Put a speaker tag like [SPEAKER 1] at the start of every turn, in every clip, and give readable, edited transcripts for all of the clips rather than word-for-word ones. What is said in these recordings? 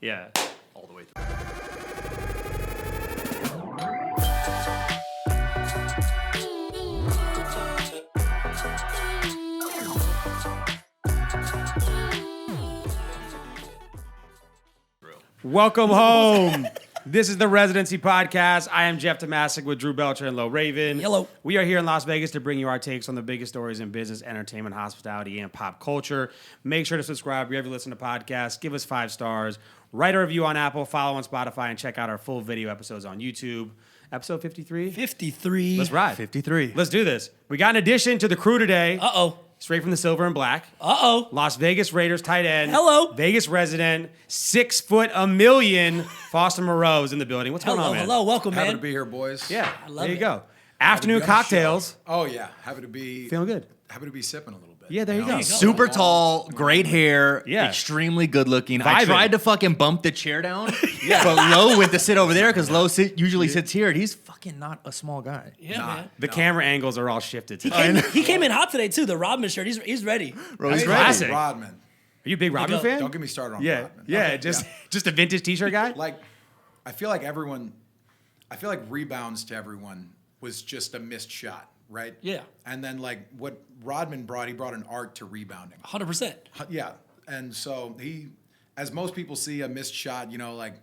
[SPEAKER 1] Yeah.
[SPEAKER 2] all the way through.
[SPEAKER 1] Welcome home. This is the Residency Podcast. I am Jeff Tomasic with Drew Belcher and Lo Raven.
[SPEAKER 3] Hello.
[SPEAKER 1] We are here in Las Vegas to bring you our takes on the biggest stories in business, entertainment, hospitality, and pop culture. Make sure to subscribe wherever you listen to podcasts. Give us 5 stars. Write a review on Apple, follow on Spotify, and check out our full video episodes on YouTube. Episode 53?
[SPEAKER 3] 53.
[SPEAKER 1] Let's ride.
[SPEAKER 2] 53.
[SPEAKER 1] Let's do this. We got an addition to the crew today.
[SPEAKER 3] Uh-oh.
[SPEAKER 1] Straight from the silver and black.
[SPEAKER 3] Uh-oh.
[SPEAKER 1] Las Vegas Raiders tight end.
[SPEAKER 3] Hello.
[SPEAKER 1] Vegas resident, 6 foot a million. Foster Moreau is in the building. What's going on, man?
[SPEAKER 3] Hello. Welcome,
[SPEAKER 4] Happy
[SPEAKER 3] man.
[SPEAKER 4] to be here, boys.
[SPEAKER 1] Yeah,
[SPEAKER 3] I love
[SPEAKER 1] there you
[SPEAKER 3] it.
[SPEAKER 1] go. Afternoon
[SPEAKER 4] Happy to be on the
[SPEAKER 1] cocktails.
[SPEAKER 4] show. Oh yeah, happy to be
[SPEAKER 1] Feeling good.
[SPEAKER 4] Happy to be sipping a little bit.
[SPEAKER 1] Yeah, there you go.
[SPEAKER 2] Super tall, great hair,
[SPEAKER 1] Yeah.
[SPEAKER 2] extremely good looking. I
[SPEAKER 1] Vibing.
[SPEAKER 2] tried to fucking bump the chair down, but Lo went to sit over there because Lo usually sits here, and he's fucking not a small guy.
[SPEAKER 3] Yeah, man.
[SPEAKER 1] The camera angles are all shifted today.
[SPEAKER 3] He came in hot today, too. The Rodman shirt. He's ready.
[SPEAKER 2] Bro,
[SPEAKER 1] He's
[SPEAKER 2] he's
[SPEAKER 1] ready.
[SPEAKER 2] ready.
[SPEAKER 1] Classic.
[SPEAKER 4] Rodman.
[SPEAKER 1] Are you a big Rodman fan?
[SPEAKER 4] Don't get me started on
[SPEAKER 1] Yeah,
[SPEAKER 4] Rodman.
[SPEAKER 1] yeah,
[SPEAKER 4] Okay,
[SPEAKER 1] just a vintage T-shirt guy.
[SPEAKER 4] like, I feel like rebounds to everyone was just a missed shot, right?
[SPEAKER 3] Yeah.
[SPEAKER 4] And then like what Rodman brought, he brought an art to rebounding.
[SPEAKER 3] 100%.
[SPEAKER 4] Yeah, and so he, as most people see a missed shot, like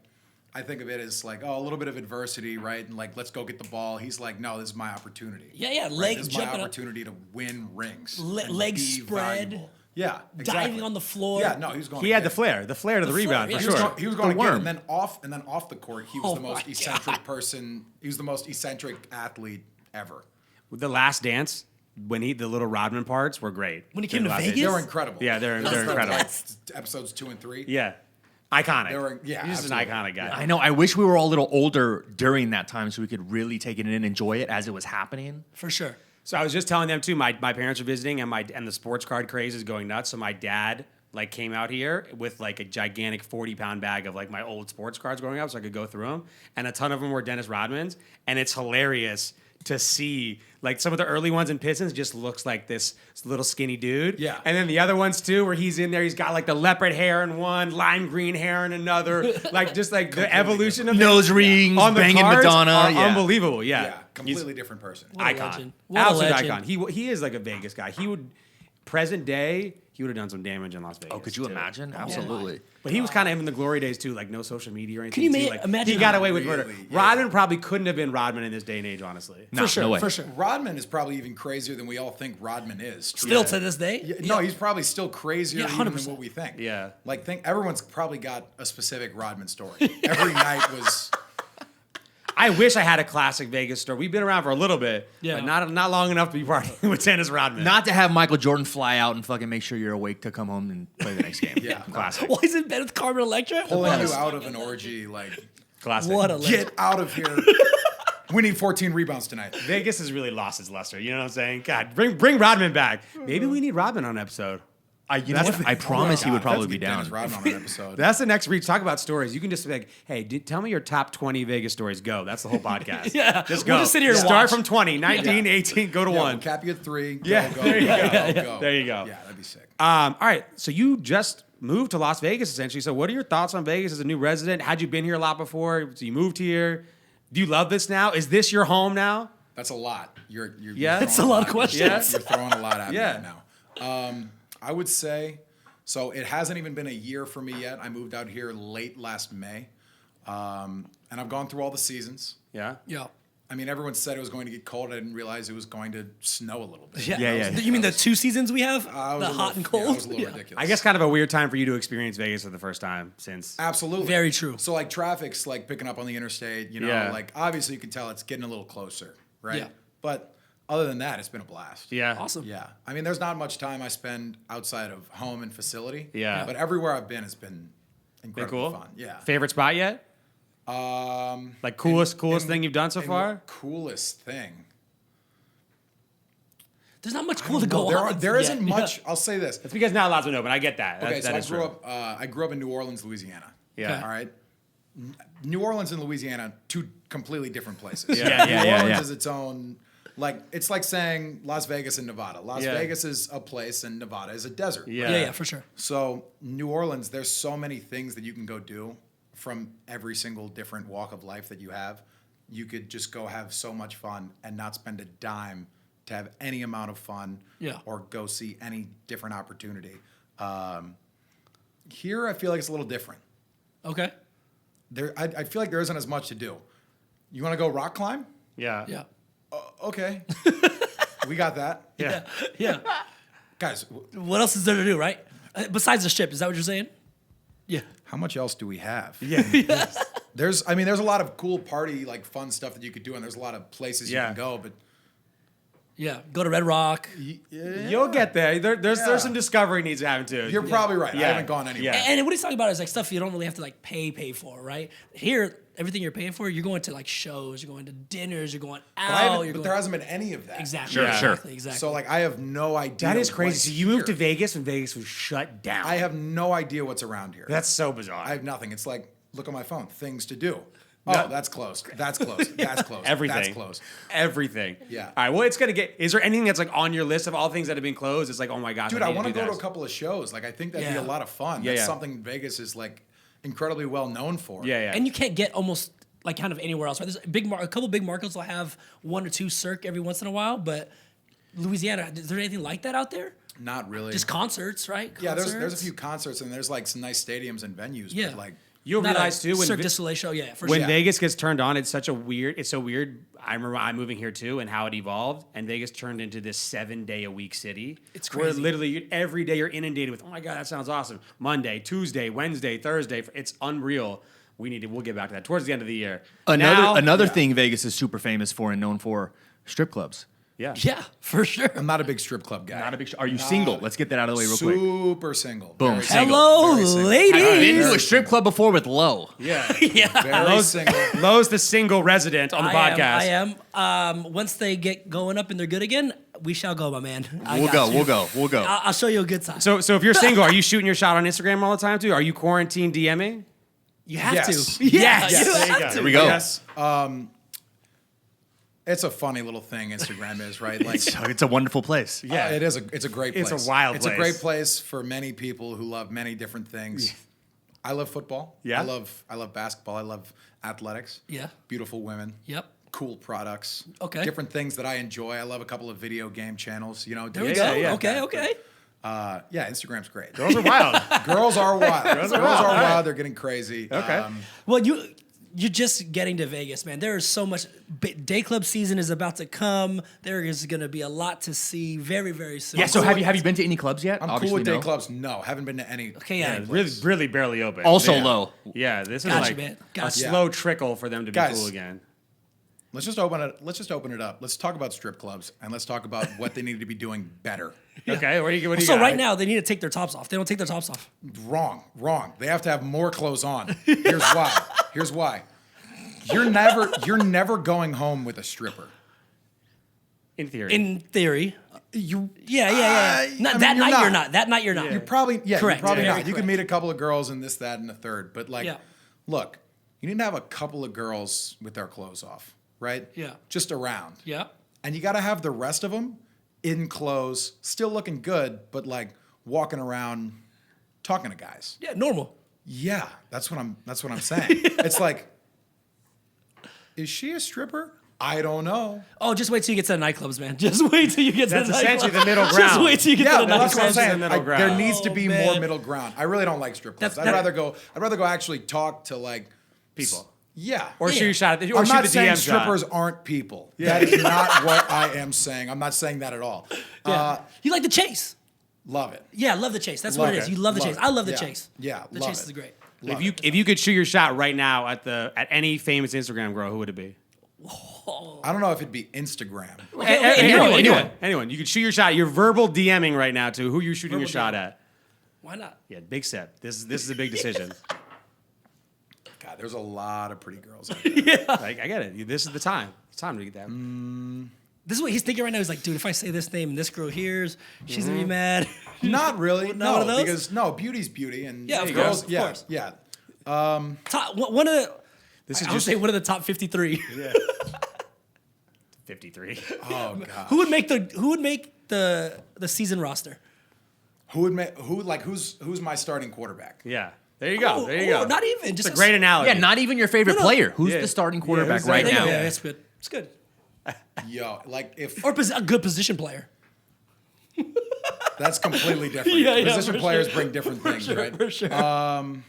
[SPEAKER 4] I think of it as like, a little bit of adversity, right? And like, let's go get the ball. He's like, no, this is my opportunity.
[SPEAKER 3] Yeah,
[SPEAKER 4] Right?
[SPEAKER 3] leg
[SPEAKER 4] This is my
[SPEAKER 3] jumping up.
[SPEAKER 4] opportunity to win rings.
[SPEAKER 3] Le-
[SPEAKER 4] and
[SPEAKER 3] leg
[SPEAKER 4] be
[SPEAKER 3] spread.
[SPEAKER 4] valuable. Yeah, exactly.
[SPEAKER 3] Diving on the floor.
[SPEAKER 4] Yeah, no, he was going.
[SPEAKER 1] He
[SPEAKER 4] to
[SPEAKER 1] had
[SPEAKER 4] get
[SPEAKER 1] the
[SPEAKER 4] it.
[SPEAKER 1] flair to the
[SPEAKER 3] The
[SPEAKER 1] rebound
[SPEAKER 3] flair,
[SPEAKER 1] for
[SPEAKER 3] yeah.
[SPEAKER 1] sure.
[SPEAKER 4] He was going to get
[SPEAKER 2] worm.
[SPEAKER 4] it, and then off the court, he was
[SPEAKER 3] Oh
[SPEAKER 4] the most
[SPEAKER 3] my
[SPEAKER 4] eccentric
[SPEAKER 3] God.
[SPEAKER 4] person. He was the most eccentric athlete ever.
[SPEAKER 1] The Last Dance, when the little Rodman parts were great.
[SPEAKER 3] When he came to
[SPEAKER 1] Last
[SPEAKER 3] Vegas?
[SPEAKER 1] Dance.
[SPEAKER 4] They were incredible.
[SPEAKER 1] Yeah, they're
[SPEAKER 4] Those were,
[SPEAKER 1] incredible.
[SPEAKER 4] like, episodes 2 and 3.
[SPEAKER 1] Yeah, iconic.
[SPEAKER 4] They were- yeah,
[SPEAKER 1] he's just an
[SPEAKER 4] absolutely.
[SPEAKER 1] iconic guy.
[SPEAKER 2] I know. I wish we were all a little older during that time so we could really take it in and enjoy it as it was happening.
[SPEAKER 3] For sure.
[SPEAKER 1] So I was just telling them too. My parents are visiting, and the sports card craze is going nuts. So my dad came out here with like a gigantic 40-pound bag of like my old sports cards growing up, so I could go through them. And a ton of them were Dennis Rodman's, and it's hilarious to see like some of the early ones in Pistons just looks like this little skinny dude.
[SPEAKER 4] Yeah.
[SPEAKER 1] And then the other ones too, where he's in there, he's got like the leopard hair in one, lime green hair in another, like just like the evolution of
[SPEAKER 2] Nose
[SPEAKER 1] it.
[SPEAKER 2] rings,
[SPEAKER 1] on the
[SPEAKER 2] banging
[SPEAKER 1] cards
[SPEAKER 2] Madonna.
[SPEAKER 1] are
[SPEAKER 2] Yeah.
[SPEAKER 1] unbelievable. Yeah,
[SPEAKER 4] Yeah, completely different person.
[SPEAKER 3] What a
[SPEAKER 1] icon,
[SPEAKER 3] legend. What a
[SPEAKER 1] absolute
[SPEAKER 3] legend.
[SPEAKER 1] icon. He is like a Vegas guy. He would present day. He would have done some damage in Las Vegas.
[SPEAKER 2] Oh, could you
[SPEAKER 1] too.
[SPEAKER 2] imagine? Absolutely.
[SPEAKER 1] But he was kind of in the glory days too, like no social media or anything.
[SPEAKER 3] Can you
[SPEAKER 1] too.
[SPEAKER 3] ma-
[SPEAKER 1] Like,
[SPEAKER 3] imagine
[SPEAKER 1] he got
[SPEAKER 3] how-
[SPEAKER 1] away with murder.
[SPEAKER 4] Really? Yeah.
[SPEAKER 1] Rodman probably couldn't have been Rodman in this day and age, honestly.
[SPEAKER 2] No,
[SPEAKER 3] For sure.
[SPEAKER 2] no way.
[SPEAKER 3] For sure.
[SPEAKER 4] Rodman is probably even crazier than we all think Rodman is.
[SPEAKER 3] Still to this day?
[SPEAKER 4] Yeah, no, he's probably still crazier
[SPEAKER 3] Yeah,
[SPEAKER 4] even
[SPEAKER 3] 100%.
[SPEAKER 4] than what we think.
[SPEAKER 1] Yeah.
[SPEAKER 4] Like, everyone's probably got a specific Rodman story. Every night was.
[SPEAKER 1] I wish I had a classic Vegas story. We've been around for a little bit,
[SPEAKER 3] Yeah.
[SPEAKER 1] but not long enough to be partying with Dennis Rodman.
[SPEAKER 2] Not to have Michael Jordan fly out and fucking make sure you're awake to come home and play the next game.
[SPEAKER 4] Yeah.
[SPEAKER 1] classic.
[SPEAKER 3] Why is it bed with Carmen Electra?
[SPEAKER 4] Pulling
[SPEAKER 3] What
[SPEAKER 4] you
[SPEAKER 3] a-
[SPEAKER 4] out of an orgy, like,
[SPEAKER 1] Classic.
[SPEAKER 3] What a legend.
[SPEAKER 4] get out of here. We need 14 rebounds tonight.
[SPEAKER 1] Vegas has really lost its luster. You know what I'm saying? God, bring Rodman back. Maybe we need Rodman on an episode.
[SPEAKER 2] You know what? I promise he would probably be
[SPEAKER 4] Dennis
[SPEAKER 2] down.
[SPEAKER 4] Rodman on an episode.
[SPEAKER 1] That's the next reach. Talk about stories. You can just be like, hey, tell me your top 20 Vegas stories. Go. That's the whole podcast.
[SPEAKER 3] Yeah.
[SPEAKER 1] Just
[SPEAKER 3] We'll
[SPEAKER 1] go.
[SPEAKER 3] just sit here and
[SPEAKER 1] Start
[SPEAKER 3] watch.
[SPEAKER 1] from 20, 19, 18, go to
[SPEAKER 4] Yeah,
[SPEAKER 1] one.
[SPEAKER 4] we'll cap you at 3. Go,
[SPEAKER 1] Yeah,
[SPEAKER 4] go,
[SPEAKER 1] there you
[SPEAKER 4] go,
[SPEAKER 1] go.
[SPEAKER 4] go, go.
[SPEAKER 1] There you go.
[SPEAKER 4] Yeah, that'd be sick.
[SPEAKER 1] All right. So you just moved to Las Vegas, essentially. So what are your thoughts on Vegas as a new resident? Had you been here a lot before? So you moved here. Do you love this now? Is this your home now?
[SPEAKER 4] That's a lot. You're
[SPEAKER 1] Yeah?
[SPEAKER 4] throwing
[SPEAKER 1] That's
[SPEAKER 3] a lot of
[SPEAKER 4] at me.
[SPEAKER 3] questions.
[SPEAKER 1] Yeah.
[SPEAKER 4] You're throwing a lot at
[SPEAKER 1] Yeah.
[SPEAKER 4] me right now. I would say, so it hasn't even been a year for me yet. I moved out here late last May, and I've gone through all the seasons.
[SPEAKER 1] Yeah.
[SPEAKER 3] Yeah.
[SPEAKER 4] I mean, everyone said it was going to get cold. I didn't realize it was going to snow a little bit.
[SPEAKER 3] Yeah.
[SPEAKER 2] Yeah.
[SPEAKER 3] You mean the 2 seasons we have?
[SPEAKER 4] I was
[SPEAKER 3] The
[SPEAKER 4] a
[SPEAKER 3] hot and
[SPEAKER 4] little-
[SPEAKER 3] cold?
[SPEAKER 4] Yeah, it was a little
[SPEAKER 3] Yeah.
[SPEAKER 4] ridiculous.
[SPEAKER 1] I guess kind of a weird time for you to experience Vegas for the first time since.
[SPEAKER 4] Absolutely.
[SPEAKER 3] Very true.
[SPEAKER 4] So like traffic's like picking up on the interstate,
[SPEAKER 1] Yeah.
[SPEAKER 4] like obviously you can tell it's getting a little closer, right?
[SPEAKER 3] Yeah.
[SPEAKER 4] But other than that, it's been a blast.
[SPEAKER 1] Yeah.
[SPEAKER 3] Awesome.
[SPEAKER 4] Yeah. I mean, there's not much time I spend outside of home and facility.
[SPEAKER 1] Yeah.
[SPEAKER 4] But everywhere I've been has been
[SPEAKER 1] Been
[SPEAKER 4] incredibly
[SPEAKER 1] cool?
[SPEAKER 4] fun. Yeah.
[SPEAKER 1] Favorite spot yet? Like coolest thing you've done so far?
[SPEAKER 4] Coolest thing.
[SPEAKER 3] There's not much cool to go
[SPEAKER 4] There,
[SPEAKER 3] on.
[SPEAKER 4] there
[SPEAKER 3] Yeah.
[SPEAKER 4] isn't much. I'll say this.
[SPEAKER 1] It's because not a lot's been open. I get that.
[SPEAKER 4] Okay,
[SPEAKER 1] That
[SPEAKER 4] so
[SPEAKER 1] is true.
[SPEAKER 4] I grew up in New Orleans, Louisiana.
[SPEAKER 1] Yeah.
[SPEAKER 3] Okay.
[SPEAKER 4] All right. New Orleans and Louisiana, 2 completely different places.
[SPEAKER 1] Yeah.
[SPEAKER 4] New
[SPEAKER 2] Yeah.
[SPEAKER 4] Orleans is its own. Like, it's like saying Las Vegas and Nevada. Las
[SPEAKER 1] Yeah.
[SPEAKER 4] Vegas is a place and Nevada is a desert.
[SPEAKER 1] Yeah.
[SPEAKER 3] Yeah, for sure.
[SPEAKER 4] So New Orleans, there's so many things that you can go do from every single different walk of life that you have, you could just go have so much fun and not spend a dime to have any amount of fun or go see any different opportunity. Here, I feel like it's a little different.
[SPEAKER 3] Okay.
[SPEAKER 4] I feel like there isn't as much to do. You want to go rock climb?
[SPEAKER 1] Yeah.
[SPEAKER 3] Yeah.
[SPEAKER 4] Okay. We got that.
[SPEAKER 1] Yeah.
[SPEAKER 3] Yeah.
[SPEAKER 4] Guys,
[SPEAKER 3] What else is there to do, right? Besides the strip, is that what you're saying? Yeah.
[SPEAKER 4] how much else do we have?
[SPEAKER 1] Yeah.
[SPEAKER 4] There's a lot of cool party, like fun stuff that you could do, and there's a lot of places you
[SPEAKER 1] Yeah.
[SPEAKER 4] can go, but
[SPEAKER 3] Yeah. Go to Red Rock.
[SPEAKER 1] You'll get there. There's some discovery needs to happen too.
[SPEAKER 4] you're probably right. I
[SPEAKER 1] Yeah.
[SPEAKER 4] haven't gone anywhere.
[SPEAKER 1] Yeah.
[SPEAKER 3] And what he's talking about is like stuff you don't really have to like pay for, right? Here, everything you're paying for, you're going to like shows, you're going to dinners, you're going
[SPEAKER 4] But,
[SPEAKER 3] out.
[SPEAKER 4] but there hasn't been any of that.
[SPEAKER 3] Exactly.
[SPEAKER 2] Sure, sure.
[SPEAKER 3] Exactly.
[SPEAKER 4] So like I have no idea.
[SPEAKER 1] That is crazy.
[SPEAKER 4] what's
[SPEAKER 1] So you moved to
[SPEAKER 4] here.
[SPEAKER 1] Vegas when Vegas was shut down.
[SPEAKER 4] I have no idea what's around here.
[SPEAKER 1] That's so bizarre.
[SPEAKER 4] I have nothing. It's like, look at my phone. Things to do.
[SPEAKER 1] No.
[SPEAKER 4] Oh, that's close. That's close. That's close.
[SPEAKER 1] Everything.
[SPEAKER 4] That's close.
[SPEAKER 1] Everything.
[SPEAKER 4] Yeah.
[SPEAKER 1] All right. Well, it's gonna get. Is there anything that's like on your list of all things that have been closed? It's like, oh my gosh,
[SPEAKER 4] Dude, I
[SPEAKER 1] need
[SPEAKER 4] want to
[SPEAKER 1] do
[SPEAKER 4] go to
[SPEAKER 1] this.
[SPEAKER 4] a couple of shows. Like I think that'd be
[SPEAKER 3] Yeah.
[SPEAKER 4] a lot of fun.
[SPEAKER 1] Yeah,
[SPEAKER 4] That's
[SPEAKER 1] yeah.
[SPEAKER 4] something Vegas is like incredibly well known for.
[SPEAKER 1] Yeah, yeah.
[SPEAKER 3] And you can't get almost like kind of anywhere else, right? There's a couple big markets will have one or two Cirque every once in a while, but Louisiana, is there anything like that out there?
[SPEAKER 4] Not really.
[SPEAKER 3] Just concerts, right?
[SPEAKER 4] yeah, there's a
[SPEAKER 3] Concerts?
[SPEAKER 4] few concerts and there's like some nice stadiums and venues.
[SPEAKER 3] Yeah.
[SPEAKER 4] But like
[SPEAKER 1] You'll
[SPEAKER 3] Not
[SPEAKER 1] realize
[SPEAKER 3] a
[SPEAKER 1] too when
[SPEAKER 3] Cirque du Soleil show, yeah, for
[SPEAKER 1] when
[SPEAKER 3] sure.
[SPEAKER 1] Vegas gets turned on, it's so weird. I remember I'm moving here too, and how it evolved. And Vegas turned into this 7-day-a-week city.
[SPEAKER 3] It's
[SPEAKER 1] Where
[SPEAKER 3] crazy.
[SPEAKER 1] literally every day you're inundated with, oh my god, that sounds awesome. Monday, Tuesday, Wednesday, Thursday. It's unreal. We'll get back to that towards the end of the year. Now-
[SPEAKER 2] Another thing Vegas is super famous for and known for, strip clubs.
[SPEAKER 1] Yeah.
[SPEAKER 3] Yeah, for sure.
[SPEAKER 4] I'm not a big strip club guy.
[SPEAKER 2] Not a big. Are you single? Let's get that out of the way real quick.
[SPEAKER 4] Super single.
[SPEAKER 2] Boom.
[SPEAKER 4] Very
[SPEAKER 2] Single.
[SPEAKER 3] Hello,
[SPEAKER 4] Very single.
[SPEAKER 2] I've been
[SPEAKER 3] ladies.
[SPEAKER 2] to a strip club before with Low.
[SPEAKER 1] Yeah.
[SPEAKER 3] Yeah.
[SPEAKER 4] Very single.
[SPEAKER 1] Lowe's the single resident on the podcast.
[SPEAKER 3] I am. Once they get going up and they're good again, we shall go, my man.
[SPEAKER 2] We'll go.
[SPEAKER 3] I'll show you a good time.
[SPEAKER 1] So if you're single, are you shooting your shot on Instagram all the time too? Are you quarantine DMing?
[SPEAKER 3] You have
[SPEAKER 4] Yes.
[SPEAKER 3] to. Yeah,
[SPEAKER 1] Yes.
[SPEAKER 3] you
[SPEAKER 1] There you
[SPEAKER 3] have
[SPEAKER 1] go.
[SPEAKER 3] to.
[SPEAKER 2] There we go.
[SPEAKER 1] Yes.
[SPEAKER 4] It's a funny little thing Instagram is, right? Like
[SPEAKER 2] It's a wonderful place.
[SPEAKER 1] Yeah.
[SPEAKER 4] it's a great place.
[SPEAKER 1] It's a wild
[SPEAKER 4] It's a
[SPEAKER 1] place.
[SPEAKER 4] great place for many people who love many different things. I love football.
[SPEAKER 1] Yeah.
[SPEAKER 4] I love basketball. I love athletics.
[SPEAKER 3] Yeah.
[SPEAKER 4] Beautiful women.
[SPEAKER 3] Yep.
[SPEAKER 4] Cool products.
[SPEAKER 3] Okay.
[SPEAKER 4] Different things that I enjoy. I love a couple of video game channels. You know.
[SPEAKER 3] There we
[SPEAKER 1] Yeah,
[SPEAKER 3] go.
[SPEAKER 1] yeah.
[SPEAKER 3] Okay.
[SPEAKER 4] Yeah, Instagram's great.
[SPEAKER 1] Those are wild.
[SPEAKER 4] Girls are wild. Girls are
[SPEAKER 1] wild. All right.
[SPEAKER 4] wild. They're getting crazy.
[SPEAKER 1] Okay.
[SPEAKER 3] Well, you're just getting to Vegas, man. There is so much. Day club season is about to come. There is going to be a lot to see very, very soon.
[SPEAKER 2] Yeah. So have you been to any clubs yet?
[SPEAKER 4] I'm cool
[SPEAKER 2] Obviously
[SPEAKER 4] with day
[SPEAKER 2] no.
[SPEAKER 4] clubs. No, haven't been to any.
[SPEAKER 3] Okay, yeah.
[SPEAKER 1] really barely open.
[SPEAKER 2] Also
[SPEAKER 4] Yeah.
[SPEAKER 2] Low.
[SPEAKER 1] Yeah, this is
[SPEAKER 3] Gotcha,
[SPEAKER 1] like
[SPEAKER 3] man.
[SPEAKER 1] a
[SPEAKER 3] Gotcha.
[SPEAKER 1] slow trickle for them to be
[SPEAKER 4] Guys.
[SPEAKER 1] cool again.
[SPEAKER 4] Let's just open it up. Let's talk about strip clubs and let's talk about what they need to be doing better.
[SPEAKER 1] Okay, what do you
[SPEAKER 3] So
[SPEAKER 1] got?
[SPEAKER 3] right now they need to take their tops off. They don't take their tops off.
[SPEAKER 4] Wrong. They have to have more clothes on. Here's why. You're never going home with a stripper.
[SPEAKER 1] in theory.
[SPEAKER 3] In theory.
[SPEAKER 4] You
[SPEAKER 3] Yeah. Not,
[SPEAKER 4] I
[SPEAKER 3] that
[SPEAKER 4] mean, you're
[SPEAKER 3] night
[SPEAKER 4] not.
[SPEAKER 3] you're not. That night you're not.
[SPEAKER 4] You're probably
[SPEAKER 3] Correct.
[SPEAKER 4] You're probably
[SPEAKER 3] Yeah,
[SPEAKER 4] not.
[SPEAKER 3] very
[SPEAKER 4] You can
[SPEAKER 3] correct.
[SPEAKER 4] meet a couple of girls and this, that, and the third. But like,
[SPEAKER 3] Yeah.
[SPEAKER 4] look, you need to have a couple of girls with their clothes off, right?
[SPEAKER 3] Yeah.
[SPEAKER 4] Just around.
[SPEAKER 3] Yeah.
[SPEAKER 4] And you got to have the rest of them in clothes, still looking good, but like walking around, talking to guys.
[SPEAKER 3] Yeah. Normal.
[SPEAKER 4] Yeah, that's what I'm saying. It's like, is she a stripper? I don't know.
[SPEAKER 3] Oh, just wait till you get to the nightclubs, man. Just wait till you get to
[SPEAKER 1] That's
[SPEAKER 3] the
[SPEAKER 1] essentially
[SPEAKER 3] nightclubs.
[SPEAKER 1] the middle
[SPEAKER 3] Just
[SPEAKER 1] ground.
[SPEAKER 3] wait till you get
[SPEAKER 4] Yeah,
[SPEAKER 3] to the
[SPEAKER 4] but that's what I'm
[SPEAKER 3] nightclubs.
[SPEAKER 4] saying.
[SPEAKER 1] middle
[SPEAKER 4] Like,
[SPEAKER 1] ground.
[SPEAKER 4] there needs to be
[SPEAKER 3] Oh,
[SPEAKER 4] more
[SPEAKER 3] man.
[SPEAKER 4] middle ground. I really don't like strip clubs.
[SPEAKER 3] That's-
[SPEAKER 4] I'd rather go actually talk to like
[SPEAKER 1] people.
[SPEAKER 4] Yeah.
[SPEAKER 1] Or shoot your shot. Or
[SPEAKER 4] I'm
[SPEAKER 1] shoot
[SPEAKER 4] not
[SPEAKER 1] the
[SPEAKER 4] saying
[SPEAKER 1] DM shot.
[SPEAKER 4] strippers aren't people. That is not what I am saying. I'm not saying that at all.
[SPEAKER 3] You like the chase.
[SPEAKER 4] Love it.
[SPEAKER 3] Yeah, love the chase. That's
[SPEAKER 4] Love
[SPEAKER 3] what it is.
[SPEAKER 4] it.
[SPEAKER 3] You love the
[SPEAKER 4] Love
[SPEAKER 3] chase.
[SPEAKER 4] it.
[SPEAKER 3] I love the
[SPEAKER 4] Yeah.
[SPEAKER 3] chase.
[SPEAKER 4] Yeah,
[SPEAKER 3] The
[SPEAKER 4] love
[SPEAKER 3] chase
[SPEAKER 4] it.
[SPEAKER 3] is great.
[SPEAKER 1] If you could shoot your shot right now at any famous Instagram girl, who would it be?
[SPEAKER 4] I don't know if it'd be Instagram.
[SPEAKER 1] Anyone. You could shoot your shot. You're verbal DMing right now to who you're shooting your
[SPEAKER 3] Verbal
[SPEAKER 1] shot
[SPEAKER 3] DM.
[SPEAKER 1] at.
[SPEAKER 3] Why not?
[SPEAKER 1] Yeah, big step. This is a big decision.
[SPEAKER 4] God, there's a lot of pretty girls out there.
[SPEAKER 1] Like, I get it. This is the time. It's time to get that.
[SPEAKER 3] This is what he's thinking right now. He's like, dude, if I say this name and this girl hears, she's gonna be mad.
[SPEAKER 4] Not really.
[SPEAKER 3] Not
[SPEAKER 4] No,
[SPEAKER 3] one of those?
[SPEAKER 4] because beauty's beauty, and
[SPEAKER 3] Yeah, of
[SPEAKER 4] girls.
[SPEAKER 3] course, of
[SPEAKER 4] yeah,
[SPEAKER 3] course.
[SPEAKER 4] yeah.
[SPEAKER 3] Top, one of the.
[SPEAKER 1] This is
[SPEAKER 3] I would
[SPEAKER 1] just
[SPEAKER 3] say one of the top 53.
[SPEAKER 1] 53.
[SPEAKER 4] Oh god.
[SPEAKER 3] Who would make the season roster?
[SPEAKER 4] Who's my starting quarterback?
[SPEAKER 1] Yeah. There you go. There you go.
[SPEAKER 3] Not even. Just
[SPEAKER 1] it's a great analogy.
[SPEAKER 2] Yeah, not even your favorite player. Who's
[SPEAKER 1] Yeah.
[SPEAKER 2] the starting quarterback
[SPEAKER 1] who's
[SPEAKER 2] right
[SPEAKER 1] the-
[SPEAKER 2] now?
[SPEAKER 3] Yeah, it's good. It's good.
[SPEAKER 4] Yo, like if
[SPEAKER 3] Or a good position player.
[SPEAKER 4] that's completely different.
[SPEAKER 3] Yeah,
[SPEAKER 4] Position
[SPEAKER 3] for
[SPEAKER 4] players
[SPEAKER 3] sure.
[SPEAKER 4] bring different things, right?
[SPEAKER 3] For sure.
[SPEAKER 4] I'm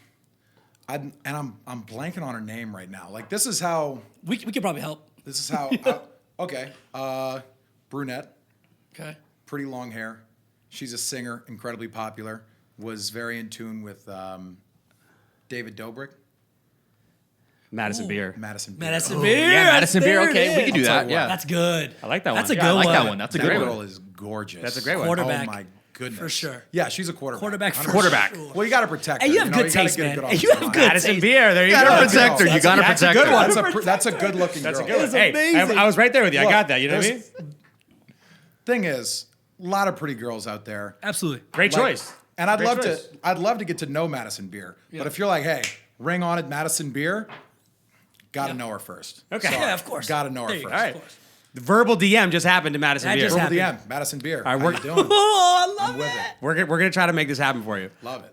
[SPEAKER 4] blanking on her name right now. Like this is how
[SPEAKER 3] We could probably help.
[SPEAKER 4] okay. Brunette,
[SPEAKER 3] Okay.
[SPEAKER 4] pretty long hair. She's a singer, incredibly popular. Was very in tune with David Dobrik,
[SPEAKER 1] Madison Beer.
[SPEAKER 4] Madison Beer.
[SPEAKER 3] Madison
[SPEAKER 4] Oh,
[SPEAKER 3] Beer.
[SPEAKER 2] Yeah, Madison Beer.
[SPEAKER 3] There it
[SPEAKER 2] Okay, we
[SPEAKER 3] is.
[SPEAKER 2] can do
[SPEAKER 4] I'll tell
[SPEAKER 2] that.
[SPEAKER 4] you what.
[SPEAKER 2] Yeah,
[SPEAKER 3] That's good.
[SPEAKER 1] I like that
[SPEAKER 3] That's
[SPEAKER 1] one.
[SPEAKER 3] a
[SPEAKER 1] Yeah,
[SPEAKER 3] good
[SPEAKER 2] I like
[SPEAKER 3] one.
[SPEAKER 2] that one. That's a
[SPEAKER 4] That
[SPEAKER 2] good one.
[SPEAKER 4] girl is gorgeous.
[SPEAKER 1] That's a great one.
[SPEAKER 3] Quarterback.
[SPEAKER 4] Oh my goodness.
[SPEAKER 3] For sure.
[SPEAKER 4] Yeah, she's a quarterback.
[SPEAKER 3] Quarterback for
[SPEAKER 4] 100%.
[SPEAKER 1] Quarterback.
[SPEAKER 3] sure.
[SPEAKER 4] Well, you got to protect her.
[SPEAKER 3] And you have
[SPEAKER 4] know,
[SPEAKER 3] good
[SPEAKER 4] gotta
[SPEAKER 3] taste,
[SPEAKER 4] get a
[SPEAKER 3] man.
[SPEAKER 4] good
[SPEAKER 3] And you have
[SPEAKER 4] offensive
[SPEAKER 3] good
[SPEAKER 4] line.
[SPEAKER 1] Madison
[SPEAKER 3] taste.
[SPEAKER 1] Beer. There you
[SPEAKER 2] gotta
[SPEAKER 1] go.
[SPEAKER 2] protect her. You gotta
[SPEAKER 1] That's a
[SPEAKER 2] protect
[SPEAKER 1] good
[SPEAKER 2] her.
[SPEAKER 1] one.
[SPEAKER 4] That's a good looking girl.
[SPEAKER 1] That's a good one.
[SPEAKER 3] It's
[SPEAKER 1] Hey,
[SPEAKER 3] amazing.
[SPEAKER 1] I was right there with you. I
[SPEAKER 4] Look,
[SPEAKER 1] got that. You know what I mean?
[SPEAKER 4] there's- Thing is, a lot of pretty girls out there.
[SPEAKER 3] Absolutely.
[SPEAKER 1] Great
[SPEAKER 4] Like,
[SPEAKER 1] choice.
[SPEAKER 4] And I'd
[SPEAKER 1] Great
[SPEAKER 4] love
[SPEAKER 1] choice.
[SPEAKER 4] to. I'd love to get to know Madison Beer.
[SPEAKER 3] Yeah.
[SPEAKER 4] But if you're like, hey, ring on it, Madison Beer, gotta know her first.
[SPEAKER 1] Okay.
[SPEAKER 4] Sorry.
[SPEAKER 3] Yeah, of course.
[SPEAKER 4] Gotta know her
[SPEAKER 3] There you
[SPEAKER 4] first.
[SPEAKER 3] go,
[SPEAKER 1] All
[SPEAKER 3] of
[SPEAKER 1] right.
[SPEAKER 3] course.
[SPEAKER 1] The verbal DM just happened to Madison
[SPEAKER 3] That
[SPEAKER 1] Beer.
[SPEAKER 3] just
[SPEAKER 4] Verbal
[SPEAKER 3] happened.
[SPEAKER 4] DM, Madison Beer.
[SPEAKER 1] right,
[SPEAKER 4] How
[SPEAKER 1] we're-
[SPEAKER 4] you doing?
[SPEAKER 3] Oh, I love
[SPEAKER 4] with
[SPEAKER 3] it.
[SPEAKER 4] it.
[SPEAKER 1] We're gonna try to make this happen for you.
[SPEAKER 4] Love it.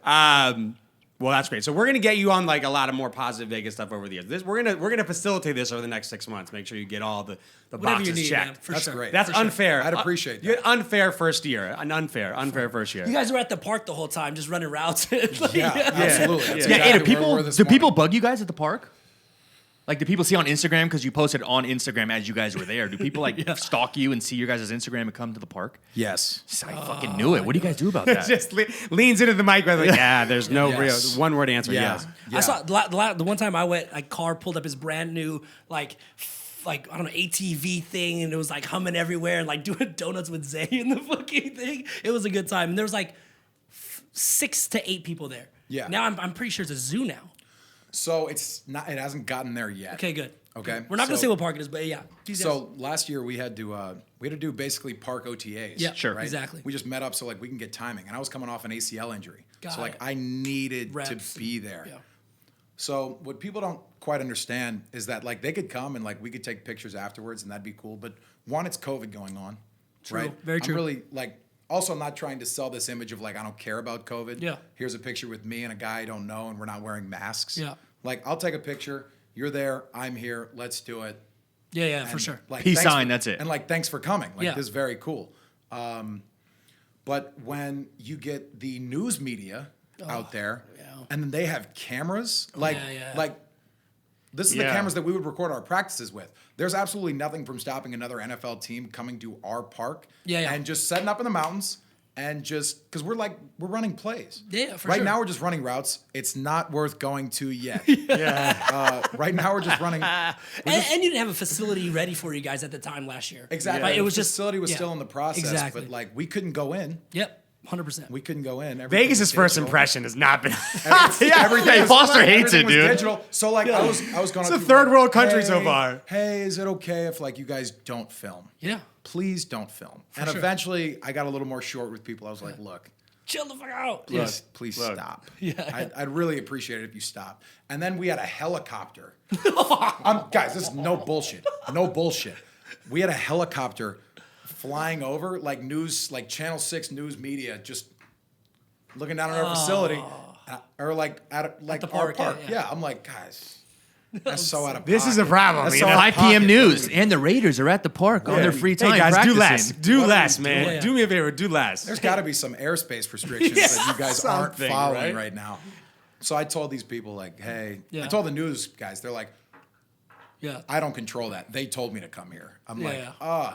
[SPEAKER 1] Well, that's great. So we're gonna get you on like a lot of more positive Vegas stuff over the years. We're gonna facilitate this over the next 6 months. Make sure you get all the
[SPEAKER 3] Whatever
[SPEAKER 1] boxes
[SPEAKER 3] you need,
[SPEAKER 1] checked.
[SPEAKER 3] man. For
[SPEAKER 4] That's
[SPEAKER 3] sure.
[SPEAKER 4] great.
[SPEAKER 1] That's
[SPEAKER 3] For sure.
[SPEAKER 1] unfair.
[SPEAKER 4] I'd appreciate
[SPEAKER 1] You had
[SPEAKER 4] that.
[SPEAKER 1] unfair first year. An unfair first year.
[SPEAKER 3] You guys were at the park the whole time, just running routes. Like,
[SPEAKER 4] Yeah, absolutely. That's
[SPEAKER 2] Yeah, hey,
[SPEAKER 4] exactly where we were this morning.
[SPEAKER 2] people bug you guys at the park? Like, do people see on Instagram because you posted on Instagram as you guys were there? Do people like stalk you and see your guys' Instagram and come to the park?
[SPEAKER 4] Yes.
[SPEAKER 2] I fucking knew it. What do you guys do about that?
[SPEAKER 1] Just leans into the mic like, yeah, there's no
[SPEAKER 4] Yes.
[SPEAKER 1] real one word answer.
[SPEAKER 4] Yeah.
[SPEAKER 1] Yes.
[SPEAKER 3] I saw the one time I went, a car pulled up his brand new like I don't know ATV thing, and it was like humming everywhere and like doing donuts with Zay in the fucking thing. It was a good time, and there was like 6 to 8 people there.
[SPEAKER 4] Yeah.
[SPEAKER 3] Now I'm pretty sure it's a zoo now.
[SPEAKER 4] So it's not. It hasn't gotten there yet.
[SPEAKER 3] Okay, good.
[SPEAKER 4] Okay,
[SPEAKER 3] We're not gonna
[SPEAKER 4] so-
[SPEAKER 3] say what park it is, but yeah. Jesus.
[SPEAKER 4] So last year we had to do basically park OTAs.
[SPEAKER 3] Yeah,
[SPEAKER 2] Sure.
[SPEAKER 4] right?
[SPEAKER 3] exactly.
[SPEAKER 4] We just met up so like we can get timing, and I was coming off an ACL injury,
[SPEAKER 3] Got
[SPEAKER 4] so like
[SPEAKER 3] it.
[SPEAKER 4] I needed
[SPEAKER 3] Reps.
[SPEAKER 4] to be there.
[SPEAKER 3] Yeah.
[SPEAKER 4] So what people don't quite understand is that like they could come and like we could take pictures afterwards, and that'd be cool. But one, it's COVID going on,
[SPEAKER 3] True.
[SPEAKER 4] right?
[SPEAKER 3] Very true.
[SPEAKER 4] I'm really like. Also, I'm not trying to sell this image of like I don't care about COVID.
[SPEAKER 3] Yeah.
[SPEAKER 4] Here's a picture with me and a guy I don't know, and we're not wearing masks.
[SPEAKER 3] Yeah.
[SPEAKER 4] Like I'll take a picture. You're there. I'm here. Let's do it.
[SPEAKER 3] Yeah, for
[SPEAKER 4] And,
[SPEAKER 3] sure.
[SPEAKER 4] Like,
[SPEAKER 2] Peace
[SPEAKER 4] thanks
[SPEAKER 2] sign,
[SPEAKER 4] for-
[SPEAKER 2] that's it.
[SPEAKER 4] And like, thanks for coming. Like,
[SPEAKER 3] Yeah.
[SPEAKER 4] this is very cool. But when you get the news media out there,
[SPEAKER 3] yeah.
[SPEAKER 4] and then they have cameras, like,
[SPEAKER 3] yeah.
[SPEAKER 4] like this is the
[SPEAKER 1] Yeah.
[SPEAKER 4] cameras that we would record our practices with. There's absolutely nothing from stopping another NFL team coming to our park,
[SPEAKER 3] Yeah.
[SPEAKER 4] and just setting up in the mountains. And just because we're running plays.
[SPEAKER 3] Yeah, for
[SPEAKER 4] right
[SPEAKER 3] sure.
[SPEAKER 4] now we're just running routes. It's not worth going to yet.
[SPEAKER 1] Yeah.
[SPEAKER 4] Right now we're just running.
[SPEAKER 3] And you didn't have a facility ready for you guys at the time last year.
[SPEAKER 4] Exactly.
[SPEAKER 3] Right? It
[SPEAKER 4] The
[SPEAKER 3] was just
[SPEAKER 4] facility was
[SPEAKER 3] yeah.
[SPEAKER 4] still in the process,
[SPEAKER 3] Exactly.
[SPEAKER 4] but like we couldn't go in.
[SPEAKER 3] Yep. 100%.
[SPEAKER 4] We couldn't go in. Everything
[SPEAKER 1] Vegas'
[SPEAKER 4] was
[SPEAKER 1] first
[SPEAKER 4] digital.
[SPEAKER 1] impression has not been.
[SPEAKER 4] Everything
[SPEAKER 2] Hey,
[SPEAKER 4] was-
[SPEAKER 2] Foster hates
[SPEAKER 4] everything
[SPEAKER 2] it,
[SPEAKER 4] was
[SPEAKER 2] dude.
[SPEAKER 4] Digital. So like I was going.
[SPEAKER 1] It's a third world country so far.
[SPEAKER 4] Hey, is it okay if like you guys don't film?
[SPEAKER 3] Yeah.
[SPEAKER 4] Please don't film. And
[SPEAKER 3] sure.
[SPEAKER 4] eventually, I got a little more short with people. I was like, look,
[SPEAKER 3] Chill the fuck out.
[SPEAKER 4] please
[SPEAKER 1] look.
[SPEAKER 4] stop.
[SPEAKER 3] Yeah.
[SPEAKER 4] I'd really appreciate it if you stop. And then we had a helicopter. Guys, this is no bullshit. No bullshit. We had a helicopter flying over, like news, like Channel 6 news media, just looking down at our facility, or like at like
[SPEAKER 3] the
[SPEAKER 4] our
[SPEAKER 3] park, yeah,
[SPEAKER 4] park.
[SPEAKER 3] yeah.
[SPEAKER 4] Yeah, I'm like, guys, that's so out of
[SPEAKER 1] This is a
[SPEAKER 4] pocket.
[SPEAKER 1] problem.
[SPEAKER 4] That's
[SPEAKER 1] You
[SPEAKER 4] so
[SPEAKER 1] know?
[SPEAKER 4] out of
[SPEAKER 2] 5 p.m.
[SPEAKER 4] pocket.
[SPEAKER 2] news, and the Raiders are at the park on their free time
[SPEAKER 1] Hey guys,
[SPEAKER 2] practicing.
[SPEAKER 1] do less. Do
[SPEAKER 4] What are
[SPEAKER 1] less,
[SPEAKER 4] we
[SPEAKER 1] man.
[SPEAKER 3] doing?
[SPEAKER 1] Do me a favor. Do less.
[SPEAKER 4] There's got to be some airspace restrictions that you guys aren't
[SPEAKER 1] something,
[SPEAKER 4] following
[SPEAKER 1] right?
[SPEAKER 4] right now. So I told these people, like, hey,
[SPEAKER 3] Yeah.
[SPEAKER 4] I told the news guys, they're like,
[SPEAKER 3] Yeah.
[SPEAKER 4] I don't control that. They told me to come here. I'm like,
[SPEAKER 3] Yeah.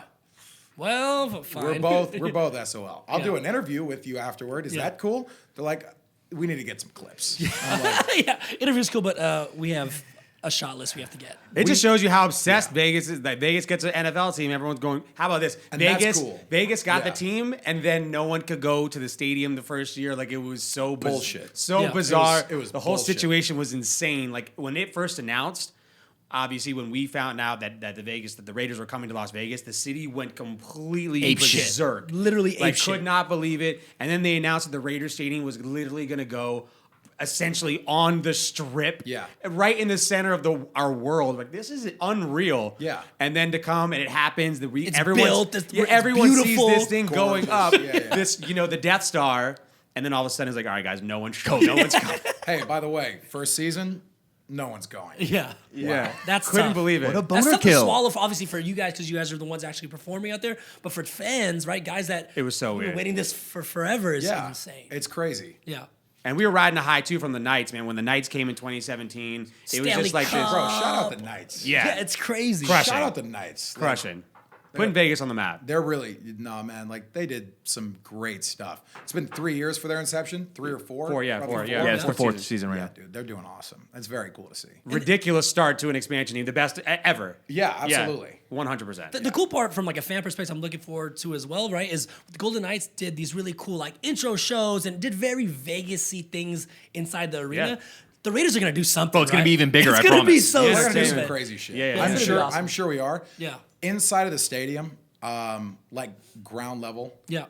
[SPEAKER 3] Well, fine.
[SPEAKER 4] we're both SOL. I'll do an interview with you afterward. Is
[SPEAKER 3] Yeah.
[SPEAKER 4] that cool? They're like, we need to get some clips. I'm like,
[SPEAKER 3] yeah. Interview's cool, but we have a shot list we have to get.
[SPEAKER 1] It just shows you how obsessed Vegas is. Like Vegas gets an NFL team, everyone's going, how about this?
[SPEAKER 4] And that's
[SPEAKER 1] Vegas,
[SPEAKER 4] cool.
[SPEAKER 1] Vegas got
[SPEAKER 4] Yeah.
[SPEAKER 1] the team, and then no one could go to the stadium the first year. Like it was so
[SPEAKER 4] Bullshit.
[SPEAKER 1] so
[SPEAKER 3] Yeah.
[SPEAKER 1] bizarre.
[SPEAKER 4] It was
[SPEAKER 1] the whole
[SPEAKER 4] bullshit.
[SPEAKER 1] situation was insane. Like when it first announced, obviously when we found out that the Raiders were coming to Las Vegas, the city went completely
[SPEAKER 2] Ape shit.
[SPEAKER 1] berserk.
[SPEAKER 3] Literally
[SPEAKER 1] like
[SPEAKER 3] ape shit.
[SPEAKER 1] could not believe it. And then they announced that the Raiders stadium was literally going to go essentially on the strip,
[SPEAKER 4] Yeah.
[SPEAKER 1] right in the center of our world. Like this is unreal.
[SPEAKER 4] Yeah.
[SPEAKER 1] And then to come and it happens.
[SPEAKER 3] It's
[SPEAKER 1] Everyone
[SPEAKER 3] built, it's
[SPEAKER 1] everyone sees
[SPEAKER 3] beautiful.
[SPEAKER 1] this thing going
[SPEAKER 4] Gorgeous.
[SPEAKER 1] up.
[SPEAKER 4] Yeah, yeah.
[SPEAKER 1] This, the Death Star. And then all of a sudden it's like, all right, guys, no one's coming. No one's coming.
[SPEAKER 4] Hey, by the way, first season, no one's going.
[SPEAKER 3] Yeah.
[SPEAKER 1] Yeah.
[SPEAKER 3] That's
[SPEAKER 1] Couldn't
[SPEAKER 3] tough.
[SPEAKER 1] believe it.
[SPEAKER 2] What a
[SPEAKER 3] That's
[SPEAKER 2] boner
[SPEAKER 3] tough to
[SPEAKER 2] kill.
[SPEAKER 3] swallow, obviously, for you guys, because you guys are the ones actually performing out there. But for fans, right, guys that
[SPEAKER 1] It was so
[SPEAKER 3] have been
[SPEAKER 1] weird.
[SPEAKER 3] waiting this for forever is
[SPEAKER 4] Yeah,
[SPEAKER 3] insane.
[SPEAKER 4] it's crazy.
[SPEAKER 3] Yeah.
[SPEAKER 1] And we were riding a high too from the Knights, man. When the Knights came in 2017, it was
[SPEAKER 3] Stanley
[SPEAKER 1] just like
[SPEAKER 3] Cup.
[SPEAKER 1] this.
[SPEAKER 4] Bro, shout out the Knights.
[SPEAKER 1] Yeah.
[SPEAKER 3] It's crazy.
[SPEAKER 1] Crushing.
[SPEAKER 4] Shout out the Knights. Like,
[SPEAKER 1] Crushing. Putting Vegas on the map.
[SPEAKER 4] they're really man. Like they did some great stuff. It's been 3 years for their inception, 3 or 4.
[SPEAKER 1] Four, yeah,
[SPEAKER 4] Probably
[SPEAKER 1] 4, yeah.
[SPEAKER 2] Yeah, it's the
[SPEAKER 1] Fourth
[SPEAKER 2] fourth
[SPEAKER 1] season.
[SPEAKER 2] season right
[SPEAKER 4] Yeah,
[SPEAKER 2] now.
[SPEAKER 4] dude, they're doing awesome. It's very cool to see.
[SPEAKER 1] Ridiculous start to an expansion team. The best ever.
[SPEAKER 4] Yeah, absolutely.
[SPEAKER 1] 100%.
[SPEAKER 3] The cool part from like a fan perspective I'm looking forward to as well, right, is the Golden Knights did these really cool like intro shows and did very Vegas-y things inside the arena.
[SPEAKER 1] Yeah.
[SPEAKER 3] The Raiders are gonna do something.
[SPEAKER 2] Oh, it's gonna
[SPEAKER 3] right?
[SPEAKER 2] be even bigger,
[SPEAKER 3] It's
[SPEAKER 2] I
[SPEAKER 3] gonna be
[SPEAKER 2] promise.
[SPEAKER 3] so
[SPEAKER 1] Yeah,
[SPEAKER 4] We're gonna do some
[SPEAKER 3] stupid.
[SPEAKER 4] crazy shit.
[SPEAKER 1] Yeah, yeah.
[SPEAKER 4] I'm
[SPEAKER 3] It's
[SPEAKER 4] sure.
[SPEAKER 3] gonna be awesome.
[SPEAKER 4] I'm sure we are.
[SPEAKER 3] Yeah.
[SPEAKER 4] Inside of the stadium, like ground level,
[SPEAKER 3] Yeah.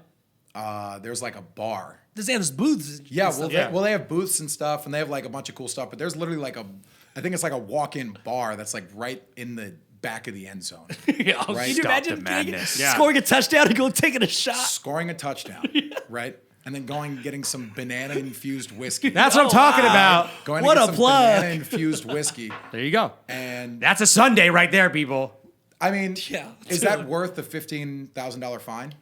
[SPEAKER 4] there's like a bar.
[SPEAKER 3] There's booths. and
[SPEAKER 4] Yeah,
[SPEAKER 3] stuff.
[SPEAKER 4] they have booths and stuff, and they have like a bunch of cool stuff. But there's literally like I think it's like a walk-in bar that's like right in the back of the end zone,
[SPEAKER 3] Yeah,
[SPEAKER 4] Right.
[SPEAKER 3] Can you
[SPEAKER 2] Stop
[SPEAKER 3] imagine
[SPEAKER 2] the madness.
[SPEAKER 1] Yeah.
[SPEAKER 3] scoring a touchdown and go taking a shot?
[SPEAKER 4] scoring a touchdown, right, and then going and getting some banana-infused whiskey.
[SPEAKER 1] That's what I'm talking about.
[SPEAKER 4] Going
[SPEAKER 3] What
[SPEAKER 4] to
[SPEAKER 3] a
[SPEAKER 4] get some
[SPEAKER 3] plug.
[SPEAKER 4] banana-infused whiskey,
[SPEAKER 1] There you go.
[SPEAKER 4] and
[SPEAKER 1] That's a Sunday right there, people.
[SPEAKER 4] I mean,
[SPEAKER 3] Yeah.
[SPEAKER 4] is that worth the $15,000 fine?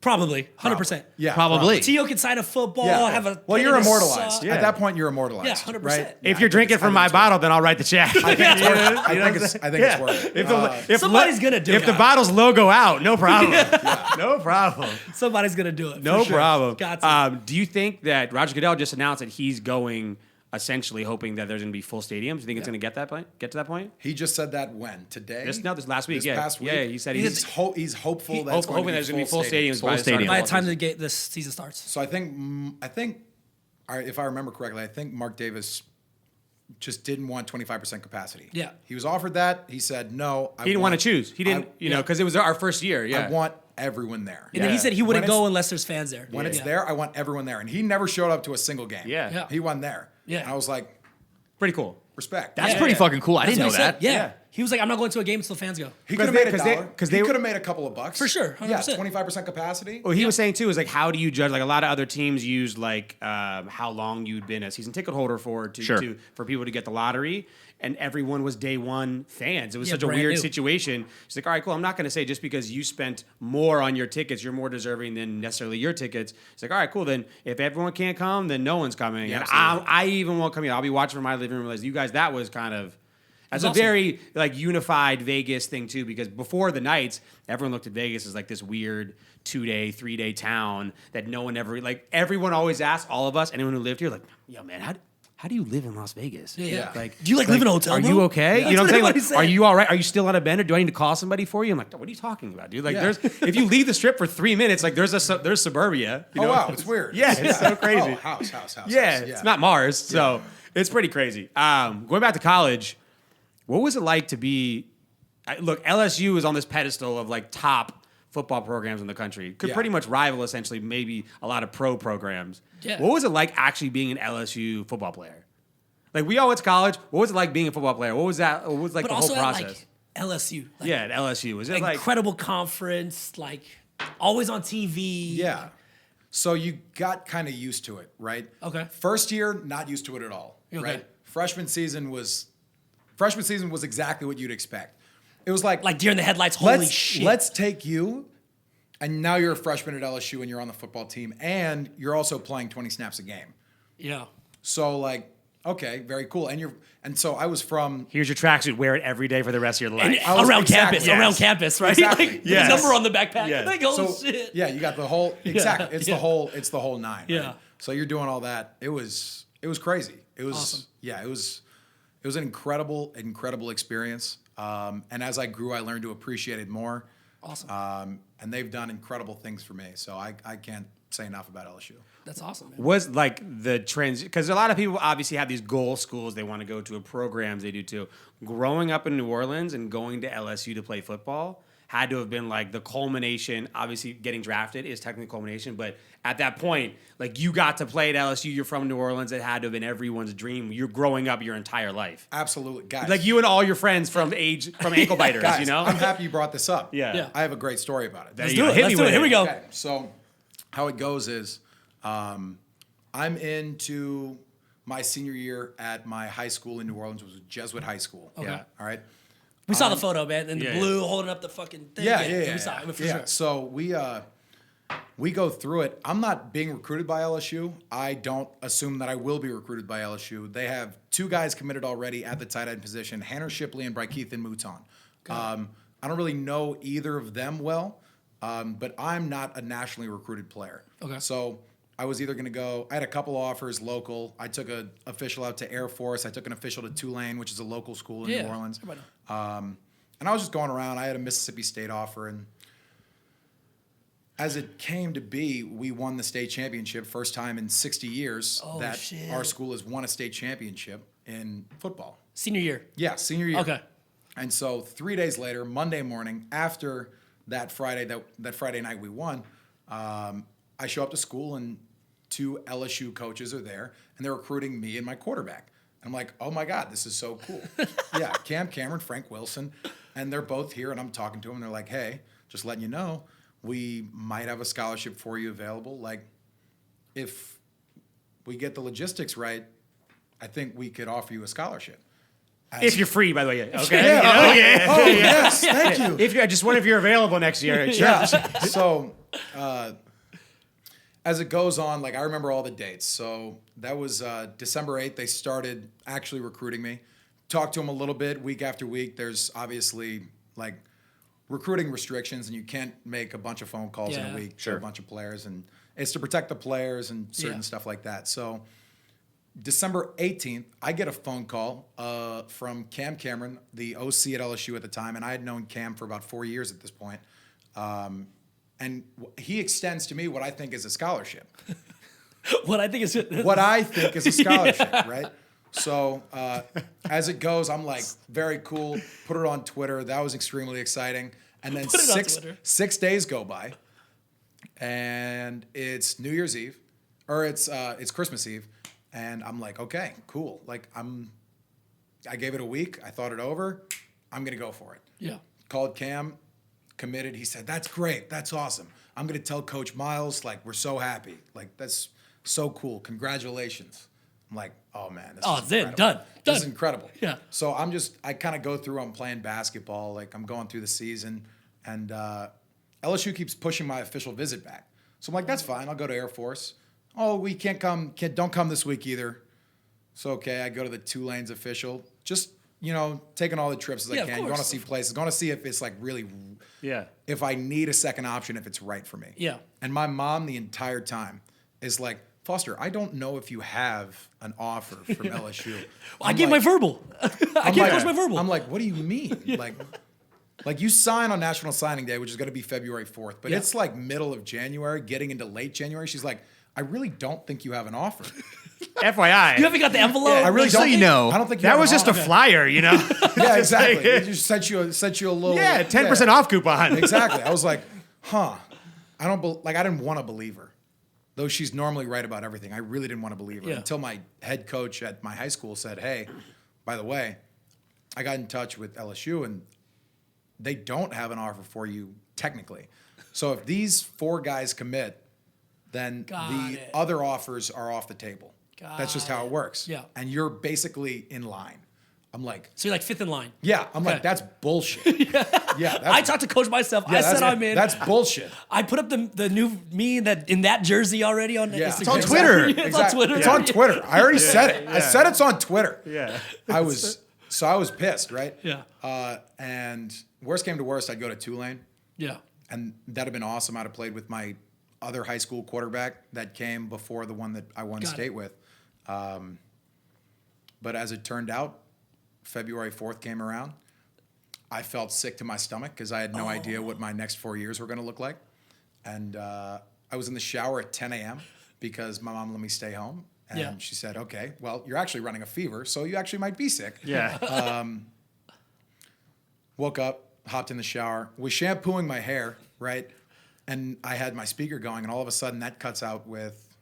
[SPEAKER 3] Probably, 100%.
[SPEAKER 4] Yeah,
[SPEAKER 2] Probably.
[SPEAKER 3] Tio can sign a football,
[SPEAKER 4] Yeah.
[SPEAKER 3] have a.
[SPEAKER 4] Well, you're
[SPEAKER 3] penny to
[SPEAKER 4] immortalized.
[SPEAKER 3] suck.
[SPEAKER 1] Yeah.
[SPEAKER 4] At that point, you're immortalized.
[SPEAKER 3] Yeah, 100%.
[SPEAKER 4] Right?
[SPEAKER 1] If you're drinking from my bottle, then I'll write the check.
[SPEAKER 4] I think it's worth it. I think it's worth it.
[SPEAKER 1] If
[SPEAKER 3] Somebody's gonna do
[SPEAKER 1] If
[SPEAKER 3] it.
[SPEAKER 1] the bottle's logo out, no problem. No problem.
[SPEAKER 3] Somebody's gonna do it.
[SPEAKER 1] No
[SPEAKER 3] for sure.
[SPEAKER 1] problem.
[SPEAKER 3] Got to.
[SPEAKER 1] Do you think that Roger Goodell just announced that he's going, essentially hoping that there's going to be full stadiums? Do you think it's going to get to that point?
[SPEAKER 4] He just said that when? Today?
[SPEAKER 1] This last week.
[SPEAKER 4] This
[SPEAKER 1] yeah.
[SPEAKER 4] past week?
[SPEAKER 1] Yeah, he said
[SPEAKER 4] he's hopeful that it's
[SPEAKER 1] hoping
[SPEAKER 4] going
[SPEAKER 1] there's
[SPEAKER 4] to
[SPEAKER 1] going
[SPEAKER 4] be
[SPEAKER 1] to be full stadiums by the start of
[SPEAKER 2] stadiums.
[SPEAKER 3] By
[SPEAKER 1] the
[SPEAKER 3] the time
[SPEAKER 1] season.
[SPEAKER 3] this season starts.
[SPEAKER 4] So I think, if I remember correctly, I think Mark Davis just didn't want 25% capacity.
[SPEAKER 3] Yeah.
[SPEAKER 4] He was offered that. He said no.
[SPEAKER 1] He didn't want to choose. He didn't, because it was our first year. Yeah.
[SPEAKER 4] I want everyone there.
[SPEAKER 3] And then he said he wouldn't
[SPEAKER 4] When
[SPEAKER 3] go
[SPEAKER 4] it's-
[SPEAKER 3] unless there's fans there.
[SPEAKER 4] When it's there, I want everyone there. And he never showed up to a single game.
[SPEAKER 1] Yeah.
[SPEAKER 3] Yeah.
[SPEAKER 4] He wasn't there.
[SPEAKER 3] Yeah.
[SPEAKER 4] And I was like,
[SPEAKER 1] Pretty cool.
[SPEAKER 4] respect.
[SPEAKER 2] That's
[SPEAKER 3] Yeah.
[SPEAKER 2] pretty
[SPEAKER 1] Yeah.
[SPEAKER 2] fucking cool. I
[SPEAKER 3] That's
[SPEAKER 2] didn't know
[SPEAKER 3] what he said.
[SPEAKER 2] that.
[SPEAKER 3] Yeah.
[SPEAKER 1] Yeah.
[SPEAKER 3] He was like, I'm not going to a game until fans go.
[SPEAKER 4] He could have
[SPEAKER 1] they-
[SPEAKER 4] made a
[SPEAKER 1] 'cause they-
[SPEAKER 4] dollar.
[SPEAKER 1] 'cause
[SPEAKER 4] He
[SPEAKER 1] they-
[SPEAKER 4] could have made a couple of bucks.
[SPEAKER 3] For sure,
[SPEAKER 4] Yeah,
[SPEAKER 3] 100%.
[SPEAKER 4] 25% capacity.
[SPEAKER 1] Well, he was saying too is like, how do you judge? Like a lot of other teams use like how long you'd been a season ticket holder for
[SPEAKER 2] Sure.
[SPEAKER 1] for people to get the lottery, and everyone was day one fans. It was
[SPEAKER 3] Yeah,
[SPEAKER 1] such a
[SPEAKER 3] brand
[SPEAKER 1] weird
[SPEAKER 3] new.
[SPEAKER 1] situation. She's like, all right, cool. I'm not going to say just because you spent more on your tickets, you're more deserving than necessarily your tickets. It's like, all right, cool. Then if everyone can't come, then no one's coming.
[SPEAKER 4] Yeah,
[SPEAKER 1] and
[SPEAKER 4] absolutely.
[SPEAKER 1] I even won't come here. I'll be watching from my living room. Realize you guys, that was kind of. That's a
[SPEAKER 3] awesome.
[SPEAKER 1] very like unified Vegas thing too, because before the Knights, everyone looked at Vegas as like this weird 2-day, 3-day town that no one ever like. Everyone always asked all of us, anyone who lived here, like, yo, man, how do you live in Las Vegas?
[SPEAKER 3] Yeah.
[SPEAKER 1] Like,
[SPEAKER 3] Do you like live in a hotel,
[SPEAKER 1] Are
[SPEAKER 3] bro?
[SPEAKER 1] you okay?
[SPEAKER 3] Yeah.
[SPEAKER 1] You know what I'm
[SPEAKER 3] That's
[SPEAKER 1] saying?
[SPEAKER 3] what
[SPEAKER 1] Like,
[SPEAKER 3] he said.
[SPEAKER 1] are you all right? Are you still on a bender? Do I need to call somebody for you? I'm like, what are you talking about, dude? Like,
[SPEAKER 4] Yeah.
[SPEAKER 1] there's if you leave the strip for 3 minutes, like there's suburbia. You
[SPEAKER 4] Oh,
[SPEAKER 1] know?
[SPEAKER 4] wow. It's weird.
[SPEAKER 1] Yeah, it's so crazy.
[SPEAKER 4] Oh, house.
[SPEAKER 1] Yeah,
[SPEAKER 4] house.
[SPEAKER 1] it's not Mars, so it's pretty crazy. Going back to college, what was it like to be? Look, LSU is on this pedestal of like top football programs in the country. Could
[SPEAKER 4] Yeah.
[SPEAKER 1] pretty much rival essentially maybe a lot of pro programs.
[SPEAKER 3] Yeah.
[SPEAKER 1] What was it like actually being an LSU football player? Like we all went to college. What was it like being a football player? What was that? What was like
[SPEAKER 3] But
[SPEAKER 1] the
[SPEAKER 3] also
[SPEAKER 1] whole
[SPEAKER 3] at
[SPEAKER 1] process?
[SPEAKER 3] like LSU. Like,
[SPEAKER 1] Yeah, at LSU. Was it like
[SPEAKER 3] incredible conference, like always on TV.
[SPEAKER 4] Yeah. So you got kind of used to it, right?
[SPEAKER 3] Okay.
[SPEAKER 4] First year, not used to it at all,
[SPEAKER 3] Okay.
[SPEAKER 4] right? Freshman season was exactly what you'd expect. It was like
[SPEAKER 3] Like deer in the headlights. Holy
[SPEAKER 4] let's
[SPEAKER 3] shit.
[SPEAKER 4] let's take you, and now you're a freshman at LSU and you're on the football team, and you're also playing 20 snaps a game.
[SPEAKER 3] Yeah.
[SPEAKER 4] So like, okay, very cool. And so I was from
[SPEAKER 1] here's your tracksuit, wear it every day for the rest of your life.
[SPEAKER 3] And
[SPEAKER 4] was-
[SPEAKER 3] around
[SPEAKER 4] exactly,
[SPEAKER 3] campus,
[SPEAKER 4] yes.
[SPEAKER 3] around campus, right?
[SPEAKER 4] Exactly.
[SPEAKER 3] Like
[SPEAKER 1] Yes.
[SPEAKER 3] the number on the backpack.
[SPEAKER 1] Yes.
[SPEAKER 3] Like, oh
[SPEAKER 4] so
[SPEAKER 3] shit.
[SPEAKER 4] yeah, you got the whole exactly. It's
[SPEAKER 3] yeah.
[SPEAKER 4] the whole nine. Right?
[SPEAKER 3] Yeah.
[SPEAKER 4] So you're doing all that. It was crazy. It was
[SPEAKER 3] Awesome.
[SPEAKER 4] yeah. It was an incredible experience. And as I grew, I learned to appreciate it more.
[SPEAKER 3] Awesome.
[SPEAKER 4] And they've done incredible things for me. So I can't say enough about LSU.
[SPEAKER 3] That's awesome, man.
[SPEAKER 1] Was like the trends because a lot of people obviously have these goal schools they want to go to, or programs they do too. Growing up in New Orleans and going to LSU to play football had to have been like the culmination. Obviously, getting drafted is technically culmination, but at that point, like you got to play at LSU. You're from New Orleans. It had to have been everyone's dream. You're growing up your entire life.
[SPEAKER 4] Absolutely, guys.
[SPEAKER 1] Like you and all your friends from ankle biters,
[SPEAKER 4] guys,
[SPEAKER 1] you know?
[SPEAKER 4] I'm happy you brought this up.
[SPEAKER 1] Yeah.
[SPEAKER 3] Yeah.
[SPEAKER 4] I have a great story about it.
[SPEAKER 1] There
[SPEAKER 3] Let's
[SPEAKER 1] you
[SPEAKER 3] do
[SPEAKER 1] go.
[SPEAKER 3] it.
[SPEAKER 1] Hit
[SPEAKER 3] Let's
[SPEAKER 1] me
[SPEAKER 3] do
[SPEAKER 1] with
[SPEAKER 3] it. Here we go.
[SPEAKER 4] Okay, so how it goes is I'm into my senior year at my high school in New Orleans, which was Jesuit High School.
[SPEAKER 3] Okay.
[SPEAKER 1] Yeah.
[SPEAKER 4] All right.
[SPEAKER 3] We saw the photo, man, in the
[SPEAKER 1] yeah,
[SPEAKER 3] blue holding up the fucking thing.
[SPEAKER 4] Yeah.
[SPEAKER 3] We saw it for
[SPEAKER 4] yeah.
[SPEAKER 3] sure.
[SPEAKER 4] So we go through it. I'm not being recruited by LSU. I don't assume that I will be recruited by LSU. They have 2 guys committed already at the tight end position, Hannah Shipley and Brykeithan Mouton. I don't really know either of them well, but I'm not a nationally recruited player.
[SPEAKER 3] Okay.
[SPEAKER 4] So I was either going to go, I had a couple offers local. I took an official out to Air Force. I took an official to Tulane, which is a local school in New Orleans. And I was just going around. I had a Mississippi State offer, and as it came to be, we won the state championship, first time in 60 years that
[SPEAKER 3] shit.
[SPEAKER 4] our school has won a state championship in football.
[SPEAKER 3] Senior year.
[SPEAKER 4] Yeah, senior year.
[SPEAKER 3] Okay.
[SPEAKER 4] And so 3 days later, Monday morning, after that Friday night we won, I show up to school and 2 LSU coaches are there, and they're recruiting me and my quarterback. And I'm like, oh my God, this is so cool. Yeah, Cam Cameron, Frank Wilson, and they're both here, and I'm talking to them, and they're like, hey, just letting you know, we might have a scholarship for you available. Like, if we get the logistics right, I think we could offer you a scholarship.
[SPEAKER 1] If you're free, by the way. Okay.
[SPEAKER 4] Yeah. Oh, yes. Thank you.
[SPEAKER 1] If you're, I just wonder if you're available next year. Sure.
[SPEAKER 4] Yeah. So, as it goes on, like I remember all the dates. So that was December 8th. They started actually recruiting me. Talked to them a little bit week after week. There's obviously like recruiting restrictions, and you can't make a bunch of phone calls in a week to a bunch of players, and it's to protect the players and certain stuff like that. So December 18th, I get a phone call from Cam Cameron, the OC at LSU at the time, and I had known Cam for about 4 years at this point. And he extends to me what I think is a scholarship.
[SPEAKER 3] What I think is
[SPEAKER 4] a scholarship, right? So as it goes, I'm like, very cool. Put it on Twitter. That was extremely exciting. And then 6 days go by, and it's New Year's Eve, or it's Christmas Eve, and I'm like, okay, cool. Like I gave it a week. I thought it over. I'm gonna go for it.
[SPEAKER 3] Yeah.
[SPEAKER 4] Called Cam, committed. He said, that's great. That's awesome. I'm gonna tell Coach Miles, like, we're so happy. Like, that's so cool. Congratulations. I'm like, oh man, this is
[SPEAKER 3] it's in.
[SPEAKER 4] incredible.
[SPEAKER 3] Done.
[SPEAKER 4] This is incredible.
[SPEAKER 3] Yeah.
[SPEAKER 4] So I kind of go through, I'm playing basketball, like I'm going through the season, and LSU keeps pushing my official visit back. So I'm like, that's fine. I'll go to Air Force. Oh, we can't come. Don't come this week either. So okay, I go to the Tulane's official. Just, taking all the trips as I can. Going to see places. Going to see if it's like really.
[SPEAKER 1] Yeah.
[SPEAKER 4] If I need a second option, if it's right for me.
[SPEAKER 3] Yeah.
[SPEAKER 4] And my mom the entire time is like, Foster, I don't know if you have an offer from LSU.
[SPEAKER 3] I gave my verbal. I can't push my verbal.
[SPEAKER 4] I'm like, what do you mean? Like you sign on National Signing Day, which is going to be February 4th, but it's like middle of January, getting into late January. She's like, I really don't think you have an offer.
[SPEAKER 1] FYI.
[SPEAKER 3] You haven't got the envelope?
[SPEAKER 4] I really
[SPEAKER 2] so
[SPEAKER 4] don't.
[SPEAKER 2] you know.
[SPEAKER 4] I don't think you
[SPEAKER 1] That
[SPEAKER 4] have
[SPEAKER 1] was
[SPEAKER 4] an
[SPEAKER 1] just a
[SPEAKER 4] offer.
[SPEAKER 1] flyer,
[SPEAKER 4] Yeah, exactly. It just sent you a little.
[SPEAKER 1] Yeah, 10% off coupon.
[SPEAKER 4] Exactly. I was like, I didn't want to believe her. Though she's normally right about everything, I really didn't want to believe her until my head coach at my high school said, hey, by the way, I got in touch with LSU and they don't have an offer for you technically. So if these 4 guys commit, then the other offers are off the table. That's just how it works.
[SPEAKER 3] Yeah.
[SPEAKER 4] And you're basically in line. I'm like,
[SPEAKER 3] So you're like 5th in line.
[SPEAKER 4] yeah. I'm like, that's bullshit. Yeah.
[SPEAKER 3] I talked to Coach myself. I said I'm in.
[SPEAKER 4] That's bullshit.
[SPEAKER 3] I put up the new me in that jersey already on Instagram.
[SPEAKER 4] It's
[SPEAKER 2] on Twitter.
[SPEAKER 3] It's on Twitter.
[SPEAKER 4] It's on Twitter. I already said it. I said it's on Twitter.
[SPEAKER 1] Yeah.
[SPEAKER 4] I was pissed, right?
[SPEAKER 3] Yeah.
[SPEAKER 4] And worst came to worst, I'd go to Tulane,
[SPEAKER 3] Yeah.
[SPEAKER 4] and that'd have been awesome. I'd have played with my other high school quarterback that came before the one that I won state with. But as it turned out, February 4th came around. I felt sick to my stomach because I had no idea what my next 4 years were going to look like. And I was in the shower at 10 a.m. because my mom let me stay home. And she said, okay, well, you're actually running a fever, so you actually might be sick.
[SPEAKER 1] Yeah.
[SPEAKER 4] Woke up, hopped in the shower, was shampooing my hair, right? And I had my speaker going, and all of a sudden that cuts out with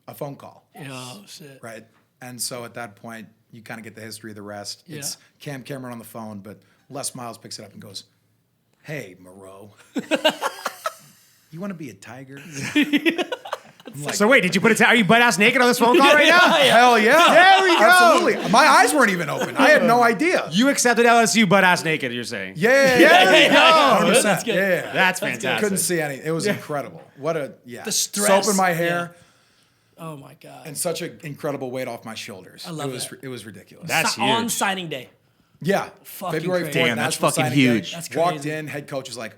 [SPEAKER 4] a phone call.
[SPEAKER 3] Oh, shit.
[SPEAKER 4] Right? And so at that point, you kind of get the history of the rest.
[SPEAKER 3] Yeah.
[SPEAKER 4] It's Cam Cameron on the phone, but Les Miles picks it up and goes, hey, Moreau, you want to be a Tiger?
[SPEAKER 1] So wait, did you put it? Are you butt ass naked on this phone call right now?
[SPEAKER 4] Hell yeah.
[SPEAKER 1] There we go.
[SPEAKER 4] Absolutely. My eyes weren't even open. I had no idea.
[SPEAKER 1] You accepted LSU butt ass naked. You're saying?
[SPEAKER 4] Yeah.
[SPEAKER 1] There we go.
[SPEAKER 4] 100%.
[SPEAKER 3] That's good.
[SPEAKER 4] Yeah.
[SPEAKER 1] That's fantastic.
[SPEAKER 4] Couldn't see any. It was incredible. What a
[SPEAKER 3] The stress.
[SPEAKER 4] soap in my hair
[SPEAKER 3] Oh my god.
[SPEAKER 4] and such an incredible weight off my shoulders.
[SPEAKER 3] I love
[SPEAKER 4] It was ridiculous.
[SPEAKER 1] That's
[SPEAKER 3] On
[SPEAKER 1] huge.
[SPEAKER 3] signing day.
[SPEAKER 4] Yeah.
[SPEAKER 3] Fucking
[SPEAKER 4] February 4th,
[SPEAKER 3] crazy.
[SPEAKER 2] Damn, that's
[SPEAKER 4] National
[SPEAKER 2] fucking
[SPEAKER 4] Signing Day.
[SPEAKER 2] huge.
[SPEAKER 3] That's
[SPEAKER 4] Walked
[SPEAKER 3] crazy.
[SPEAKER 4] in, head coach was like,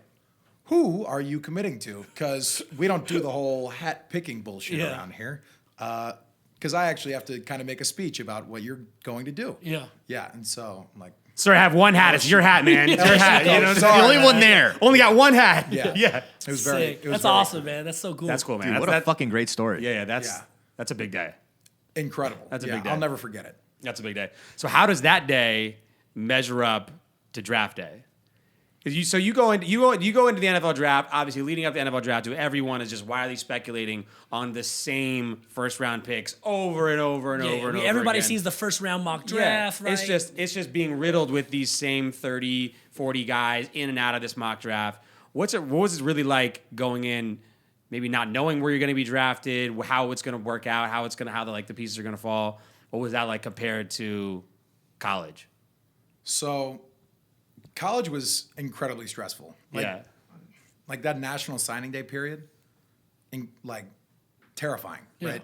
[SPEAKER 4] "Who are you committing to? Because we don't do the whole hat picking bullshit
[SPEAKER 3] Yeah.
[SPEAKER 4] around here. Because I actually have to kind of make a speech about what you're going to do."
[SPEAKER 3] Yeah.
[SPEAKER 4] Yeah. And so I'm like,
[SPEAKER 1] Sir, I have one hat. It's your hat, man. It's your hat. You know,
[SPEAKER 4] Sorry,
[SPEAKER 2] The only
[SPEAKER 4] man.
[SPEAKER 2] one there.
[SPEAKER 1] only got one hat.
[SPEAKER 4] Yeah.
[SPEAKER 1] yeah.
[SPEAKER 4] It was very.
[SPEAKER 3] Sick.
[SPEAKER 4] It was
[SPEAKER 3] That's
[SPEAKER 4] very
[SPEAKER 3] awesome, man. That's so cool.
[SPEAKER 1] That's cool, man.
[SPEAKER 2] Dude,
[SPEAKER 1] That's,
[SPEAKER 2] what a
[SPEAKER 1] that-
[SPEAKER 2] fucking great story.
[SPEAKER 1] Yeah,
[SPEAKER 4] Yeah.
[SPEAKER 1] that's a big day.
[SPEAKER 4] Incredible.
[SPEAKER 1] That's a
[SPEAKER 4] Yeah,
[SPEAKER 1] big day.
[SPEAKER 4] I'll never forget it.
[SPEAKER 1] That's a big day. So how does that day measure up to draft day? 'Cause you go into the NFL draft. Obviously, leading up to the NFL draft, everyone is just wildly speculating on the same first round picks over and over and
[SPEAKER 3] Yeah,
[SPEAKER 1] over and over.
[SPEAKER 3] everybody
[SPEAKER 1] again.
[SPEAKER 3] sees the first round mock draft, right?
[SPEAKER 1] It's just being riddled with these same 30, 40 guys in and out of this mock draft. What was it really like going in, maybe not knowing where you're going to be drafted, how it's going to work out, how the pieces are going to fall? What was that like compared to college?
[SPEAKER 4] So, college was incredibly stressful. Like that National Signing Day period, terrifying,
[SPEAKER 3] Yeah.
[SPEAKER 4] right?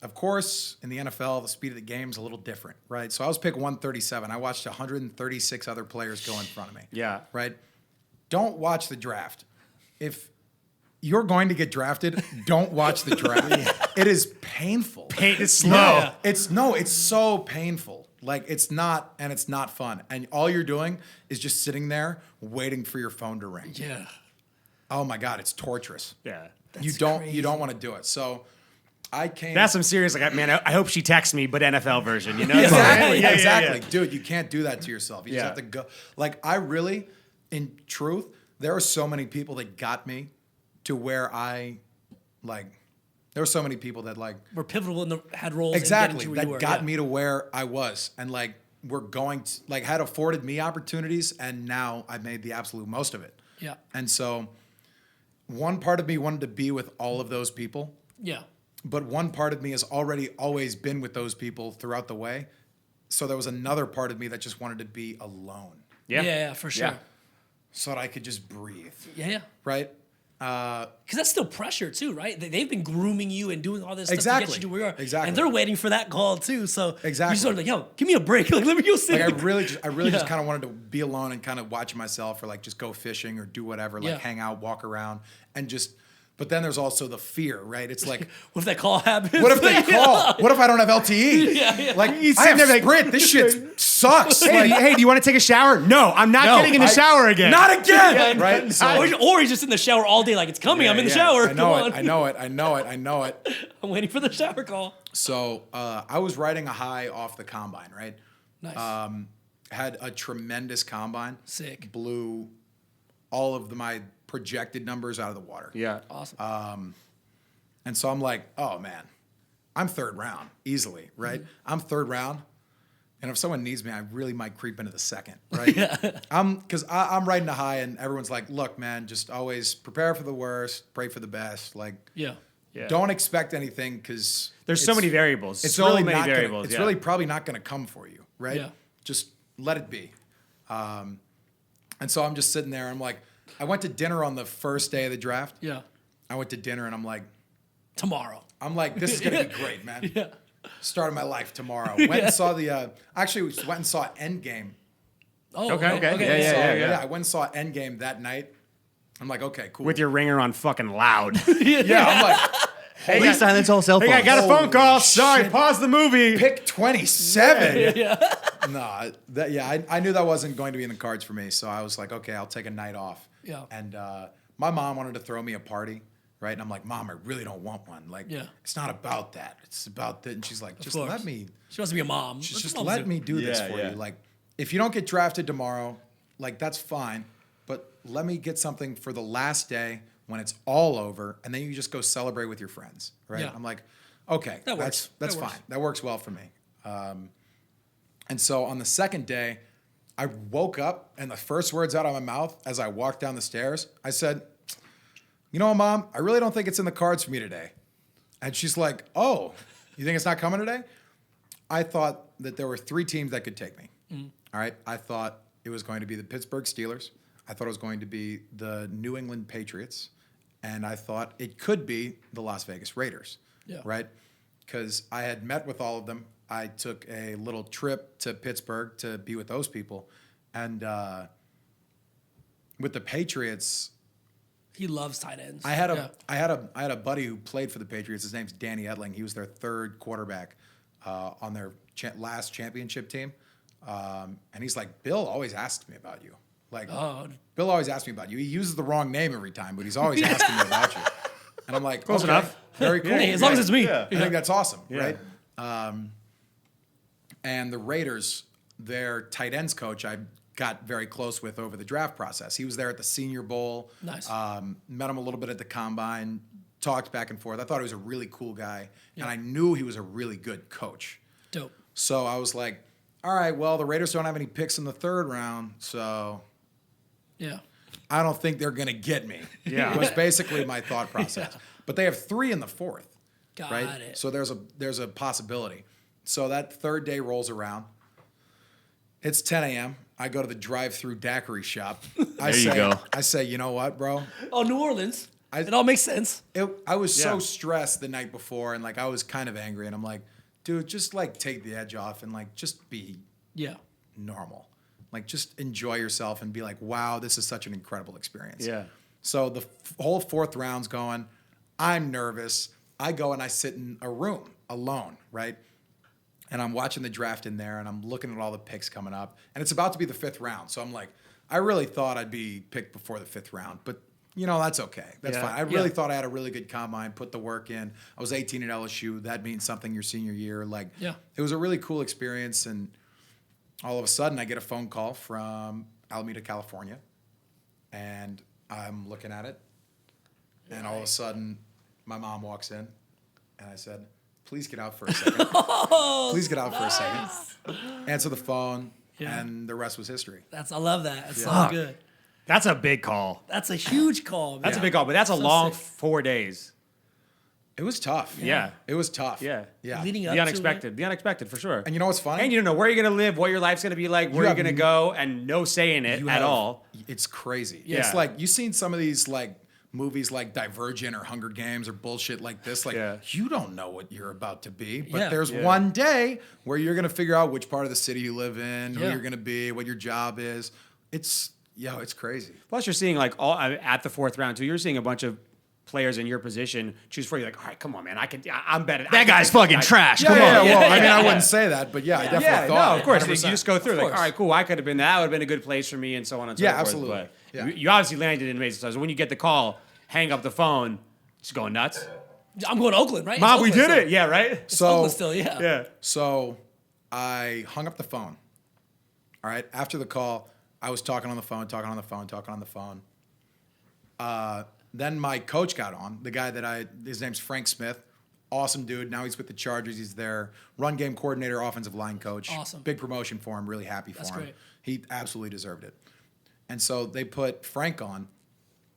[SPEAKER 4] Of course, in the NFL, the speed of the game is a little different, right? So I was pick 137. I watched 136 other players go in front of me.
[SPEAKER 1] Yeah.
[SPEAKER 4] Right? Don't watch the draft. If you're going to get drafted, don't watch the draft. It is painful.
[SPEAKER 1] It's slow.
[SPEAKER 3] Yeah.
[SPEAKER 4] It's so painful. Like it's not fun. And all you're doing is just sitting there waiting for your phone to ring.
[SPEAKER 3] Yeah.
[SPEAKER 4] Oh my God, it's torturous.
[SPEAKER 1] Yeah.
[SPEAKER 4] You don't want to do it. So I came.
[SPEAKER 1] That's some serious, like, man, I hope she texts me, but NFL version, you know?
[SPEAKER 4] Exactly.
[SPEAKER 1] Yeah, yeah,
[SPEAKER 4] exactly.
[SPEAKER 1] yeah.
[SPEAKER 4] Dude, you can't do that to yourself. You just
[SPEAKER 1] Yeah.
[SPEAKER 4] have to go. Like, I really, in truth, there are so many people that got me to where there were so many people that,
[SPEAKER 3] We're pivotal in had roles.
[SPEAKER 4] exactly,
[SPEAKER 3] in getting to where you
[SPEAKER 4] that
[SPEAKER 3] were.
[SPEAKER 4] got
[SPEAKER 3] Yeah.
[SPEAKER 4] me to where I was. And, we're going to, had afforded me opportunities, and now I've made the absolute most of it.
[SPEAKER 3] Yeah.
[SPEAKER 4] And so, one part of me wanted to be with all of those people.
[SPEAKER 3] Yeah.
[SPEAKER 4] But one part of me has always been with those people throughout the way. So there was another part of me that just wanted to be alone
[SPEAKER 3] Yeah, for sure.
[SPEAKER 1] Yeah.
[SPEAKER 4] so that I could just breathe,
[SPEAKER 3] Yeah.
[SPEAKER 4] right?
[SPEAKER 3] Because that's still pressure too, right? They've been grooming you and doing all this stuff to
[SPEAKER 4] Exactly.
[SPEAKER 3] get you to where you are.
[SPEAKER 4] Exactly.
[SPEAKER 3] And they're waiting for that call too. So
[SPEAKER 4] Exactly.
[SPEAKER 3] you're sort of like, yo, give me a break. Like, let me go sit.
[SPEAKER 4] Like
[SPEAKER 3] in
[SPEAKER 4] I
[SPEAKER 3] the-
[SPEAKER 4] really just
[SPEAKER 3] Yeah.
[SPEAKER 4] kind of wanted to be alone and kind of watch myself, or just go fishing or do whatever,
[SPEAKER 3] Yeah.
[SPEAKER 4] hang out, walk around, and just. But then there's also the fear, right? It's like,
[SPEAKER 3] What if that call happens?
[SPEAKER 4] what if they call? What if I don't have LTE?
[SPEAKER 3] Yeah.
[SPEAKER 4] Like,
[SPEAKER 1] He's
[SPEAKER 4] I
[SPEAKER 1] sitting
[SPEAKER 4] have
[SPEAKER 1] there like-
[SPEAKER 4] Sprint. This shit sucks.
[SPEAKER 1] Hey, do you want to take a shower? No, I'm not getting in the shower again.
[SPEAKER 4] Not again, right? So,
[SPEAKER 3] Or he's just in the shower all day, like it's coming. I'm in the shower.
[SPEAKER 4] I know
[SPEAKER 3] Come
[SPEAKER 4] it.
[SPEAKER 3] on.
[SPEAKER 4] I know it.
[SPEAKER 3] I'm waiting for the shower call.
[SPEAKER 4] So I was riding a high off the combine, right?
[SPEAKER 3] Nice.
[SPEAKER 4] Had a tremendous combine.
[SPEAKER 3] Sick.
[SPEAKER 4] Blew all of my projected numbers out of the water.
[SPEAKER 1] Yeah.
[SPEAKER 3] Awesome.
[SPEAKER 4] And so I'm like, oh man, I'm third round easily, right?
[SPEAKER 3] Mm-hmm.
[SPEAKER 4] I'm third round. And if someone needs me, I really might creep into the second, right? Because I'm riding a high, and everyone's like, look, man, just always prepare for the worst, pray for the best.
[SPEAKER 3] Yeah.
[SPEAKER 1] Yeah.
[SPEAKER 4] Don't expect anything, because
[SPEAKER 1] There's so many variables.
[SPEAKER 4] It's
[SPEAKER 1] so
[SPEAKER 4] really
[SPEAKER 1] many
[SPEAKER 4] not
[SPEAKER 1] variables.
[SPEAKER 4] It's
[SPEAKER 1] yeah.
[SPEAKER 4] really probably not going to come for you, right?
[SPEAKER 3] Yeah.
[SPEAKER 4] Just let it be. And so I'm just sitting there. I'm like, I went to dinner on the first day of the draft.
[SPEAKER 3] Yeah.
[SPEAKER 4] I went to dinner, and I'm like,
[SPEAKER 3] Tomorrow.
[SPEAKER 4] this is going to be great, man.
[SPEAKER 3] Yeah.
[SPEAKER 4] Start of my life tomorrow. Went and saw actually went and saw Endgame.
[SPEAKER 3] Oh,
[SPEAKER 1] Okay.
[SPEAKER 3] okay.
[SPEAKER 1] Yeah.
[SPEAKER 4] I went and saw Endgame that night. I'm like, okay, cool.
[SPEAKER 1] With your ringer on fucking loud.
[SPEAKER 4] yeah, I'm like,
[SPEAKER 2] Please silence all cell phones.
[SPEAKER 1] Hey, I got a phone call.
[SPEAKER 4] Holy
[SPEAKER 1] Sorry,
[SPEAKER 4] shit.
[SPEAKER 1] pause the movie.
[SPEAKER 4] pick 27. No, I knew that wasn't going to be in the cards for me. So I was like, okay, I'll take a night off.
[SPEAKER 3] Yeah.
[SPEAKER 4] And my mom wanted to throw me a party, right? And I'm like, Mom, I really don't want one. Like,
[SPEAKER 3] Yeah.
[SPEAKER 4] it's not about that. It's about that. And she's like, just
[SPEAKER 3] course.
[SPEAKER 4] let me.
[SPEAKER 3] She wants to be a mom.
[SPEAKER 4] She's
[SPEAKER 3] That's
[SPEAKER 4] just
[SPEAKER 3] what
[SPEAKER 4] let
[SPEAKER 3] moms
[SPEAKER 4] me do this
[SPEAKER 2] Yeah,
[SPEAKER 4] for
[SPEAKER 2] yeah.
[SPEAKER 4] you. Like, if you don't get drafted tomorrow, that's fine. But let me get something for the last day when it's all over, and then you just go celebrate with your friends, right?
[SPEAKER 3] Yeah.
[SPEAKER 4] I'm like, okay,
[SPEAKER 3] That works.
[SPEAKER 4] That's
[SPEAKER 3] That works.
[SPEAKER 4] fine. That works well for me. And so on the second day, I woke up, and the first words out of my mouth as I walked down the stairs, I said, you know, Mom, I really don't think it's in the cards for me today. And she's like, oh, you think it's not coming today? I thought that there were 3 teams that could take me. All right. I thought it was going to be the Pittsburgh Steelers. I thought it was going to be the New England Patriots. And I thought it could be the Las Vegas Raiders.
[SPEAKER 3] Yeah.
[SPEAKER 4] Right? Because I had met with all of them. I took a little trip to Pittsburgh to be with those people. And with the Patriots,
[SPEAKER 3] He loves tight ends.
[SPEAKER 4] I had a buddy who played for the Patriots. His name's Danny Edling. He was their 3rd quarterback on their last championship team. And he's like, Bill always asks me about you. Like, Bill always asks me about you. He uses the wrong name every time, but he's always asking me about you. And I'm like,
[SPEAKER 1] Close
[SPEAKER 4] okay,
[SPEAKER 1] enough.
[SPEAKER 4] very cool.
[SPEAKER 3] Hey, as long as it's me.
[SPEAKER 2] Yeah.
[SPEAKER 4] I think that's awesome,
[SPEAKER 1] Yeah.
[SPEAKER 4] right? And the Raiders, their tight ends coach, I got very close with over the draft process. He was there at the Senior Bowl.
[SPEAKER 3] Nice.
[SPEAKER 4] Met him a little bit at the Combine, talked back and forth. I thought he was a really cool guy, and I knew he was a really good coach.
[SPEAKER 3] Dope.
[SPEAKER 4] So I was like, all right, well, the Raiders don't have any picks in the 3rd round, so
[SPEAKER 3] Yeah.
[SPEAKER 4] I don't think they're going to get me.
[SPEAKER 1] Yeah.
[SPEAKER 4] Was basically my thought process. But they have 3 in the 4th.
[SPEAKER 3] Got
[SPEAKER 4] Right?
[SPEAKER 3] it.
[SPEAKER 4] So there's a possibility. So that 3rd day rolls around. It's 10 a.m. I go to the drive-through daiquiri shop.
[SPEAKER 2] There you go.
[SPEAKER 4] I say, you know what, bro?
[SPEAKER 3] Oh, New Orleans. It all makes sense.
[SPEAKER 4] I was so
[SPEAKER 1] Yeah.
[SPEAKER 4] stressed the night before, and like I was kind of angry, and I'm like, dude, just like take the edge off and like just be
[SPEAKER 3] Yeah.
[SPEAKER 4] normal. Like just enjoy yourself and be like, wow, this is such an incredible experience.
[SPEAKER 1] Yeah.
[SPEAKER 4] So the whole 4th round's going. I'm nervous. I go and I sit in a room alone, right? And I'm watching the draft in there, and I'm looking at all the picks coming up. And it's about to be the 5th round. So I'm like, I really thought I'd be picked before the 5th round. But, you know, that's okay. That's
[SPEAKER 1] Yeah.
[SPEAKER 4] fine. I really thought I had a really good combine, put the work in. I was 18 at LSU. That means something your senior year. Like, it was a really cool experience. And all of a sudden, I get a phone call from Alameda, California. And I'm looking at it. And all of a sudden, my mom walks in. And I said, please get out for a second. Please get out for a second. Answer the phone, and the rest was history.
[SPEAKER 3] I love that. That's so
[SPEAKER 1] Fuck.
[SPEAKER 3] good.
[SPEAKER 1] That's a big call.
[SPEAKER 3] That's a huge call, man.
[SPEAKER 1] That's a big call, but that's a
[SPEAKER 3] So
[SPEAKER 1] long
[SPEAKER 3] sick.
[SPEAKER 1] 4 days.
[SPEAKER 4] It was tough.
[SPEAKER 1] Yeah.
[SPEAKER 4] It was tough.
[SPEAKER 1] Yeah.
[SPEAKER 4] Yeah.
[SPEAKER 3] Leading up
[SPEAKER 1] The
[SPEAKER 3] to
[SPEAKER 1] unexpected. The unexpected, for sure.
[SPEAKER 4] And you know what's funny?
[SPEAKER 1] And you don't know where you're going to live, what your life's going to be like, where you're
[SPEAKER 4] have
[SPEAKER 1] going to
[SPEAKER 4] n-
[SPEAKER 1] go, and no say in it
[SPEAKER 4] You
[SPEAKER 1] at
[SPEAKER 4] have-
[SPEAKER 1] all.
[SPEAKER 4] It's crazy.
[SPEAKER 1] Yeah.
[SPEAKER 4] It's like, you've seen some of these like movies like Divergent or Hunger Games or bullshit like this. Like,
[SPEAKER 1] Yeah.
[SPEAKER 4] you don't know what you're about to be, but
[SPEAKER 3] Yeah.
[SPEAKER 4] there's
[SPEAKER 1] Yeah.
[SPEAKER 4] one day where you're going to figure out which part of the city you live in, who
[SPEAKER 3] Yeah.
[SPEAKER 4] you're going to be, what your job is. It's crazy.
[SPEAKER 1] Plus, you're seeing like all at the 4th round too. You're seeing a bunch of players in your position choose for you. Like, all right, come on, man, I'm better.
[SPEAKER 2] That guy's fucking trash. Come on.
[SPEAKER 4] Well, I mean, I wouldn't say that, but yeah, I definitely
[SPEAKER 1] Yeah,
[SPEAKER 4] thought.
[SPEAKER 1] no, of course.
[SPEAKER 4] 100%.
[SPEAKER 1] You just go through
[SPEAKER 3] Of
[SPEAKER 1] like,
[SPEAKER 3] course.
[SPEAKER 1] all right, cool. I could have been that. Would have been a good place for me, and so on and so
[SPEAKER 4] Yeah,
[SPEAKER 1] forth.
[SPEAKER 4] absolutely.
[SPEAKER 1] But
[SPEAKER 4] Yeah.
[SPEAKER 1] you obviously landed in amazing stuff. So when you get the call, hang up the phone, just going nuts.
[SPEAKER 3] I'm going to Oakland, right?
[SPEAKER 1] Mom,
[SPEAKER 3] It's
[SPEAKER 1] we
[SPEAKER 3] Oakland
[SPEAKER 1] did
[SPEAKER 3] still.
[SPEAKER 1] it. Yeah, right.
[SPEAKER 3] It's
[SPEAKER 4] So
[SPEAKER 3] Oakland still, yeah.
[SPEAKER 1] Yeah.
[SPEAKER 4] So I hung up the phone. All right. After the call, I was talking on the phone. Then my coach got on, the guy his name's Frank Smith. Awesome dude. Now he's with the Chargers. He's their run game coordinator, offensive line coach.
[SPEAKER 3] Awesome.
[SPEAKER 4] Big promotion for him. Really happy for
[SPEAKER 3] That's
[SPEAKER 4] him.
[SPEAKER 3] great.
[SPEAKER 4] He absolutely deserved it. And so they put Frank on,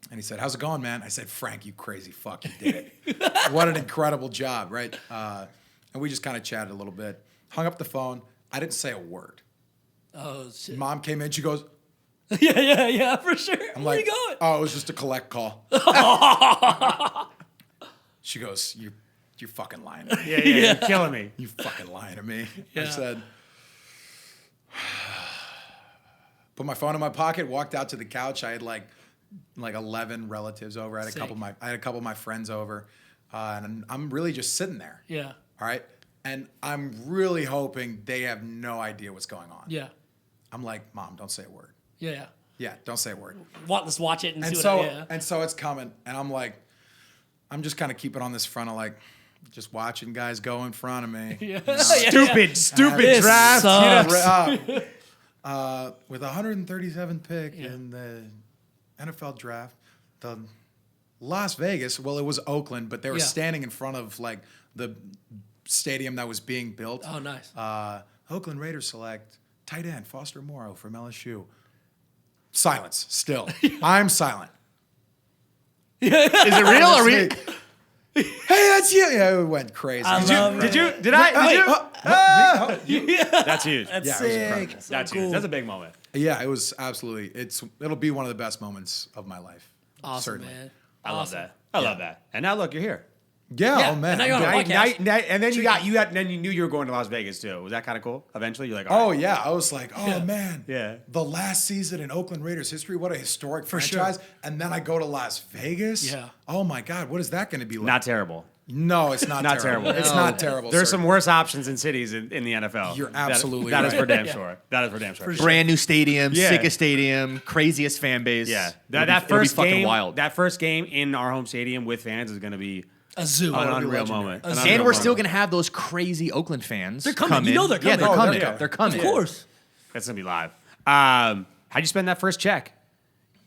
[SPEAKER 4] and he said, how's it going, man? I said, Frank, you crazy fuck, you did it. What an incredible job, right? And we just kind of chatted a little bit. Hung up the phone. I didn't say a word.
[SPEAKER 3] Oh, shit.
[SPEAKER 4] Mom came in. She goes,
[SPEAKER 3] yeah, for sure.
[SPEAKER 4] I'm
[SPEAKER 3] Where
[SPEAKER 4] like,
[SPEAKER 3] you going?
[SPEAKER 4] oh, it was just a collect call. She goes, you're fucking lying to me.
[SPEAKER 1] Yeah, you're killing me.
[SPEAKER 4] You fucking lying to me. I
[SPEAKER 3] Yeah.
[SPEAKER 4] said, put my phone in my pocket, walked out to the couch. I had like 11 relatives over. I had a couple of my friends over. And I'm really just sitting there.
[SPEAKER 3] Yeah.
[SPEAKER 4] All right. And I'm really hoping they have no idea what's going on.
[SPEAKER 3] Yeah.
[SPEAKER 4] I'm like, Mom, don't say a word.
[SPEAKER 3] Yeah.
[SPEAKER 4] Yeah, don't say a word.
[SPEAKER 3] Let's watch it and see
[SPEAKER 4] And so it's coming, and I'm like, I'm just kind of keeping on this front of like, just watching guys go in front of me.
[SPEAKER 1] Stupid
[SPEAKER 3] This
[SPEAKER 1] draft.
[SPEAKER 3] sucks.
[SPEAKER 4] With 137th pick in the NFL draft, the Las Vegas. Well, it was Oakland, but they were
[SPEAKER 3] Yeah.
[SPEAKER 4] standing in front of like the stadium that was being built.
[SPEAKER 3] Oh, nice.
[SPEAKER 4] Oakland Raiders select tight end Foster Moreau from LSU. Silence. Still, I'm silent.
[SPEAKER 2] Is it real? Are we?
[SPEAKER 4] Hey, that's you. Yeah, it went crazy.
[SPEAKER 3] I love it.
[SPEAKER 1] Did you? Did I? Did you? That's huge.
[SPEAKER 3] That's
[SPEAKER 4] Yeah, it was
[SPEAKER 3] sick.
[SPEAKER 4] incredible.
[SPEAKER 3] So
[SPEAKER 1] That's
[SPEAKER 3] cool.
[SPEAKER 1] huge. That's a big moment.
[SPEAKER 4] Yeah, it was absolutely. It'll be one of the best moments of my life.
[SPEAKER 3] Awesome,
[SPEAKER 4] certainly.
[SPEAKER 3] man.
[SPEAKER 1] I love
[SPEAKER 3] Awesome.
[SPEAKER 1] that. I love that. And now look, you're here.
[SPEAKER 4] Yeah,
[SPEAKER 3] Yeah,
[SPEAKER 4] oh man.
[SPEAKER 3] and now you're on a
[SPEAKER 4] I'm
[SPEAKER 3] podcast.
[SPEAKER 1] And then then you knew you were going to Las Vegas too. Was that kind of cool? Eventually, you're like,
[SPEAKER 4] Oh
[SPEAKER 1] all right.
[SPEAKER 4] yeah, I was like, oh
[SPEAKER 3] Yeah.
[SPEAKER 4] man,
[SPEAKER 1] Yeah.
[SPEAKER 4] the last season in Oakland Raiders history. What a historic
[SPEAKER 3] For sure.
[SPEAKER 4] franchise! And then I go to Las Vegas.
[SPEAKER 3] Yeah.
[SPEAKER 4] Oh my God, what is that going to be like?
[SPEAKER 1] Not terrible.
[SPEAKER 4] No, it's not,
[SPEAKER 1] Not
[SPEAKER 4] terrible.
[SPEAKER 1] terrible.
[SPEAKER 4] It's
[SPEAKER 3] No.
[SPEAKER 4] not terrible.
[SPEAKER 1] There's
[SPEAKER 4] sir.
[SPEAKER 1] some worse options in cities in the NFL.
[SPEAKER 4] You're
[SPEAKER 1] That-
[SPEAKER 4] absolutely
[SPEAKER 1] That is
[SPEAKER 4] right.
[SPEAKER 1] for damn
[SPEAKER 3] Yeah.
[SPEAKER 1] sure. That is for damn sure.
[SPEAKER 3] For sure.
[SPEAKER 2] Brand new stadium,
[SPEAKER 1] Yeah.
[SPEAKER 2] sickest stadium, craziest fan base.
[SPEAKER 1] Yeah.
[SPEAKER 2] It'll
[SPEAKER 1] That,
[SPEAKER 2] be-
[SPEAKER 1] that
[SPEAKER 2] it'll be
[SPEAKER 1] first
[SPEAKER 2] fucking
[SPEAKER 1] game,
[SPEAKER 2] wild.
[SPEAKER 1] that first game in our home stadium with fans is going to be
[SPEAKER 3] A zoo.
[SPEAKER 1] an
[SPEAKER 4] it'll be
[SPEAKER 1] unreal
[SPEAKER 4] legendary.
[SPEAKER 1] moment.
[SPEAKER 3] A
[SPEAKER 1] An
[SPEAKER 3] zoo.
[SPEAKER 1] unreal
[SPEAKER 2] And we're
[SPEAKER 1] moment.
[SPEAKER 2] still gonna have those crazy Oakland fans.
[SPEAKER 3] They're coming.
[SPEAKER 2] come
[SPEAKER 3] You know
[SPEAKER 2] in.
[SPEAKER 3] they're
[SPEAKER 2] Yeah,
[SPEAKER 3] coming.
[SPEAKER 2] they're
[SPEAKER 4] Oh,
[SPEAKER 2] coming.
[SPEAKER 4] they're coming.
[SPEAKER 2] They're coming.
[SPEAKER 3] Of course.
[SPEAKER 1] That's gonna be live. How'd you spend that first check?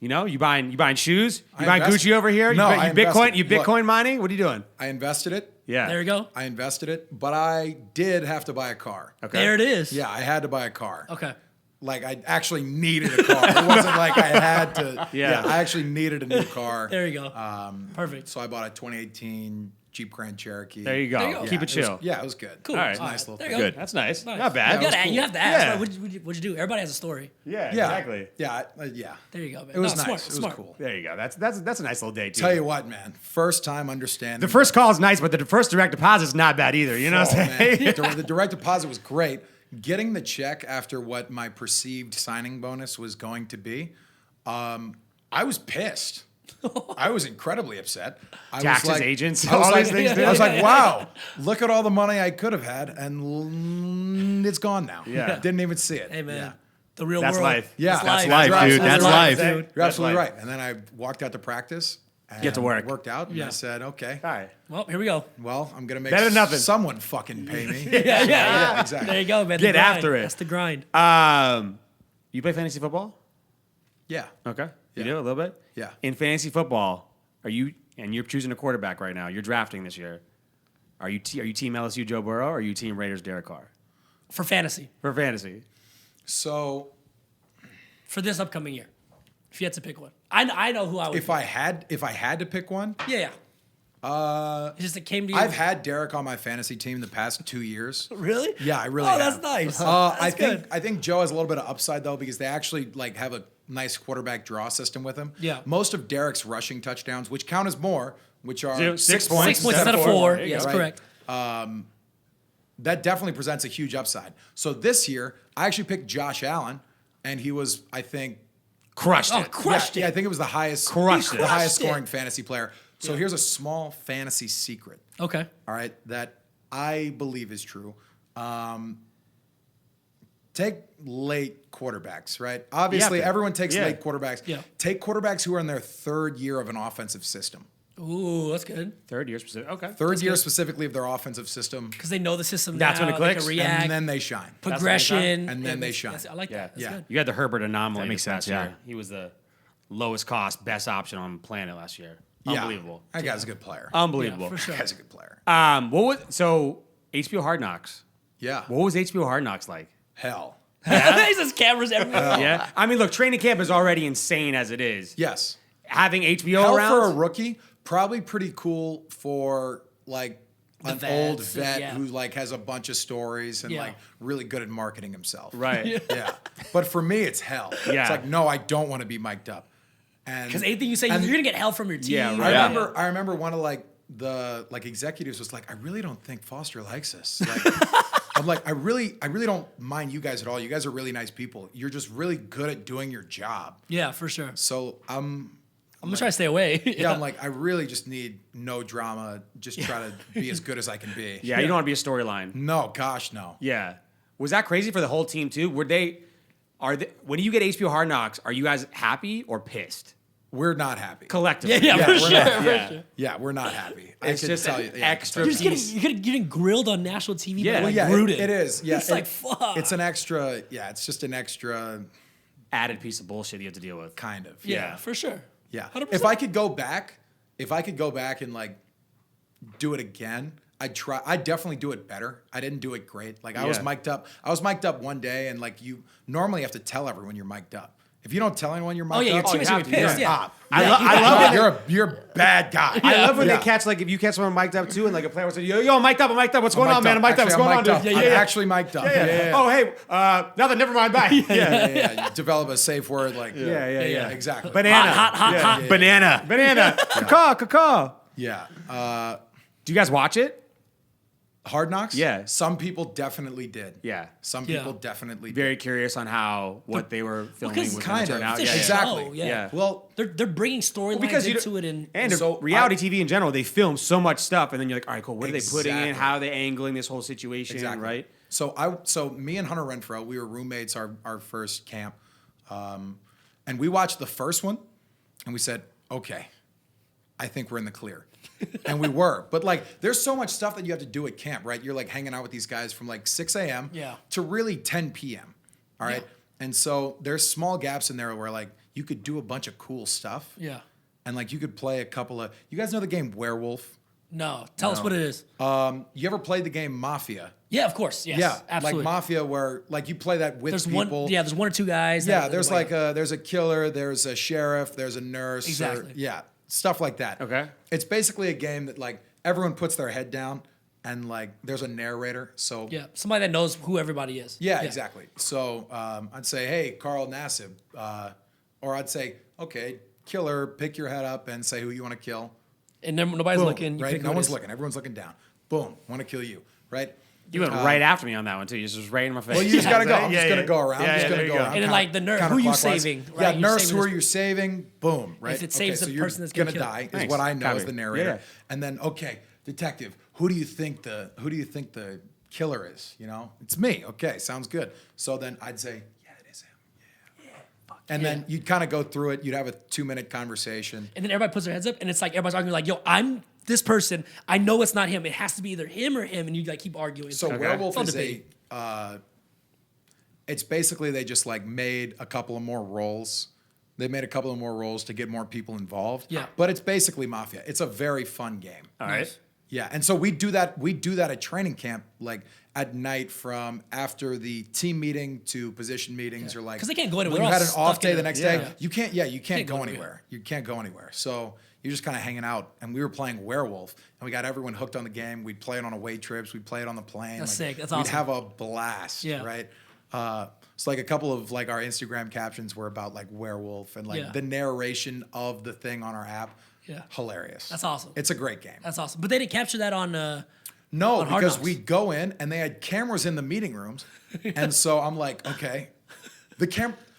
[SPEAKER 1] You know, you buying shoes? You
[SPEAKER 4] I
[SPEAKER 1] buying
[SPEAKER 4] invest-
[SPEAKER 1] Gucci over here?
[SPEAKER 4] No, I
[SPEAKER 1] you Bitcoin?
[SPEAKER 4] invested.
[SPEAKER 1] You
[SPEAKER 4] Look.
[SPEAKER 1] Bitcoin mining? What are you doing?
[SPEAKER 4] I invested it.
[SPEAKER 1] Yeah.
[SPEAKER 3] There you go.
[SPEAKER 4] I invested it, but I did have to buy a car.
[SPEAKER 1] Okay.
[SPEAKER 3] There it is.
[SPEAKER 4] Yeah, I had to buy a car.
[SPEAKER 3] Okay.
[SPEAKER 4] Like I actually needed a car. It wasn't like I had to.
[SPEAKER 1] Yeah.
[SPEAKER 4] I actually needed a new car.
[SPEAKER 3] There you go. Perfect.
[SPEAKER 4] So I bought a 2018 Jeep Grand Cherokee.
[SPEAKER 1] There you go.
[SPEAKER 3] There you go.
[SPEAKER 1] Keep it chill.
[SPEAKER 4] It was good.
[SPEAKER 3] Cool.
[SPEAKER 1] All right.
[SPEAKER 3] All
[SPEAKER 4] Nice little
[SPEAKER 3] There
[SPEAKER 4] thing.
[SPEAKER 3] you go.
[SPEAKER 2] Good.
[SPEAKER 1] That's nice.
[SPEAKER 3] Nice.
[SPEAKER 1] Not bad.
[SPEAKER 3] You,
[SPEAKER 4] was cool.
[SPEAKER 3] you have to ask.
[SPEAKER 1] Yeah.
[SPEAKER 3] Right? What'd you do? Everybody has a story.
[SPEAKER 1] Yeah.
[SPEAKER 4] Yeah.
[SPEAKER 1] Exactly.
[SPEAKER 4] Yeah. Yeah.
[SPEAKER 3] There you go, man.
[SPEAKER 4] It was
[SPEAKER 3] No,
[SPEAKER 4] nice.
[SPEAKER 3] smart,
[SPEAKER 4] It was
[SPEAKER 3] smart.
[SPEAKER 4] cool.
[SPEAKER 1] There you go. That's a nice little day too.
[SPEAKER 4] Tell you what, man. First time understanding.
[SPEAKER 1] the first call is nice, but the first direct deposit is not bad either. You know what I'm
[SPEAKER 4] man.
[SPEAKER 1] saying?
[SPEAKER 4] The direct deposit was great. Getting the check after what my perceived signing bonus was going to be, I was pissed. I was incredibly upset. I
[SPEAKER 1] Taxes,
[SPEAKER 4] was like,
[SPEAKER 1] agents,
[SPEAKER 4] I was
[SPEAKER 1] all
[SPEAKER 4] like,
[SPEAKER 1] these things,
[SPEAKER 4] I was
[SPEAKER 1] dude.
[SPEAKER 4] like, wow, look at all the money I could have had, and it's gone now.
[SPEAKER 1] Yeah.
[SPEAKER 4] Didn't even see it.
[SPEAKER 3] Hey, man.
[SPEAKER 4] Yeah.
[SPEAKER 3] The real
[SPEAKER 1] That's
[SPEAKER 3] world.
[SPEAKER 1] life.
[SPEAKER 4] Yeah,
[SPEAKER 3] That's
[SPEAKER 2] life,
[SPEAKER 4] You're
[SPEAKER 2] dude.
[SPEAKER 4] absolutely
[SPEAKER 2] That's
[SPEAKER 4] right.
[SPEAKER 2] life.
[SPEAKER 3] dude.
[SPEAKER 4] You're
[SPEAKER 1] That's
[SPEAKER 4] absolutely
[SPEAKER 1] life.
[SPEAKER 4] right. And then I walked out to practice. And
[SPEAKER 1] Get to work.
[SPEAKER 4] Worked out. And
[SPEAKER 3] Yeah.
[SPEAKER 4] I said, okay,
[SPEAKER 1] All right.
[SPEAKER 3] Well, here we go.
[SPEAKER 4] well, I'm gonna make
[SPEAKER 1] Better than nothing.
[SPEAKER 4] someone fucking pay me.
[SPEAKER 3] Yeah.
[SPEAKER 4] exactly.
[SPEAKER 3] There you go, man. The
[SPEAKER 1] Get
[SPEAKER 3] grind.
[SPEAKER 1] after it.
[SPEAKER 3] That's the grind.
[SPEAKER 1] You play fantasy football?
[SPEAKER 4] Yeah.
[SPEAKER 1] Okay. You
[SPEAKER 4] Yeah.
[SPEAKER 1] do a little bit?
[SPEAKER 4] Yeah.
[SPEAKER 1] In fantasy football, you're choosing a quarterback right now. You're drafting this year. Are you team LSU Joe Burrow or are you team Raiders Derek Carr?
[SPEAKER 3] For fantasy.
[SPEAKER 1] For fantasy.
[SPEAKER 4] So
[SPEAKER 3] For this upcoming year. If you had to pick one. I know who I would
[SPEAKER 4] if I had to pick one,
[SPEAKER 3] Yeah. It just it came to you.
[SPEAKER 4] I've had Derek on my fantasy team the past 2 years.
[SPEAKER 3] Really?
[SPEAKER 4] Yeah, I really
[SPEAKER 3] Oh,
[SPEAKER 4] have.
[SPEAKER 3] that's nice.
[SPEAKER 4] I
[SPEAKER 3] That's
[SPEAKER 4] think
[SPEAKER 3] good.
[SPEAKER 4] I think Joe has a little bit of upside though because they actually like have a nice quarterback draw system with him.
[SPEAKER 3] Yeah.
[SPEAKER 4] Most of Derek's rushing touchdowns, which count as more, which are
[SPEAKER 1] 6
[SPEAKER 3] 6
[SPEAKER 1] points
[SPEAKER 3] points instead of 4.
[SPEAKER 1] There you
[SPEAKER 3] Yes,
[SPEAKER 4] go.
[SPEAKER 3] correct.
[SPEAKER 4] that definitely presents a huge upside. So this year, I actually picked Josh Allen, and he was, I think,
[SPEAKER 1] Crushed
[SPEAKER 3] Oh,
[SPEAKER 1] it.
[SPEAKER 3] crushed
[SPEAKER 4] yeah, I
[SPEAKER 3] it.
[SPEAKER 4] think it was the highest,
[SPEAKER 1] Crushed it.
[SPEAKER 4] the highest
[SPEAKER 3] Crushed it.
[SPEAKER 4] scoring fantasy player. So here's a small fantasy secret.
[SPEAKER 3] Okay.
[SPEAKER 4] All right, that I believe is true. Take late quarterbacks, right? Obviously,
[SPEAKER 1] to.
[SPEAKER 4] everyone takes
[SPEAKER 1] Yeah.
[SPEAKER 4] late quarterbacks.
[SPEAKER 3] Yeah.
[SPEAKER 4] Take quarterbacks who are in their third year of an offensive system.
[SPEAKER 3] Ooh, that's good.
[SPEAKER 1] Third year specific. Okay.
[SPEAKER 4] Third year
[SPEAKER 3] good.
[SPEAKER 4] specifically of their offensive system,
[SPEAKER 3] Because they know the system
[SPEAKER 1] That's
[SPEAKER 3] now.
[SPEAKER 1] when it
[SPEAKER 3] they
[SPEAKER 1] clicks,
[SPEAKER 3] can
[SPEAKER 1] and
[SPEAKER 3] react.
[SPEAKER 4] and then they shine.
[SPEAKER 3] progression.
[SPEAKER 4] And then they shine.
[SPEAKER 3] I like
[SPEAKER 1] Yeah.
[SPEAKER 3] that. That's
[SPEAKER 4] Yeah.
[SPEAKER 3] good.
[SPEAKER 1] You had the Herbert anomaly.
[SPEAKER 2] That makes
[SPEAKER 1] this past
[SPEAKER 2] sense, yeah.
[SPEAKER 1] year. He was the lowest cost, best option on the planet last year.
[SPEAKER 4] Yeah.
[SPEAKER 1] Unbelievable.
[SPEAKER 4] That guy's a good player.
[SPEAKER 1] Unbelievable.
[SPEAKER 3] Yeah, for sure.
[SPEAKER 4] That guy's a good player.
[SPEAKER 1] So HBO Hard Knocks.
[SPEAKER 4] Yeah.
[SPEAKER 1] What was HBO Hard Knocks like?
[SPEAKER 4] Hell.
[SPEAKER 3] He says cameras everywhere.
[SPEAKER 1] Yeah. I mean, look, training camp is already insane as it is.
[SPEAKER 4] Yes.
[SPEAKER 1] Having HBO
[SPEAKER 4] Hell
[SPEAKER 1] around.
[SPEAKER 4] for a rookie, probably pretty cool for like an old
[SPEAKER 3] vets,
[SPEAKER 4] vet
[SPEAKER 3] yeah.
[SPEAKER 4] who like has a bunch of stories and
[SPEAKER 3] Yeah.
[SPEAKER 4] like really good at marketing himself.
[SPEAKER 1] Right.
[SPEAKER 4] Yeah. But for me, it's hell.
[SPEAKER 1] Yeah.
[SPEAKER 4] It's like, no, I don't want to be mic'd up. And
[SPEAKER 3] Because anything you say, you're gonna get hell from your team.
[SPEAKER 1] Yeah,
[SPEAKER 4] I
[SPEAKER 1] right.
[SPEAKER 4] remember one of like the like executives was like, I really don't think Foster likes us. Like I'm like, I really don't mind you guys at all. You guys are really nice people. You're just really good at doing your job.
[SPEAKER 3] Yeah, for sure.
[SPEAKER 4] So
[SPEAKER 3] I'm gonna try to stay away.
[SPEAKER 4] yeah, I'm like, I really just need no drama. Just try to be as good as I can be.
[SPEAKER 1] Yeah, you don't want to be a storyline.
[SPEAKER 4] No, gosh, no.
[SPEAKER 1] Yeah. Was that crazy for the whole team too? When you get HBO Hard Knocks, are you guys happy or pissed?
[SPEAKER 4] We're not happy.
[SPEAKER 1] Collectively.
[SPEAKER 3] Yeah,
[SPEAKER 4] Yeah,
[SPEAKER 3] for
[SPEAKER 4] we're
[SPEAKER 3] sure.
[SPEAKER 4] not-
[SPEAKER 3] For
[SPEAKER 1] yeah.
[SPEAKER 3] sure.
[SPEAKER 4] Yeah, we're not happy.
[SPEAKER 1] It's
[SPEAKER 4] I can
[SPEAKER 1] just
[SPEAKER 4] tell
[SPEAKER 1] an
[SPEAKER 4] you,
[SPEAKER 1] extra
[SPEAKER 3] You're just
[SPEAKER 1] piece.
[SPEAKER 3] getting grilled on national TV
[SPEAKER 1] Yeah.
[SPEAKER 3] by
[SPEAKER 1] Well,
[SPEAKER 3] like
[SPEAKER 4] yeah,
[SPEAKER 3] Gruden.
[SPEAKER 4] it is. Yeah,
[SPEAKER 3] It's like, fuck.
[SPEAKER 4] It's an extra. Yeah, it's just an extra
[SPEAKER 1] Added piece of bullshit you have to deal with.
[SPEAKER 4] kind of.
[SPEAKER 3] yeah,
[SPEAKER 1] yeah.
[SPEAKER 3] for sure.
[SPEAKER 4] Yeah.
[SPEAKER 3] 100%.
[SPEAKER 4] If I could go back and like do it again, I'd try. I'd definitely do it better. I didn't do it great. Like I was
[SPEAKER 1] Yeah.
[SPEAKER 4] mic'd up. I was mic'd up one day, and like you normally have to tell everyone you're mic'd up. If you don't tell anyone you're mic'd
[SPEAKER 3] Oh yeah, your
[SPEAKER 4] up,
[SPEAKER 3] teammates
[SPEAKER 1] you
[SPEAKER 3] gonna
[SPEAKER 1] have
[SPEAKER 3] be
[SPEAKER 1] to.
[SPEAKER 3] pissed.
[SPEAKER 4] you're an
[SPEAKER 3] Yeah.
[SPEAKER 4] op.
[SPEAKER 1] I love it.
[SPEAKER 4] You're a bad guy.
[SPEAKER 1] I love when
[SPEAKER 4] Yeah.
[SPEAKER 1] they catch, like, if you catch someone mic'd up too, and like a player will say, yo, I'm mic'd up, what's going
[SPEAKER 4] I'm
[SPEAKER 1] on, man? I'm
[SPEAKER 4] mic'd
[SPEAKER 1] mic'd up, what's going on,
[SPEAKER 4] Actually, I'm
[SPEAKER 1] dude?
[SPEAKER 4] mic'd up. I'm actually mic'd up. Yeah.
[SPEAKER 1] Oh, hey, nothing, never mind, bye.
[SPEAKER 4] Yeah. You develop a safe word like
[SPEAKER 1] Yeah.
[SPEAKER 4] exactly.
[SPEAKER 1] Banana.
[SPEAKER 3] Hot.
[SPEAKER 2] Banana.
[SPEAKER 1] Banana. Caw.
[SPEAKER 4] Yeah.
[SPEAKER 1] Do you guys watch it?
[SPEAKER 4] Hard Knocks?
[SPEAKER 1] Yeah.
[SPEAKER 4] Some people definitely did.
[SPEAKER 1] Yeah.
[SPEAKER 4] Some
[SPEAKER 3] Yeah.
[SPEAKER 4] people definitely did.
[SPEAKER 1] Very curious on what they were filming
[SPEAKER 3] because
[SPEAKER 1] was
[SPEAKER 4] kind
[SPEAKER 1] going to turn
[SPEAKER 4] of.
[SPEAKER 1] out.
[SPEAKER 3] It's a
[SPEAKER 1] Yeah,
[SPEAKER 4] Exactly.
[SPEAKER 3] show, yeah.
[SPEAKER 1] Yeah.
[SPEAKER 4] Well,
[SPEAKER 3] They're bringing storylines
[SPEAKER 1] because you
[SPEAKER 3] into it and
[SPEAKER 1] so reality TV in general, they film so much stuff, and then you're like, all right, cool. What are they putting in?
[SPEAKER 4] Exactly.
[SPEAKER 1] How are they angling this whole situation?
[SPEAKER 4] exactly.
[SPEAKER 1] Right?
[SPEAKER 4] So me and Hunter Renfro, we were roommates our first camp. And we watched the first one and we said, okay, I think we're in the clear. And we were. But like there's so much stuff that you have to do at camp, right? You're like hanging out with these guys from like 6 a.m.
[SPEAKER 3] Yeah.
[SPEAKER 4] to really 10 p.m. All right.
[SPEAKER 3] Yeah.
[SPEAKER 4] And so there's small gaps in there where like you could do a bunch of cool stuff.
[SPEAKER 3] yeah.
[SPEAKER 4] And like you could play a couple of you guys know the game Werewolf?
[SPEAKER 3] No, tell us what it is.
[SPEAKER 4] You ever played the game Mafia?
[SPEAKER 3] Yeah, of course. Yes,
[SPEAKER 4] Yeah,
[SPEAKER 3] absolutely.
[SPEAKER 4] like Mafia, where like you play that with
[SPEAKER 3] there's
[SPEAKER 4] people.
[SPEAKER 3] one. Yeah, there's one or two guys.
[SPEAKER 4] Yeah, there's like there's a killer, there's a sheriff, there's a nurse.
[SPEAKER 3] Exactly.
[SPEAKER 4] Yeah, stuff like that.
[SPEAKER 1] Okay.
[SPEAKER 4] It's basically a game that like everyone puts their head down and like there's a narrator. So
[SPEAKER 3] Yeah, somebody that knows who everybody is.
[SPEAKER 4] yeah, exactly. So I'd say, hey, Carl Nassib, or I'd say, okay, killer, pick your head up and say who you want to kill.
[SPEAKER 3] And then nobody's
[SPEAKER 4] Boom,
[SPEAKER 3] looking. You
[SPEAKER 4] right?
[SPEAKER 3] pick
[SPEAKER 4] No
[SPEAKER 3] who it
[SPEAKER 4] one's
[SPEAKER 3] is.
[SPEAKER 4] looking. Everyone's looking down. Boom, want to kill you, right?
[SPEAKER 1] You went right after me on that one too. You just right in my face.
[SPEAKER 4] Well, you just gotta go. I'm
[SPEAKER 1] Yeah,
[SPEAKER 4] just gonna go around.
[SPEAKER 1] Yeah,
[SPEAKER 4] I'm just
[SPEAKER 1] there
[SPEAKER 4] gonna
[SPEAKER 1] you
[SPEAKER 4] go
[SPEAKER 1] go.
[SPEAKER 4] around.
[SPEAKER 3] And then, like, the nurse, who you
[SPEAKER 4] counterclockwise.
[SPEAKER 3] saving, right?
[SPEAKER 4] Yeah,
[SPEAKER 3] You're
[SPEAKER 4] nurse,
[SPEAKER 3] saving
[SPEAKER 4] who are
[SPEAKER 3] this-
[SPEAKER 4] you saving? Boom, right?
[SPEAKER 3] it saves the
[SPEAKER 4] you're
[SPEAKER 3] person that's
[SPEAKER 4] gonna
[SPEAKER 3] gonna kill.
[SPEAKER 4] die is
[SPEAKER 1] Thanks.
[SPEAKER 4] what I know
[SPEAKER 1] Copy.
[SPEAKER 4] as the narrator.
[SPEAKER 1] Yeah.
[SPEAKER 4] And then, okay, detective, who do you think the killer is? You know, it's me. Okay, sounds good. So then I'd say, yeah, it is him. And then you'd kind of go through it. You'd have a 2-minute conversation.
[SPEAKER 3] And then everybody puts their heads up, and it's like everybody's arguing, like, "Yo, I'm this person. I know it's not him. It has to be either him or him." And you like keep arguing.
[SPEAKER 4] So
[SPEAKER 3] It's
[SPEAKER 4] Werewolf
[SPEAKER 3] fun
[SPEAKER 4] is
[SPEAKER 3] debate.
[SPEAKER 4] it's basically they just like made a couple of more roles. They made a couple of more roles to get more people involved.
[SPEAKER 3] Yeah.
[SPEAKER 4] But it's basically Mafia. It's a very fun game.
[SPEAKER 1] All right.
[SPEAKER 4] Yeah, and so we do that at training camp, like at night from after the team meeting to position meetings, or like
[SPEAKER 3] 'Cause they can't go anywhere.
[SPEAKER 4] When you
[SPEAKER 3] They're
[SPEAKER 4] had
[SPEAKER 3] all
[SPEAKER 4] an off
[SPEAKER 3] stuck
[SPEAKER 4] day
[SPEAKER 3] in
[SPEAKER 4] the
[SPEAKER 3] a-
[SPEAKER 4] next
[SPEAKER 3] yeah.
[SPEAKER 4] day, you can't
[SPEAKER 3] Can't
[SPEAKER 4] go
[SPEAKER 3] go
[SPEAKER 4] anywhere. You can't go anywhere. So you're just kind of hanging out, and we were playing Werewolf, and we got everyone hooked on the game. We'd play it on away trips. We'd play it on the plane.
[SPEAKER 3] That's sick. That's
[SPEAKER 4] we'd
[SPEAKER 3] awesome.
[SPEAKER 4] have a blast.
[SPEAKER 3] Yeah.
[SPEAKER 4] Right. So like a couple of like our Instagram captions were about like Werewolf and like
[SPEAKER 3] Yeah.
[SPEAKER 4] the narration of the thing on our app.
[SPEAKER 3] Yeah.
[SPEAKER 4] Hilarious.
[SPEAKER 3] That's awesome.
[SPEAKER 4] It's a great game.
[SPEAKER 3] That's awesome. But they didn't capture that on.
[SPEAKER 4] No,
[SPEAKER 3] on Hard
[SPEAKER 4] because
[SPEAKER 3] Knocks.
[SPEAKER 4] we'd go in and they had cameras in the meeting rooms, and so I'm like, okay,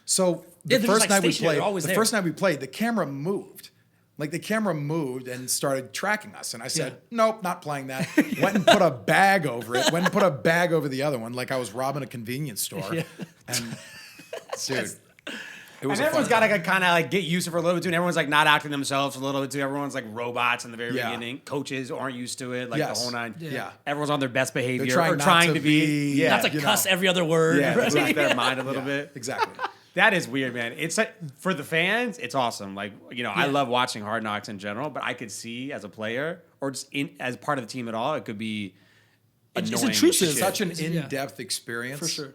[SPEAKER 4] So the
[SPEAKER 3] Yeah, they're just,
[SPEAKER 4] first
[SPEAKER 3] like,
[SPEAKER 4] night we
[SPEAKER 3] stationary,
[SPEAKER 4] played,
[SPEAKER 3] they're always
[SPEAKER 4] the
[SPEAKER 3] there.
[SPEAKER 4] first night we played, the camera moved. Like the camera moved and started tracking us, and I said, "Nope, not playing that." Went and put a bag over it. Went and put a bag over the other one, like I was robbing a convenience store. And dude, it was.
[SPEAKER 1] And
[SPEAKER 4] a
[SPEAKER 1] everyone's
[SPEAKER 4] fun
[SPEAKER 1] got to
[SPEAKER 4] time.
[SPEAKER 1] kind of like get used to it for a little bit too. And everyone's like not acting themselves a little bit too. Everyone's like robots in the very
[SPEAKER 4] Yeah.
[SPEAKER 1] beginning. Coaches aren't used to it. Like
[SPEAKER 4] Yes.
[SPEAKER 1] the whole nine.
[SPEAKER 4] Yeah.
[SPEAKER 1] Everyone's on their best behavior
[SPEAKER 4] They're trying
[SPEAKER 1] or
[SPEAKER 4] not
[SPEAKER 1] trying
[SPEAKER 4] to
[SPEAKER 1] to be.
[SPEAKER 4] be-
[SPEAKER 1] Yeah.
[SPEAKER 3] Not to
[SPEAKER 4] you
[SPEAKER 3] cuss
[SPEAKER 4] know.
[SPEAKER 3] every other word.
[SPEAKER 4] Yeah,
[SPEAKER 1] Lose
[SPEAKER 4] right.
[SPEAKER 1] their mind a little
[SPEAKER 4] Yeah,
[SPEAKER 1] bit.
[SPEAKER 4] exactly.
[SPEAKER 1] That is weird, man. It's like, for the fans, it's awesome. Like, I
[SPEAKER 3] Yeah.
[SPEAKER 1] love watching Hard Knocks in general, but I could see as a player or just as part of the team at all, it could be
[SPEAKER 3] It's
[SPEAKER 1] annoying.
[SPEAKER 3] intrusive.
[SPEAKER 1] as shit.
[SPEAKER 4] Such an
[SPEAKER 3] Yeah.
[SPEAKER 4] in-depth experience
[SPEAKER 3] For sure.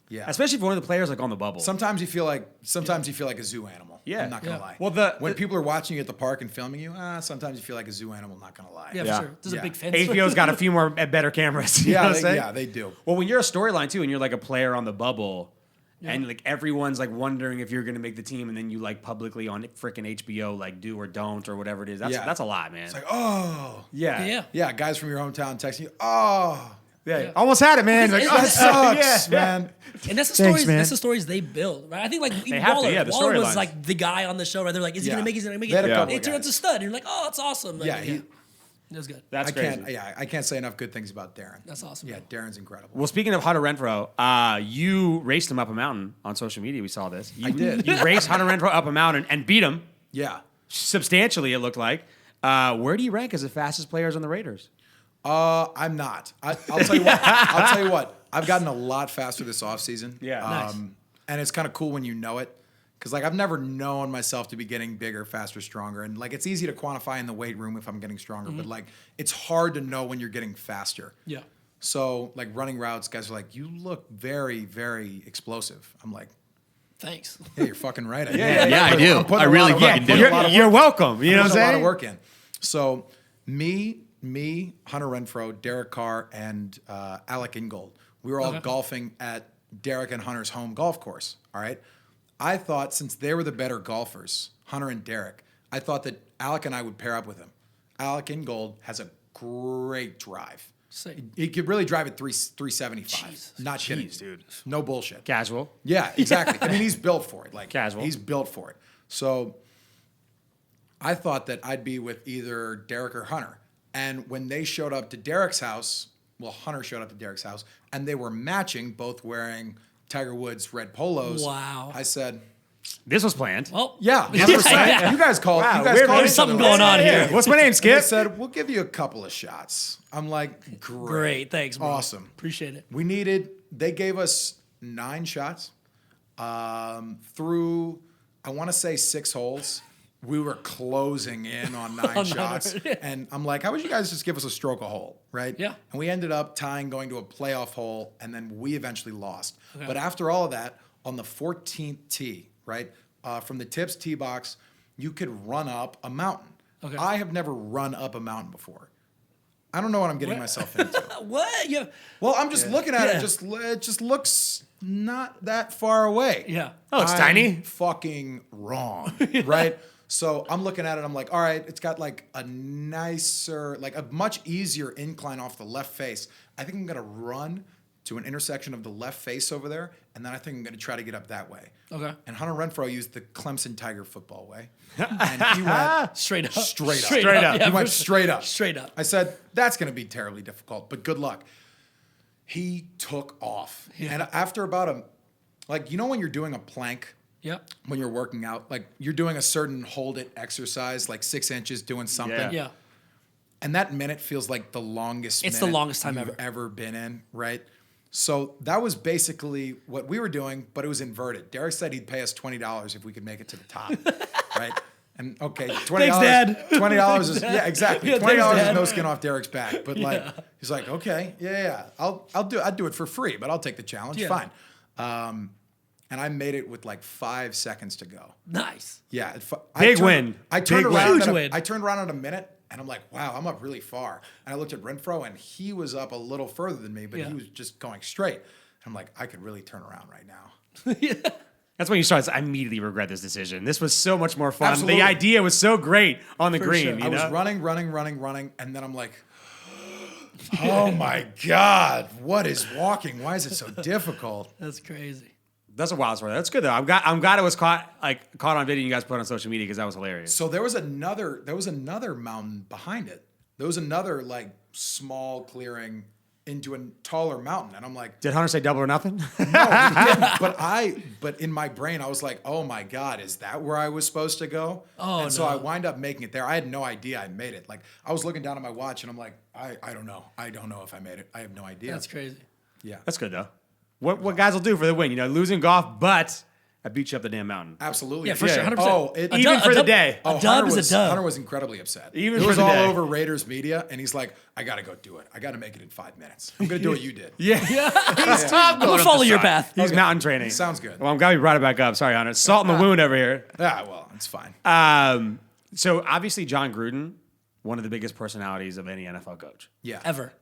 [SPEAKER 4] Yeah.
[SPEAKER 1] Especially if one of the players like on the bubble.
[SPEAKER 4] Sometimes you feel like a zoo animal.
[SPEAKER 1] Yeah.
[SPEAKER 4] I'm not gonna
[SPEAKER 3] Yeah.
[SPEAKER 4] lie.
[SPEAKER 1] Well,
[SPEAKER 4] when people are watching you at the park and filming you, sometimes you feel like a zoo animal. Not gonna lie.
[SPEAKER 3] Yeah,
[SPEAKER 1] Yeah.
[SPEAKER 3] for sure. There's
[SPEAKER 4] Yeah.
[SPEAKER 3] a big fence.
[SPEAKER 1] HBO's got a few more better cameras. You know
[SPEAKER 4] Yeah,
[SPEAKER 1] what I'm saying?
[SPEAKER 4] they do.
[SPEAKER 1] Well, when you're a storyline too, and you're like a player on the bubble, and like everyone's like wondering if you're gonna make the team, and then you like publicly on freaking HBO like do or don't or whatever it is. That's a lot, man.
[SPEAKER 4] It's like, oh,
[SPEAKER 1] yeah.
[SPEAKER 3] Yeah.
[SPEAKER 4] guys from your hometown texting you. Oh,
[SPEAKER 1] Yeah. Almost had it, man. Like,
[SPEAKER 3] It's-
[SPEAKER 1] oh,
[SPEAKER 4] that sucks, man.
[SPEAKER 3] And that's the
[SPEAKER 1] Thanks,
[SPEAKER 3] stories.
[SPEAKER 1] man.
[SPEAKER 3] That's the stories they build, right? I think like even
[SPEAKER 1] have to,
[SPEAKER 3] Waller.
[SPEAKER 1] yeah, the
[SPEAKER 3] Waller was
[SPEAKER 1] storylines.
[SPEAKER 3] like the guy on the show, right? They're like, is he
[SPEAKER 4] Yeah.
[SPEAKER 3] gonna make it? Is he gonna make
[SPEAKER 4] They had
[SPEAKER 3] it?
[SPEAKER 4] a couple
[SPEAKER 3] It
[SPEAKER 4] of
[SPEAKER 3] turned out
[SPEAKER 4] guys.
[SPEAKER 3] to stud. And you're like, oh, it's awesome. Like,
[SPEAKER 4] Yeah,
[SPEAKER 3] it was good.
[SPEAKER 1] That's crazy.
[SPEAKER 4] I can't say enough good things about Darren.
[SPEAKER 3] That's awesome.
[SPEAKER 4] Yeah, Darren's incredible.
[SPEAKER 1] Well, speaking of Hunter Renfro, you raced him up a mountain on social media. We saw this. I
[SPEAKER 4] did.
[SPEAKER 1] You raced Hunter Renfro up a mountain and beat him
[SPEAKER 4] Yeah.
[SPEAKER 1] substantially, it looked like. Where do you rank as the fastest players on the Raiders?
[SPEAKER 4] I'm not. I'll tell you what. I'll tell you what. I've gotten a lot faster this offseason.
[SPEAKER 1] Yeah.
[SPEAKER 3] Nice.
[SPEAKER 4] And it's kind of cool when you know it. Because like I've never known myself to be getting bigger, faster, stronger. And like it's easy to quantify in the weight room if I'm getting stronger. But like it's hard to know when you're getting faster.
[SPEAKER 3] Yeah.
[SPEAKER 4] So like running routes, guys are like, you look very, very explosive. I'm like,
[SPEAKER 3] Thanks.
[SPEAKER 4] Yeah, you're fucking right.
[SPEAKER 2] Yeah, I do.
[SPEAKER 4] I'm putting
[SPEAKER 2] I
[SPEAKER 4] a
[SPEAKER 2] really
[SPEAKER 4] lot of-
[SPEAKER 2] fucking
[SPEAKER 4] I'm
[SPEAKER 2] do.
[SPEAKER 4] putting a lot of
[SPEAKER 1] You're
[SPEAKER 4] work-
[SPEAKER 1] welcome. You know what I'm
[SPEAKER 4] putting a lot of
[SPEAKER 1] saying?
[SPEAKER 4] work in. So me, Hunter Renfroe, Derek Carr, and Alec Ingold. We were all golfing at Derek and Hunter's home golf course. All right. I thought since they were the better golfers, Hunter and Derek, I thought that Alec and I would pair up with him. Alec Ingold has a great drive.
[SPEAKER 3] Sick.
[SPEAKER 4] He could really drive at 375.
[SPEAKER 3] Jesus.
[SPEAKER 4] Not kidding,
[SPEAKER 1] dude.
[SPEAKER 4] No bullshit.
[SPEAKER 1] Casual.
[SPEAKER 4] Yeah, exactly. I mean, he's built for it. Like
[SPEAKER 1] Casual.
[SPEAKER 4] He's built for it. So I thought that I'd be with either Derek or Hunter. And when they showed up to Derek's house, well, Hunter showed up to Derek's house, and they were matching, both wearing Tiger Woods red polos.
[SPEAKER 3] Wow.
[SPEAKER 4] I said,
[SPEAKER 1] This was planned.
[SPEAKER 3] Well,
[SPEAKER 4] yeah, 100%. You guys called.
[SPEAKER 1] Wow,
[SPEAKER 4] you guys
[SPEAKER 1] weird.
[SPEAKER 4] called
[SPEAKER 1] There's
[SPEAKER 4] each
[SPEAKER 3] something
[SPEAKER 4] other.
[SPEAKER 3] going on here.
[SPEAKER 1] What's my name,
[SPEAKER 4] And they
[SPEAKER 1] Skip?
[SPEAKER 4] said, we'll give you a couple of shots. I'm like,
[SPEAKER 3] Great. Thanks, bro.
[SPEAKER 4] Awesome.
[SPEAKER 3] Appreciate it.
[SPEAKER 4] They gave us 9 shots through, I want to say 6 holes. We were closing in on 9 shots. And I'm like, how would you guys just give us a stroke a hole, right?
[SPEAKER 3] Yeah.
[SPEAKER 4] And we ended up tying, going to a playoff hole, and then we eventually lost. But after all of that, on the 14th tee, right, from the tips tee box, you could run up a mountain.
[SPEAKER 3] Okay.
[SPEAKER 4] I have never run up a mountain before. I don't know what I'm getting myself into.
[SPEAKER 3] What? Yeah.
[SPEAKER 4] Well, I'm just looking at
[SPEAKER 3] Yeah.
[SPEAKER 4] it. It just looks not that far away.
[SPEAKER 3] Yeah.
[SPEAKER 1] Oh, it's
[SPEAKER 4] I'm
[SPEAKER 1] tiny.
[SPEAKER 4] Fucking wrong, right? So I'm looking at it. I'm like, all right, it's got like a nicer, like a much easier incline off the left face. I think I'm gonna run to an intersection of the left face over there, and then I think I'm gonna try to get up that way.
[SPEAKER 3] Okay.
[SPEAKER 4] And Hunter Renfroe used the Clemson Tiger football way, and he went
[SPEAKER 3] Straight up.
[SPEAKER 4] Straight up.
[SPEAKER 1] Straight up.
[SPEAKER 3] Yeah,
[SPEAKER 4] he went
[SPEAKER 3] for-
[SPEAKER 4] straight up.
[SPEAKER 3] Straight up.
[SPEAKER 4] I said, that's going to be terribly difficult, but good luck. He took off.
[SPEAKER 3] Yeah.
[SPEAKER 4] And after about like, you know, when you're doing a plank,
[SPEAKER 3] Yep.
[SPEAKER 4] when you're working out, like you're doing a certain hold it exercise, like 6 inches doing something.
[SPEAKER 1] Yeah.
[SPEAKER 3] Yeah.
[SPEAKER 4] And that minute feels like the longest
[SPEAKER 3] It's the
[SPEAKER 4] minute
[SPEAKER 3] longest time
[SPEAKER 4] you've ever been in, right? So that was basically what we were doing, but it was inverted. Derek said he'd pay us $20 if we could make it to the top, right? And okay, $20.
[SPEAKER 3] Thanks, Dad.
[SPEAKER 4] $20 is yeah, exactly.
[SPEAKER 3] Yeah,
[SPEAKER 4] $20
[SPEAKER 3] thanks,
[SPEAKER 4] is
[SPEAKER 3] Dad.
[SPEAKER 4] no skin off Derek's back. But like, he's like, okay, yeah. I'd do it for free, but I'll take the challenge.
[SPEAKER 3] Yeah.
[SPEAKER 4] Fine. And I made it with like 5 seconds to go.
[SPEAKER 3] Nice.
[SPEAKER 4] Yeah,
[SPEAKER 1] Big win.
[SPEAKER 4] I turned
[SPEAKER 1] Big
[SPEAKER 4] around.
[SPEAKER 3] win.
[SPEAKER 4] at
[SPEAKER 3] Huge win.
[SPEAKER 4] I turned around in a minute, and I'm like, wow, I'm up really far. And I looked at Renfroe, and he was up a little further than me, but
[SPEAKER 3] Yeah.
[SPEAKER 4] he was just going straight. And I'm like, I could really turn around right now.
[SPEAKER 1] That's when you start. I immediately regret this decision. This was so much more fun.
[SPEAKER 4] Absolutely.
[SPEAKER 1] The idea was so great on the
[SPEAKER 3] For
[SPEAKER 1] green.
[SPEAKER 3] sure.
[SPEAKER 1] You
[SPEAKER 4] I
[SPEAKER 1] know?
[SPEAKER 4] was running, and then I'm like, oh my God, what is walking? Why is it so difficult?
[SPEAKER 3] That's crazy.
[SPEAKER 1] That's a wild story. That's good though. I'm glad it was caught on video. You guys put on social media because that was hilarious.
[SPEAKER 4] So there was another mountain behind it. There was another like small clearing into a taller mountain, and I'm like,
[SPEAKER 1] Did Hunter say double or nothing?
[SPEAKER 4] no, he didn't. But in my brain, I was like, oh my God, is that where I was supposed to go?
[SPEAKER 3] Oh,
[SPEAKER 4] and so
[SPEAKER 3] no.
[SPEAKER 4] I wind up making it there. I had no idea I made it. Like I was looking down at my watch, and I'm like, I don't know. I don't know if I made it. I have no idea.
[SPEAKER 3] That's crazy.
[SPEAKER 4] Yeah,
[SPEAKER 1] That's good though. What guys will do for the win? You know, losing golf, but I beat you up the damn mountain.
[SPEAKER 4] absolutely.
[SPEAKER 3] Yeah, for sure. 100%.
[SPEAKER 4] Oh,
[SPEAKER 3] A
[SPEAKER 1] Even
[SPEAKER 3] dub-
[SPEAKER 1] for
[SPEAKER 3] a
[SPEAKER 1] the
[SPEAKER 3] dub-
[SPEAKER 1] day.
[SPEAKER 3] A
[SPEAKER 4] Oh,
[SPEAKER 3] dub
[SPEAKER 4] Hunter
[SPEAKER 3] is
[SPEAKER 4] was,
[SPEAKER 3] a dub.
[SPEAKER 4] Hunter was incredibly upset.
[SPEAKER 1] Even
[SPEAKER 4] it
[SPEAKER 1] for
[SPEAKER 4] was
[SPEAKER 1] the
[SPEAKER 4] all
[SPEAKER 1] day.
[SPEAKER 4] over Raiders media, and he's like, I got to go do it. I got to make it in 5 minutes. I'm going to do what you did.
[SPEAKER 1] Yeah.
[SPEAKER 3] He's We'll follow your path.
[SPEAKER 1] He's
[SPEAKER 4] Okay.
[SPEAKER 1] mountain training.
[SPEAKER 4] Sounds good.
[SPEAKER 1] Well, I'm glad we brought it back up. Sorry, Hunter. Salt in the wound over here.
[SPEAKER 4] Yeah, well, it's fine.
[SPEAKER 1] So obviously, Jon Gruden, one of the biggest personalities of any NFL coach.
[SPEAKER 4] Yeah.
[SPEAKER 3] Ever.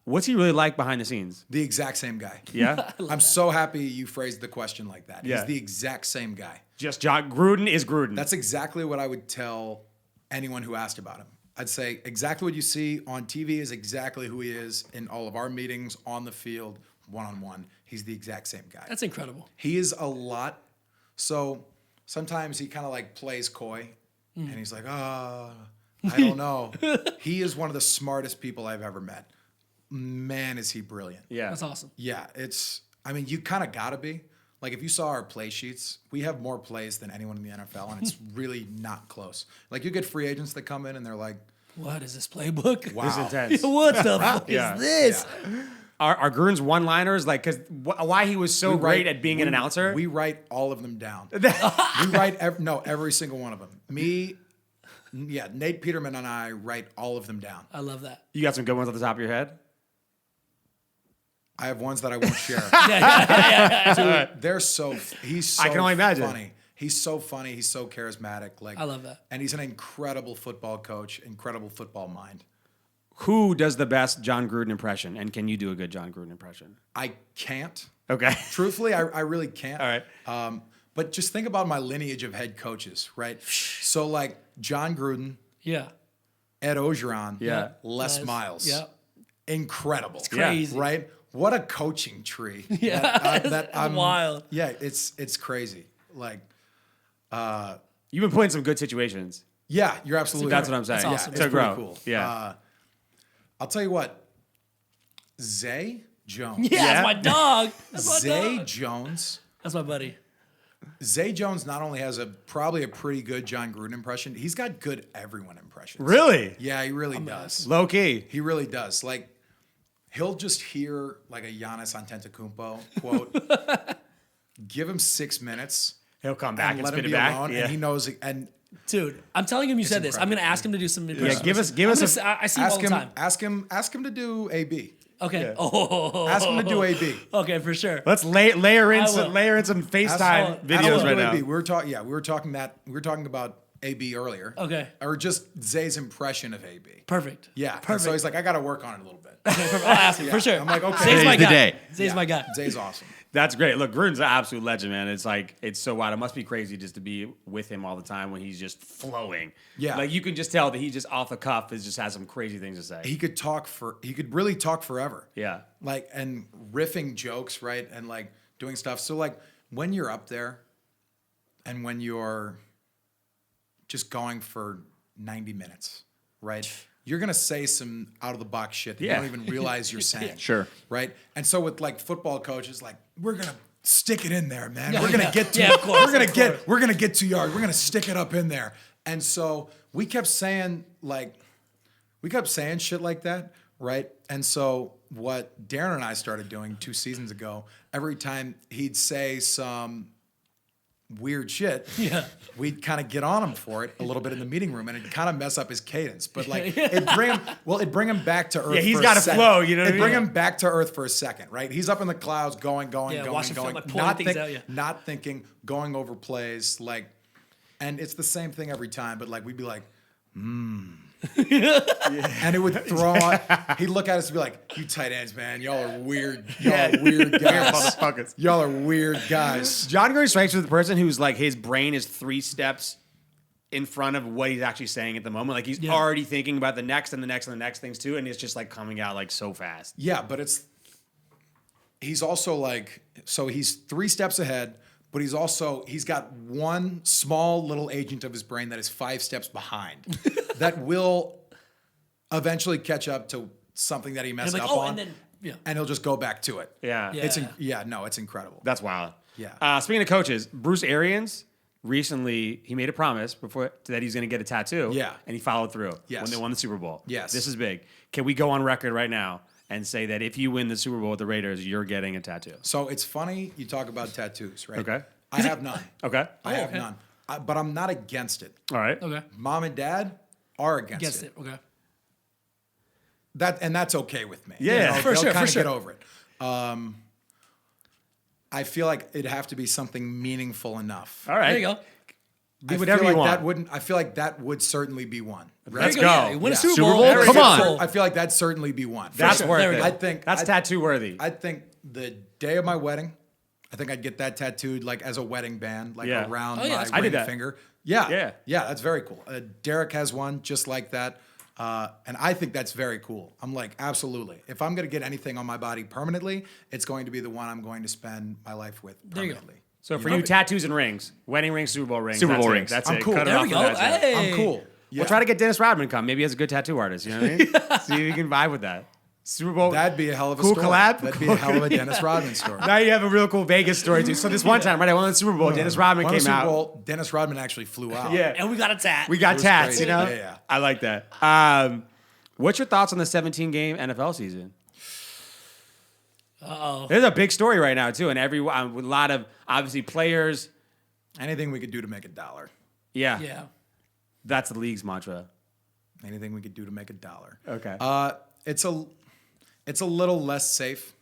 [SPEAKER 1] What's he really like behind the scenes?
[SPEAKER 4] The exact same guy.
[SPEAKER 1] Yeah.
[SPEAKER 4] I'm so happy you phrased the question like that.
[SPEAKER 1] Yeah.
[SPEAKER 4] He's the exact same guy.
[SPEAKER 1] Just Jon Gruden is Gruden.
[SPEAKER 4] That's exactly what I would tell anyone who asked about him. I'd say exactly what you see on TV is exactly who he is in all of our meetings, on the field, one-on-one. He's the exact same guy.
[SPEAKER 3] That's incredible.
[SPEAKER 4] He is a lot. So sometimes he kind of like plays coy and he's like, I don't know. He is one of the smartest people I've ever met. Man, is he brilliant.
[SPEAKER 1] yeah.
[SPEAKER 3] That's awesome.
[SPEAKER 4] Yeah, you kind of got to be. Like, if you saw our play sheets, we have more plays than anyone in the NFL, and it's really not close. Like, you get free agents that come in, and they're like,
[SPEAKER 3] What is this playbook?
[SPEAKER 4] wow.
[SPEAKER 1] This is intense.
[SPEAKER 3] What the fuck
[SPEAKER 1] Yeah.
[SPEAKER 3] is this?
[SPEAKER 1] Are Gruden's one-liners like? Because why he was so great at being an announcer?
[SPEAKER 4] We write all of them down. We write every single one of them. Nate Peterman and I write all of them down.
[SPEAKER 3] I love that.
[SPEAKER 1] You got some good ones off the top of your head.
[SPEAKER 4] I have ones that I won't share. Dude, he's so
[SPEAKER 1] I can only imagine.
[SPEAKER 4] funny. He's so funny. He's so charismatic. Like
[SPEAKER 3] I love that.
[SPEAKER 4] And he's an incredible football coach, incredible football mind.
[SPEAKER 1] Who does the best Jon Gruden impression? And can you do a good Jon Gruden impression?
[SPEAKER 4] I can't.
[SPEAKER 1] Okay.
[SPEAKER 4] Truthfully, I really can't.
[SPEAKER 1] All right.
[SPEAKER 4] But just think about my lineage of head coaches, right? So like Jon Gruden,
[SPEAKER 3] Yeah.
[SPEAKER 4] Ed Ogeron,
[SPEAKER 1] Yeah.
[SPEAKER 4] Les
[SPEAKER 3] Nice.
[SPEAKER 4] Miles.
[SPEAKER 3] Yeah.
[SPEAKER 4] Incredible. It's
[SPEAKER 3] crazy.
[SPEAKER 4] Right? What a coaching tree.
[SPEAKER 3] Yeah.
[SPEAKER 4] That I'm
[SPEAKER 3] wild.
[SPEAKER 4] Yeah, it's crazy. Like,
[SPEAKER 1] You've been put in some good situations.
[SPEAKER 4] yeah, you're absolutely
[SPEAKER 1] That's
[SPEAKER 4] right.
[SPEAKER 1] what I'm saying.
[SPEAKER 3] That's
[SPEAKER 4] Yeah,
[SPEAKER 3] awesome.
[SPEAKER 4] it's
[SPEAKER 1] To
[SPEAKER 4] pretty
[SPEAKER 1] grow.
[SPEAKER 4] cool.
[SPEAKER 1] Yeah.
[SPEAKER 4] I'll tell you what, Zay Jones.
[SPEAKER 3] Yeah,
[SPEAKER 1] Yeah.
[SPEAKER 3] that's my dog. That's my
[SPEAKER 4] Zay
[SPEAKER 3] dog.
[SPEAKER 4] Jones.
[SPEAKER 3] That's my buddy.
[SPEAKER 4] Zay Jones not only has probably a pretty good Jon Gruden impression, he's got good everyone impressions.
[SPEAKER 1] Really?
[SPEAKER 4] Yeah, he really does.
[SPEAKER 1] Low key.
[SPEAKER 4] He really does. Like, he'll just hear like a Giannis Antetokounmpo quote, give him 6 minutes,
[SPEAKER 1] He'll come back
[SPEAKER 4] and
[SPEAKER 1] and
[SPEAKER 4] let
[SPEAKER 1] spit
[SPEAKER 4] him
[SPEAKER 1] it
[SPEAKER 4] be
[SPEAKER 1] back.
[SPEAKER 4] alone,
[SPEAKER 1] Yeah.
[SPEAKER 4] and he knows. And
[SPEAKER 3] Dude, I'm telling him you said this. I'm
[SPEAKER 4] incredible.
[SPEAKER 3] going to ask him to do some impressions.
[SPEAKER 1] give us-
[SPEAKER 3] I see him all
[SPEAKER 4] ask
[SPEAKER 3] the
[SPEAKER 4] him,
[SPEAKER 3] time.
[SPEAKER 4] ask him to do AB.
[SPEAKER 3] Okay.
[SPEAKER 1] Yeah.
[SPEAKER 3] Oh.
[SPEAKER 4] Ask him to do AB.
[SPEAKER 3] Okay, for sure.
[SPEAKER 1] Let's layer in
[SPEAKER 3] I
[SPEAKER 1] some
[SPEAKER 3] will.
[SPEAKER 1] FaceTime
[SPEAKER 4] Ask him to
[SPEAKER 1] videos
[SPEAKER 4] do
[SPEAKER 1] right now.
[SPEAKER 4] AB. We were talking. Yeah, we were talking about AB earlier.
[SPEAKER 3] Okay.
[SPEAKER 4] Or just Zay's impression of AB.
[SPEAKER 3] Perfect.
[SPEAKER 4] Yeah. And
[SPEAKER 3] Perfect.
[SPEAKER 4] so he's like, I got to work on it a little bit.
[SPEAKER 3] Okay, perfect. I'll ask him for sure.
[SPEAKER 4] I'm like, okay.
[SPEAKER 3] Zay's my
[SPEAKER 2] Today's the
[SPEAKER 3] guy.
[SPEAKER 2] day.
[SPEAKER 3] Zay's
[SPEAKER 4] Yeah.
[SPEAKER 3] my guy.
[SPEAKER 4] Zay's awesome.
[SPEAKER 1] That's great. Look, Gruden's an absolute legend, man. It's like, it's so wild. It must be crazy just to be with him all the time when he's just flowing.
[SPEAKER 4] Yeah.
[SPEAKER 1] Like, you can just tell that he just off the cuff just has some crazy things to say.
[SPEAKER 4] He could really talk forever.
[SPEAKER 1] Yeah.
[SPEAKER 4] Like, and riffing jokes, right? And like doing stuff. So like when you're up there and when you're just going for 90 minutes, right? You're going to say some out of the box shit that
[SPEAKER 1] Yeah.
[SPEAKER 4] you don't even realize you're saying.
[SPEAKER 2] Sure.
[SPEAKER 4] Right? And so with like football coaches, like, we're going to stick it in there, man.
[SPEAKER 3] Yeah,
[SPEAKER 4] We're going to
[SPEAKER 3] yeah.
[SPEAKER 4] get to
[SPEAKER 3] Yeah, of course,
[SPEAKER 4] we're going to get 2 yards. We're going to stick it up in there. And so we kept saying shit like that, right? And so what Darren and I started doing 2 seasons ago, every time he'd say some weird shit,
[SPEAKER 3] Yeah.
[SPEAKER 4] we'd kind of get on him for it a little bit in the meeting room, and it'd kind of mess up his cadence. But like, it'd bring him back to earth.
[SPEAKER 1] Yeah, he's
[SPEAKER 4] for a
[SPEAKER 1] gotta
[SPEAKER 4] second.
[SPEAKER 1] flow, you know what I
[SPEAKER 4] It'd bring
[SPEAKER 1] mean?
[SPEAKER 4] him back to earth for a second, right? He's up in the clouds, going,
[SPEAKER 3] Yeah, watch him feel like pointing
[SPEAKER 4] not
[SPEAKER 3] things out, yeah.
[SPEAKER 4] not thinking, going over plays, like, and it's the same thing every time. But like, we'd be like, and it would throw on. He'd look at us and be like, "You tight ends, man, y'all are weird. Y'all are weird guys.
[SPEAKER 1] Motherfuckers.
[SPEAKER 4] Y'all are weird guys."
[SPEAKER 1] Jon Gruden strikes with the person who's like, his brain is 3 steps in front of what he's actually saying at the moment. Like, he's already thinking about the next and the next and the next things too, and it's just like coming out like so fast.
[SPEAKER 4] Yeah, but he's also like, so he's 3 steps ahead, but he's got one small little agent of his brain that is 5 steps behind that will eventually catch up to something that he messed
[SPEAKER 3] like,
[SPEAKER 4] up
[SPEAKER 3] oh,
[SPEAKER 4] on,
[SPEAKER 3] and then yeah.
[SPEAKER 4] and he'll just go back to it.
[SPEAKER 1] Yeah.
[SPEAKER 3] Yeah.
[SPEAKER 4] It's incredible.
[SPEAKER 1] That's wild.
[SPEAKER 4] Yeah.
[SPEAKER 1] Speaking of coaches, Bruce Arians recently he made a promise before that he's going to get a tattoo.
[SPEAKER 4] Yeah.
[SPEAKER 1] And he followed through
[SPEAKER 4] Yes.
[SPEAKER 1] when they won the Super Bowl.
[SPEAKER 4] Yes.
[SPEAKER 1] This is big. Can we go on record right now and say that if you win the Super Bowl with the Raiders, you're getting a tattoo?
[SPEAKER 4] So it's funny you talk about tattoos, right?
[SPEAKER 1] Okay.
[SPEAKER 4] I have none.
[SPEAKER 1] Okay.
[SPEAKER 4] I have
[SPEAKER 3] okay.
[SPEAKER 4] none. But I'm not against it.
[SPEAKER 1] All right.
[SPEAKER 3] Okay.
[SPEAKER 4] Mom and dad are against
[SPEAKER 3] Guess
[SPEAKER 4] it.
[SPEAKER 3] it. Okay.
[SPEAKER 4] That's okay with me.
[SPEAKER 1] Yeah,
[SPEAKER 3] for sure,
[SPEAKER 4] Kind
[SPEAKER 3] for
[SPEAKER 4] of
[SPEAKER 3] sure.
[SPEAKER 4] get over it. I feel like it'd have to be something meaningful enough.
[SPEAKER 1] All right.
[SPEAKER 3] There you go.
[SPEAKER 1] Be
[SPEAKER 4] I
[SPEAKER 1] whatever
[SPEAKER 4] feel
[SPEAKER 1] you
[SPEAKER 4] like
[SPEAKER 1] want.
[SPEAKER 4] I feel like that would certainly be one. Right?
[SPEAKER 1] Let's
[SPEAKER 3] There you
[SPEAKER 1] go.
[SPEAKER 3] Yeah, you win a
[SPEAKER 4] Yeah.
[SPEAKER 3] Super
[SPEAKER 2] Super
[SPEAKER 3] Bowl.
[SPEAKER 2] Bowl?
[SPEAKER 3] every
[SPEAKER 2] Come
[SPEAKER 3] Super
[SPEAKER 2] on.
[SPEAKER 3] Bowl.
[SPEAKER 4] I feel like that'd certainly be one.
[SPEAKER 1] That's
[SPEAKER 3] sure.
[SPEAKER 1] worth
[SPEAKER 3] There we
[SPEAKER 1] it.
[SPEAKER 3] go.
[SPEAKER 4] I think
[SPEAKER 1] That's tattoo worthy.
[SPEAKER 4] I think the day of my wedding, I think I'd get that tattooed like as a wedding band, like
[SPEAKER 1] Yeah.
[SPEAKER 4] around
[SPEAKER 3] Oh, yeah,
[SPEAKER 4] my
[SPEAKER 3] that's
[SPEAKER 1] I did
[SPEAKER 4] ring
[SPEAKER 1] that.
[SPEAKER 4] finger. Yeah,
[SPEAKER 1] Yeah.
[SPEAKER 4] yeah, that's very cool. Derek has one just like that, and I think that's very cool. I'm like, absolutely. If I'm gonna get anything on my body permanently, it's going to be the one I'm going to spend my life with
[SPEAKER 3] There you go.
[SPEAKER 4] permanently.
[SPEAKER 1] So for you, tattoos and rings, wedding rings, Super Bowl rings.
[SPEAKER 2] Super
[SPEAKER 1] that's
[SPEAKER 2] Bowl
[SPEAKER 1] it.
[SPEAKER 2] rings.
[SPEAKER 1] That's
[SPEAKER 4] I'm
[SPEAKER 1] it.
[SPEAKER 4] cool.
[SPEAKER 1] Cut it
[SPEAKER 3] There
[SPEAKER 1] off
[SPEAKER 3] we
[SPEAKER 1] with
[SPEAKER 3] go.
[SPEAKER 1] that shit.
[SPEAKER 3] Hey.
[SPEAKER 4] I'm cool. Yeah.
[SPEAKER 1] We'll try to get Dennis Rodman to come. Maybe he has a good tattoo artist. You know what I mean? See if you can vibe with that. Super Bowl.
[SPEAKER 4] That'd be a hell of a
[SPEAKER 1] cool
[SPEAKER 4] story.
[SPEAKER 1] collab.
[SPEAKER 4] That'd be a hell of a Dennis Rodman story.
[SPEAKER 1] Now you have a real cool Vegas story too. So this one time, right? I won the Super Bowl. Dennis Rodman
[SPEAKER 4] Won a
[SPEAKER 1] came
[SPEAKER 4] Super
[SPEAKER 1] out.
[SPEAKER 4] Bowl, Dennis Rodman actually flew out.
[SPEAKER 1] Yeah.
[SPEAKER 3] And we got a tat.
[SPEAKER 1] We got
[SPEAKER 4] was
[SPEAKER 1] tats,
[SPEAKER 4] crazy.
[SPEAKER 1] you know?
[SPEAKER 4] Yeah, yeah.
[SPEAKER 1] I like that. What's your thoughts on the 17-game NFL season?
[SPEAKER 3] Uh-oh.
[SPEAKER 1] There's a big story right now, too, and a lot of, obviously, players.
[SPEAKER 4] Anything we could do to make $1.
[SPEAKER 1] Yeah,
[SPEAKER 3] Yeah.
[SPEAKER 1] that's the league's mantra.
[SPEAKER 4] Anything we could do to make $1.
[SPEAKER 1] Okay.
[SPEAKER 4] It's a little less safe.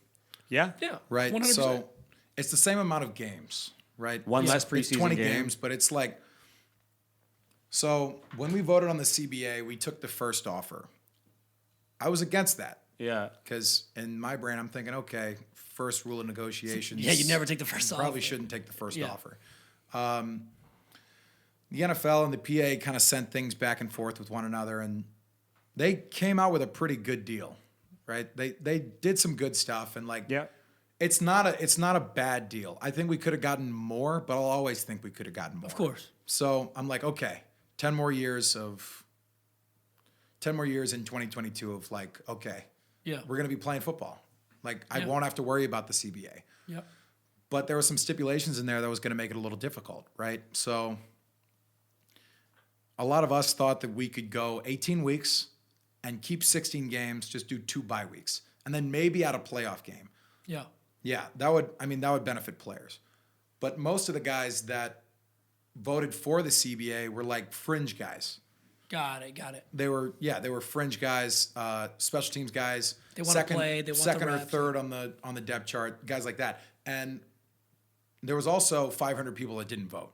[SPEAKER 1] Yeah.
[SPEAKER 3] Yeah.
[SPEAKER 4] right?
[SPEAKER 3] 100%.
[SPEAKER 4] So it's the same amount of games, right?
[SPEAKER 1] One less
[SPEAKER 4] It's
[SPEAKER 1] preseason
[SPEAKER 4] 20
[SPEAKER 1] game.
[SPEAKER 4] games, but it's like, so when we voted on the CBA, we took the first offer. I was against that
[SPEAKER 1] Yeah.
[SPEAKER 4] because in my brain, I'm thinking, okay, first rule of negotiations.
[SPEAKER 3] Yeah, you never take the first
[SPEAKER 4] you probably
[SPEAKER 3] offer.
[SPEAKER 4] shouldn't take the first
[SPEAKER 3] Yeah.
[SPEAKER 4] offer. The NFL and the PA kind of sent things back and forth with one another, and they came out with a pretty good deal, right? They did some good stuff, and like,
[SPEAKER 1] Yeah.
[SPEAKER 4] it's not a bad deal. I think we could have gotten more, but I'll always think we could have gotten more.
[SPEAKER 3] Of course.
[SPEAKER 4] So I'm like, okay, 10 more years in 2022 of like, okay,
[SPEAKER 3] Yeah.
[SPEAKER 4] we're gonna be playing football. Like I
[SPEAKER 3] Yeah.
[SPEAKER 4] won't have to worry about the CBA.
[SPEAKER 3] Yep.
[SPEAKER 4] But there were some stipulations in there that was gonna make it a little difficult, right? So a lot of us thought that we could go 18 weeks and keep 16 games, just do 2 bye weeks, and then maybe add a playoff game.
[SPEAKER 3] Yeah.
[SPEAKER 4] Yeah, that would benefit players. But most of the guys that voted for the CBA were like fringe guys.
[SPEAKER 3] Got it.
[SPEAKER 4] They were fringe guys, special teams guys.
[SPEAKER 3] They wanna play, they want the
[SPEAKER 4] second or
[SPEAKER 3] reps.
[SPEAKER 4] third on the depth chart, guys like that. And there was also 500 people that didn't vote.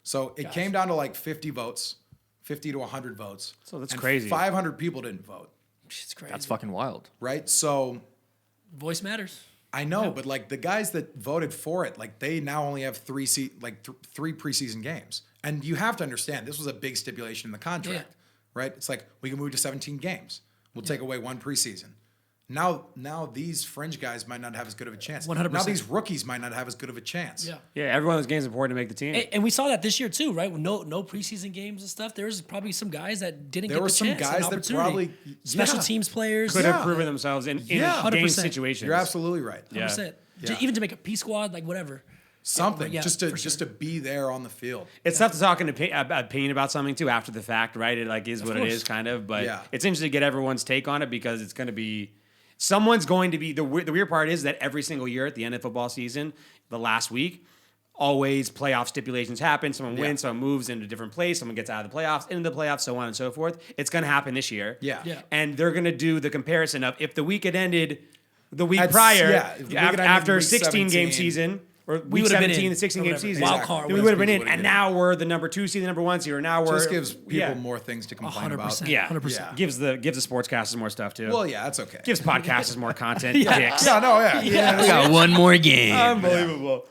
[SPEAKER 4] So it came down to like 50 votes, 50 to 100 votes.
[SPEAKER 1] So that's
[SPEAKER 4] and
[SPEAKER 1] crazy.
[SPEAKER 4] 500 people didn't vote,
[SPEAKER 3] It's crazy.
[SPEAKER 2] That's fucking wild.
[SPEAKER 4] right? So
[SPEAKER 3] Voice matters.
[SPEAKER 4] I know, but like the guys that voted for it, like they now only have three preseason games, and you have to understand this was a big stipulation in the contract,
[SPEAKER 3] Yeah.
[SPEAKER 4] right? It's like we can move to 17 games. We'll take away 1 preseason. Now these fringe guys might not have as good of a chance.
[SPEAKER 3] 100%.
[SPEAKER 4] Now these rookies might not have as good of a chance.
[SPEAKER 3] Yeah.
[SPEAKER 1] Yeah. Every one of those games is important to make the team.
[SPEAKER 3] And we saw that this year too, right? With no preseason games and stuff. There's probably some guys that didn't
[SPEAKER 4] There
[SPEAKER 3] get
[SPEAKER 4] were
[SPEAKER 3] the
[SPEAKER 4] some
[SPEAKER 3] chance,
[SPEAKER 4] guys
[SPEAKER 3] an
[SPEAKER 4] that
[SPEAKER 3] opportunity.
[SPEAKER 4] probably-
[SPEAKER 3] special
[SPEAKER 4] yeah.
[SPEAKER 3] teams players.
[SPEAKER 1] Could
[SPEAKER 4] Yeah.
[SPEAKER 1] have proven themselves in
[SPEAKER 4] Yeah.
[SPEAKER 1] game
[SPEAKER 3] 100%.
[SPEAKER 1] situations.
[SPEAKER 4] You're absolutely right.
[SPEAKER 1] Yeah.
[SPEAKER 3] 100%.
[SPEAKER 4] Yeah.
[SPEAKER 3] Even to make a P squad, like whatever.
[SPEAKER 4] Something
[SPEAKER 3] Yeah,
[SPEAKER 4] just
[SPEAKER 3] for sure.
[SPEAKER 4] to be there on the field.
[SPEAKER 1] It's tough to talk an opinion about something too after the fact, right? It like is what it
[SPEAKER 3] course.
[SPEAKER 1] is, kind of. But
[SPEAKER 4] Yeah.
[SPEAKER 1] it's interesting to get everyone's take on it because it's going to be someone's going to be the weird part is that every single year at the end of football season, the last week, always playoff stipulations happen. Someone wins, someone moves into a different place, someone gets out of the playoffs, into the playoffs, so on and so forth. It's going to happen this year.
[SPEAKER 4] Yeah.
[SPEAKER 3] Yeah.
[SPEAKER 1] And they're going to do the comparison of if the week had ended the week
[SPEAKER 4] That's-
[SPEAKER 1] prior,
[SPEAKER 4] yeah, if the week had ended
[SPEAKER 1] after a
[SPEAKER 4] week
[SPEAKER 1] 16-game
[SPEAKER 4] 17,
[SPEAKER 1] season, or
[SPEAKER 3] we
[SPEAKER 1] week
[SPEAKER 3] would've been
[SPEAKER 1] 17,
[SPEAKER 3] in,
[SPEAKER 1] the 16-game
[SPEAKER 3] or whatever.
[SPEAKER 1] season,
[SPEAKER 3] Wild card,
[SPEAKER 1] then we would have been
[SPEAKER 4] whatever.
[SPEAKER 1] in. And now we're the number 2 seed, the number 1 seed, or now we're
[SPEAKER 4] Just gives people
[SPEAKER 1] yeah.
[SPEAKER 4] more things to complain
[SPEAKER 3] 100%.
[SPEAKER 4] about.
[SPEAKER 1] Yeah,
[SPEAKER 3] 100%.
[SPEAKER 1] Gives the sportscasters more stuff too.
[SPEAKER 4] Well, yeah, that's okay.
[SPEAKER 1] Gives podcasters more content.
[SPEAKER 3] Yeah.
[SPEAKER 1] Dicks.
[SPEAKER 4] yeah, no, yeah.
[SPEAKER 2] We got one more game.
[SPEAKER 1] Unbelievable.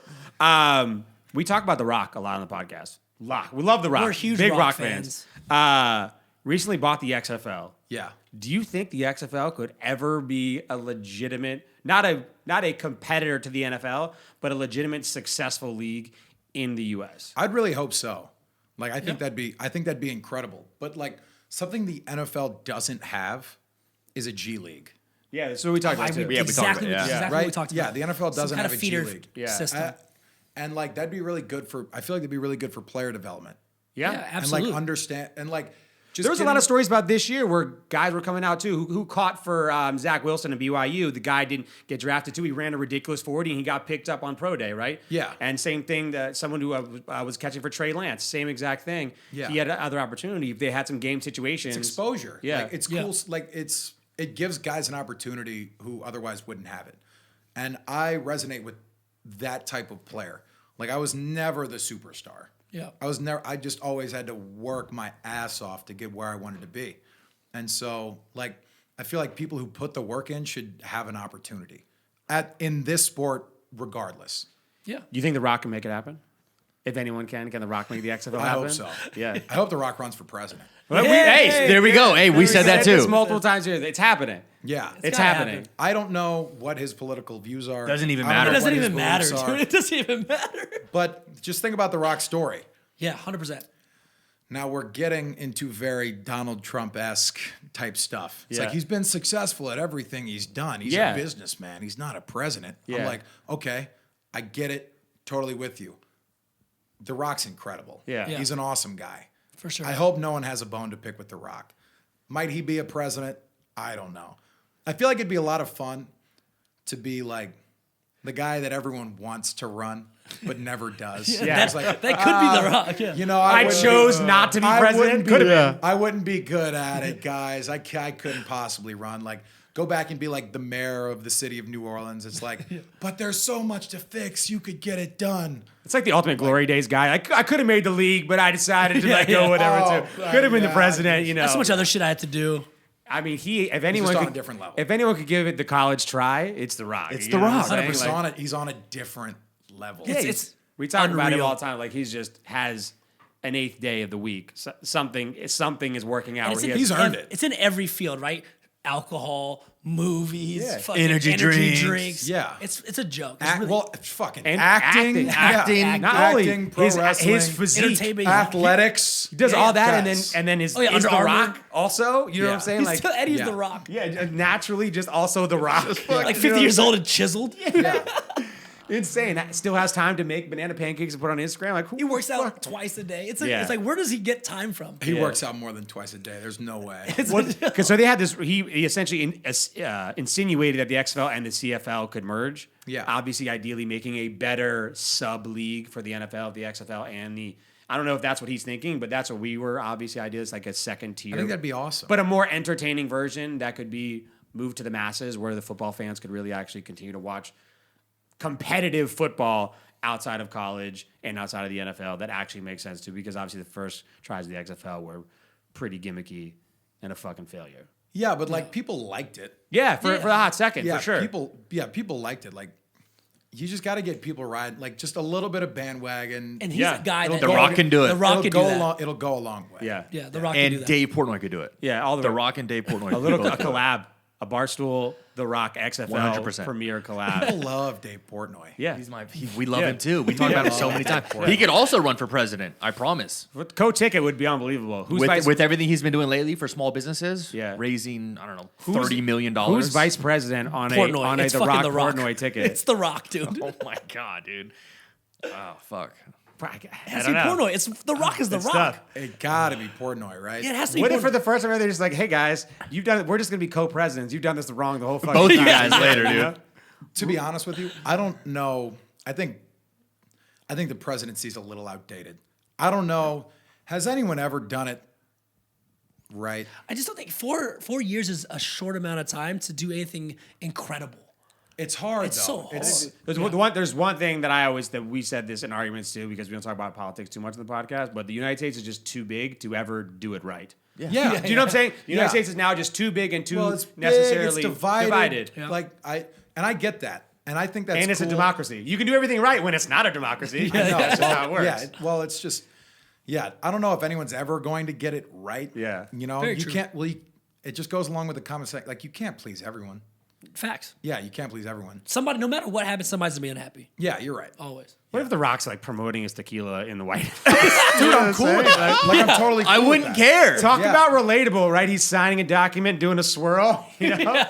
[SPEAKER 1] We talk about The Rock a lot on the podcast. We love The Rock.
[SPEAKER 3] We're huge
[SPEAKER 1] Big
[SPEAKER 3] Rock
[SPEAKER 1] Rock fans. Recently bought the XFL.
[SPEAKER 4] Yeah.
[SPEAKER 1] Do you think the XFL could ever be a legitimate, not a competitor to the NFL, but a legitimate successful league in the US?
[SPEAKER 4] I'd really hope so. Like I think that'd be incredible. But like something the NFL doesn't have is a G League.
[SPEAKER 1] Yeah, that's what we talked about too.
[SPEAKER 2] we talked
[SPEAKER 3] exactly,
[SPEAKER 2] about it, yeah.
[SPEAKER 3] exactly what we talked
[SPEAKER 4] Yeah,
[SPEAKER 3] about.
[SPEAKER 4] the NFL
[SPEAKER 3] Some
[SPEAKER 4] doesn't
[SPEAKER 3] kind
[SPEAKER 4] have
[SPEAKER 3] of
[SPEAKER 4] a G
[SPEAKER 3] feeder
[SPEAKER 4] League.
[SPEAKER 1] Yeah.
[SPEAKER 3] system.
[SPEAKER 4] And like that'd be really good for I feel like that'd be really good for player development.
[SPEAKER 1] Yeah.
[SPEAKER 3] Yeah,
[SPEAKER 4] And
[SPEAKER 3] absolutely.
[SPEAKER 4] like understand and like just
[SPEAKER 1] There was a lot
[SPEAKER 4] getting-
[SPEAKER 1] of stories about this year where guys were coming out too who caught for Zach Wilson and BYU. The guy didn't get drafted too. He ran a ridiculous 40 and he got picked up on pro day, right?
[SPEAKER 4] Yeah.
[SPEAKER 1] And same thing that someone who was catching for Trey Lance, same exact thing.
[SPEAKER 4] Yeah.
[SPEAKER 1] He had other opportunity. If they had some game situations.
[SPEAKER 4] exposure.
[SPEAKER 1] Yeah.
[SPEAKER 4] Like, it's
[SPEAKER 3] Yeah.
[SPEAKER 4] cool. Like it gives guys an opportunity who otherwise wouldn't have it. And I resonate with that type of player. Like I was never the superstar.
[SPEAKER 3] Yeah.
[SPEAKER 4] I just always had to work my ass off to get where I wanted to be. And so like I feel like people who put the work in should have an opportunity in this sport regardless.
[SPEAKER 3] Yeah.
[SPEAKER 1] You think The Rock can make it happen? If anyone can The Rock make the XFL
[SPEAKER 4] I
[SPEAKER 1] happen?
[SPEAKER 4] hope so.
[SPEAKER 1] Yeah.
[SPEAKER 4] I hope The Rock runs for president.
[SPEAKER 1] Well,
[SPEAKER 2] Hey, there we go. Hey, we said that
[SPEAKER 1] this
[SPEAKER 2] too.
[SPEAKER 1] multiple times here. It's happening.
[SPEAKER 4] Yeah.
[SPEAKER 1] It's
[SPEAKER 3] gotta
[SPEAKER 1] happening.
[SPEAKER 3] happen.
[SPEAKER 4] I don't know what his political views are.
[SPEAKER 2] Doesn't even
[SPEAKER 4] I don't
[SPEAKER 2] matter.
[SPEAKER 4] know
[SPEAKER 3] It doesn't
[SPEAKER 4] what his
[SPEAKER 3] even matter,
[SPEAKER 4] beliefs are.
[SPEAKER 3] dude. It doesn't even matter.
[SPEAKER 4] But just think about the Rock story.
[SPEAKER 3] Yeah, 100%.
[SPEAKER 4] Now we're getting into very Donald Trump-esque type stuff. It's
[SPEAKER 1] Yeah.
[SPEAKER 4] like he's been successful at everything he's done. He's
[SPEAKER 1] Yeah.
[SPEAKER 4] a businessman. He's not a president. I'm
[SPEAKER 1] Yeah.
[SPEAKER 4] like, okay, I get it. Totally with you. The Rock's incredible.
[SPEAKER 1] Yeah.
[SPEAKER 3] Yeah.
[SPEAKER 4] He's an awesome guy.
[SPEAKER 3] For sure.
[SPEAKER 4] I hope no one has a bone to pick with The Rock. Might he be a president? I don't know. I feel like it'd be a lot of fun to be like the guy that everyone wants to run but never does.
[SPEAKER 1] Yeah.
[SPEAKER 4] It's like,
[SPEAKER 3] That could be The Rock. Yeah.
[SPEAKER 4] you know,
[SPEAKER 1] I
[SPEAKER 4] wouldn't
[SPEAKER 1] chose not to be
[SPEAKER 4] I
[SPEAKER 1] president.
[SPEAKER 4] wouldn't
[SPEAKER 1] Could have
[SPEAKER 4] be-
[SPEAKER 1] been.
[SPEAKER 4] I wouldn't be good at it, guys. I couldn't possibly run. Like go back and be like the mayor of the city of New Orleans. It's like, but there's so much to fix. You could get it done.
[SPEAKER 1] It's like the ultimate glory days guy. I could have made the league, but I decided to go whatever.
[SPEAKER 4] Oh,
[SPEAKER 1] Could have been the
[SPEAKER 4] yeah.
[SPEAKER 1] president. You know,
[SPEAKER 3] That's so much other shit I had to do.
[SPEAKER 1] I mean, if anyone
[SPEAKER 4] on
[SPEAKER 1] could,
[SPEAKER 4] a different level.
[SPEAKER 1] If anyone could give it the college try, it's The Rock.
[SPEAKER 2] It's
[SPEAKER 1] You
[SPEAKER 2] The
[SPEAKER 1] know what I'm
[SPEAKER 2] Rock.
[SPEAKER 1] saying?
[SPEAKER 4] He's
[SPEAKER 1] Like,
[SPEAKER 4] on it. He's on a different level.
[SPEAKER 3] It's
[SPEAKER 1] we talk about him
[SPEAKER 3] unreal.
[SPEAKER 1] all the time. Like he's just has an 8th day of the week. Something is working out.
[SPEAKER 3] And
[SPEAKER 1] Where
[SPEAKER 3] it's in,
[SPEAKER 4] He's earned it.
[SPEAKER 3] It's in every field, right? Alcohol, movies,
[SPEAKER 4] Yeah.
[SPEAKER 3] fucking
[SPEAKER 2] Energy drinks.
[SPEAKER 3] drinks.
[SPEAKER 4] Yeah.
[SPEAKER 3] It's a joke. It's really
[SPEAKER 4] Well, fucking
[SPEAKER 1] And
[SPEAKER 4] acting,
[SPEAKER 1] acting.
[SPEAKER 4] yeah.
[SPEAKER 1] Not
[SPEAKER 4] acting,
[SPEAKER 1] only
[SPEAKER 4] pro wrestling,
[SPEAKER 1] his physique,
[SPEAKER 3] entertainment.
[SPEAKER 4] athletics.
[SPEAKER 1] he does all that,
[SPEAKER 4] Guys.
[SPEAKER 1] and then is
[SPEAKER 3] yeah,
[SPEAKER 1] is
[SPEAKER 3] Under
[SPEAKER 1] The
[SPEAKER 3] Armour.
[SPEAKER 1] Rock also. You know what I'm
[SPEAKER 4] Yeah.
[SPEAKER 1] saying?
[SPEAKER 3] He's
[SPEAKER 1] Like
[SPEAKER 3] still Eddie's
[SPEAKER 4] yeah.
[SPEAKER 3] The Rock.
[SPEAKER 1] yeah, naturally, just also The Rock.
[SPEAKER 3] Like 50 years old and chiseled.
[SPEAKER 4] Yeah.
[SPEAKER 1] Insane. Still has time to make banana pancakes and put on Instagram. Like who
[SPEAKER 3] He works out twice a day. It's
[SPEAKER 1] Yeah.
[SPEAKER 3] like where does he get time from?
[SPEAKER 4] He
[SPEAKER 1] Yeah.
[SPEAKER 4] works out more than twice a day. There's no way.
[SPEAKER 1] Because so they had this. He essentially insinuated that the XFL and the CFL could merge.
[SPEAKER 4] Yeah.
[SPEAKER 1] Obviously, ideally making a better sub league for the NFL, the XFL, and the. I don't know if that's what he's thinking, but that's what we were obviously ideas like a second tier.
[SPEAKER 4] I think that'd be awesome.
[SPEAKER 1] but a more entertaining version that could be moved to the masses, where the football fans could really actually continue to watch competitive football outside of college and outside of the NFL. That actually makes sense too, because obviously the first tries of the XFL were pretty gimmicky and a fucking failure.
[SPEAKER 4] yeah, but like people liked it.
[SPEAKER 1] Yeah, for the hot second,
[SPEAKER 4] Yeah,
[SPEAKER 1] for sure.
[SPEAKER 4] people liked it. Like you just got to get people riding, like just a little bit of bandwagon.
[SPEAKER 3] And he's
[SPEAKER 1] Yeah.
[SPEAKER 3] a guy
[SPEAKER 4] It'll
[SPEAKER 3] that
[SPEAKER 2] The Rock can do it.
[SPEAKER 3] The Rock
[SPEAKER 4] it'll
[SPEAKER 3] can
[SPEAKER 4] go
[SPEAKER 3] do that.
[SPEAKER 4] along. It'll go a long way.
[SPEAKER 1] yeah,
[SPEAKER 3] Yeah, The Rock can do
[SPEAKER 2] And
[SPEAKER 3] that.
[SPEAKER 2] Dave Portnoy could do it.
[SPEAKER 1] yeah. All
[SPEAKER 2] The Rock and Dave Portnoy.
[SPEAKER 1] a little a collab, a Barstool, The Rock, XFL
[SPEAKER 2] 100%.
[SPEAKER 1] premiere
[SPEAKER 4] People
[SPEAKER 1] collab.
[SPEAKER 4] love Dave Portnoy.
[SPEAKER 1] Yeah,
[SPEAKER 2] We love
[SPEAKER 1] Yeah.
[SPEAKER 2] him too. We talk about him so many times. He could also run for president. I promise.
[SPEAKER 1] Co-ticket would be unbelievable. Who's vice?
[SPEAKER 2] With everything he's been doing lately for small businesses,
[SPEAKER 1] Yeah.
[SPEAKER 2] raising I don't know
[SPEAKER 1] Who's-
[SPEAKER 2] $30 million.
[SPEAKER 1] Who's vice president on
[SPEAKER 3] Portnoy.
[SPEAKER 1] a
[SPEAKER 3] It's
[SPEAKER 1] The
[SPEAKER 3] fucking
[SPEAKER 1] Rock
[SPEAKER 3] The Rock.
[SPEAKER 1] Portnoy ticket?
[SPEAKER 3] It's The Rock, dude.
[SPEAKER 2] Oh my god, dude! Oh fuck.
[SPEAKER 1] I
[SPEAKER 3] It's
[SPEAKER 1] don't know.
[SPEAKER 3] Portnoy. It's The Rock is The
[SPEAKER 1] It's
[SPEAKER 3] Rock.
[SPEAKER 1] tough.
[SPEAKER 4] It gotta be Portnoy, right?
[SPEAKER 3] Yeah, it has to be
[SPEAKER 1] What if
[SPEAKER 3] Portnoy.
[SPEAKER 1] for the first time they're just like, hey guys, you've done it. We're just gonna be co-presidents. You've done this wrong the whole fucking
[SPEAKER 2] Both
[SPEAKER 1] time.
[SPEAKER 2] you guys later,
[SPEAKER 1] You
[SPEAKER 2] dude.
[SPEAKER 1] know?
[SPEAKER 4] To be honest with you, I don't know. I think the presidency's a little outdated. I don't know. Has anyone ever done it right?
[SPEAKER 3] I just don't think 4 years is a short amount of time to do anything incredible.
[SPEAKER 4] It's hard.
[SPEAKER 3] It's
[SPEAKER 4] though.
[SPEAKER 3] so hard.
[SPEAKER 1] There's one thing that we said this in arguments too, because we don't talk about politics too much in the podcast, but the United States is just too big to ever do it right.
[SPEAKER 4] Yeah.
[SPEAKER 1] Do you know what I'm saying? The United
[SPEAKER 4] Yeah.
[SPEAKER 1] States is now just too big and too
[SPEAKER 4] Well, it's
[SPEAKER 1] necessarily
[SPEAKER 4] big, it's divided.
[SPEAKER 3] Yeah.
[SPEAKER 4] Like I get that, and I think that's
[SPEAKER 1] and it's a
[SPEAKER 4] cool.
[SPEAKER 1] democracy. You can do everything right when it's not a democracy.
[SPEAKER 4] I know.
[SPEAKER 1] That's just how it works.
[SPEAKER 4] Yeah. Well, it's just. Yeah. I don't know if anyone's ever going to get it right.
[SPEAKER 1] Yeah.
[SPEAKER 4] You know,
[SPEAKER 3] Very
[SPEAKER 4] you
[SPEAKER 3] true.
[SPEAKER 4] can't. Well, it just goes along with the common sense. Like you can't please everyone.
[SPEAKER 3] Facts.
[SPEAKER 4] Yeah, you can't please everyone.
[SPEAKER 3] Somebody, no matter what happens, somebody's gonna be unhappy.
[SPEAKER 4] Yeah, you're right.
[SPEAKER 3] Always.
[SPEAKER 1] What if The Rock's like promoting his tequila in the White House?
[SPEAKER 4] Dude, I'm cool with that. Like I'm totally. Cool
[SPEAKER 2] I
[SPEAKER 4] with
[SPEAKER 2] wouldn't
[SPEAKER 4] that.
[SPEAKER 2] care.
[SPEAKER 1] Talk
[SPEAKER 4] Yeah.
[SPEAKER 1] about relatable, right? He's signing a document, doing a swirl. You know?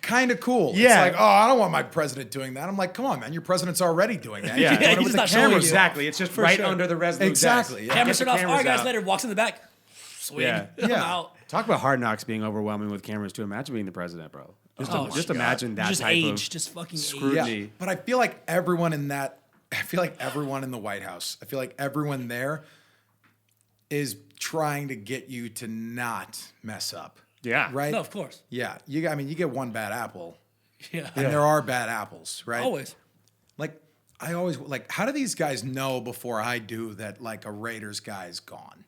[SPEAKER 4] Kind of cool.
[SPEAKER 1] Yeah.
[SPEAKER 4] It's like, oh, I don't want my president doing that. I'm like, come on, man, your president's already doing that.
[SPEAKER 1] Yeah.
[SPEAKER 4] You're doing
[SPEAKER 3] Yeah,
[SPEAKER 4] it
[SPEAKER 3] he's
[SPEAKER 4] with the
[SPEAKER 3] not showing
[SPEAKER 4] camera
[SPEAKER 3] you.
[SPEAKER 1] Exactly. It's just right
[SPEAKER 3] sure.
[SPEAKER 1] under the resolute
[SPEAKER 4] Exactly,
[SPEAKER 1] desk.
[SPEAKER 4] yeah.
[SPEAKER 3] Camera
[SPEAKER 1] Get the
[SPEAKER 3] shut off. All
[SPEAKER 1] cameras
[SPEAKER 3] right, guys,
[SPEAKER 1] out.
[SPEAKER 3] later. Walks in the back. Sweet.
[SPEAKER 1] Yeah.
[SPEAKER 3] I'm
[SPEAKER 4] Yeah.
[SPEAKER 3] out.
[SPEAKER 1] Talk about Hard Knocks being overwhelming with cameras too. Imagine being the president, bro.
[SPEAKER 3] Oh my
[SPEAKER 1] Just
[SPEAKER 3] God.
[SPEAKER 1] imagine that
[SPEAKER 3] Just
[SPEAKER 1] type
[SPEAKER 3] age.
[SPEAKER 1] of
[SPEAKER 3] Just fucking age.
[SPEAKER 1] scrutiny.
[SPEAKER 4] Yeah. But I feel like everyone in that. I feel like everyone in the White House. I feel like everyone there is trying to get you to not mess up.
[SPEAKER 1] Yeah.
[SPEAKER 4] Right.
[SPEAKER 3] No, of course.
[SPEAKER 4] Yeah. I mean, you get one bad apple,
[SPEAKER 3] Yeah.
[SPEAKER 4] and there are bad apples, right?
[SPEAKER 3] Always.
[SPEAKER 4] Like I always like. How do these guys know before I do that? Like a Raiders guy's gone.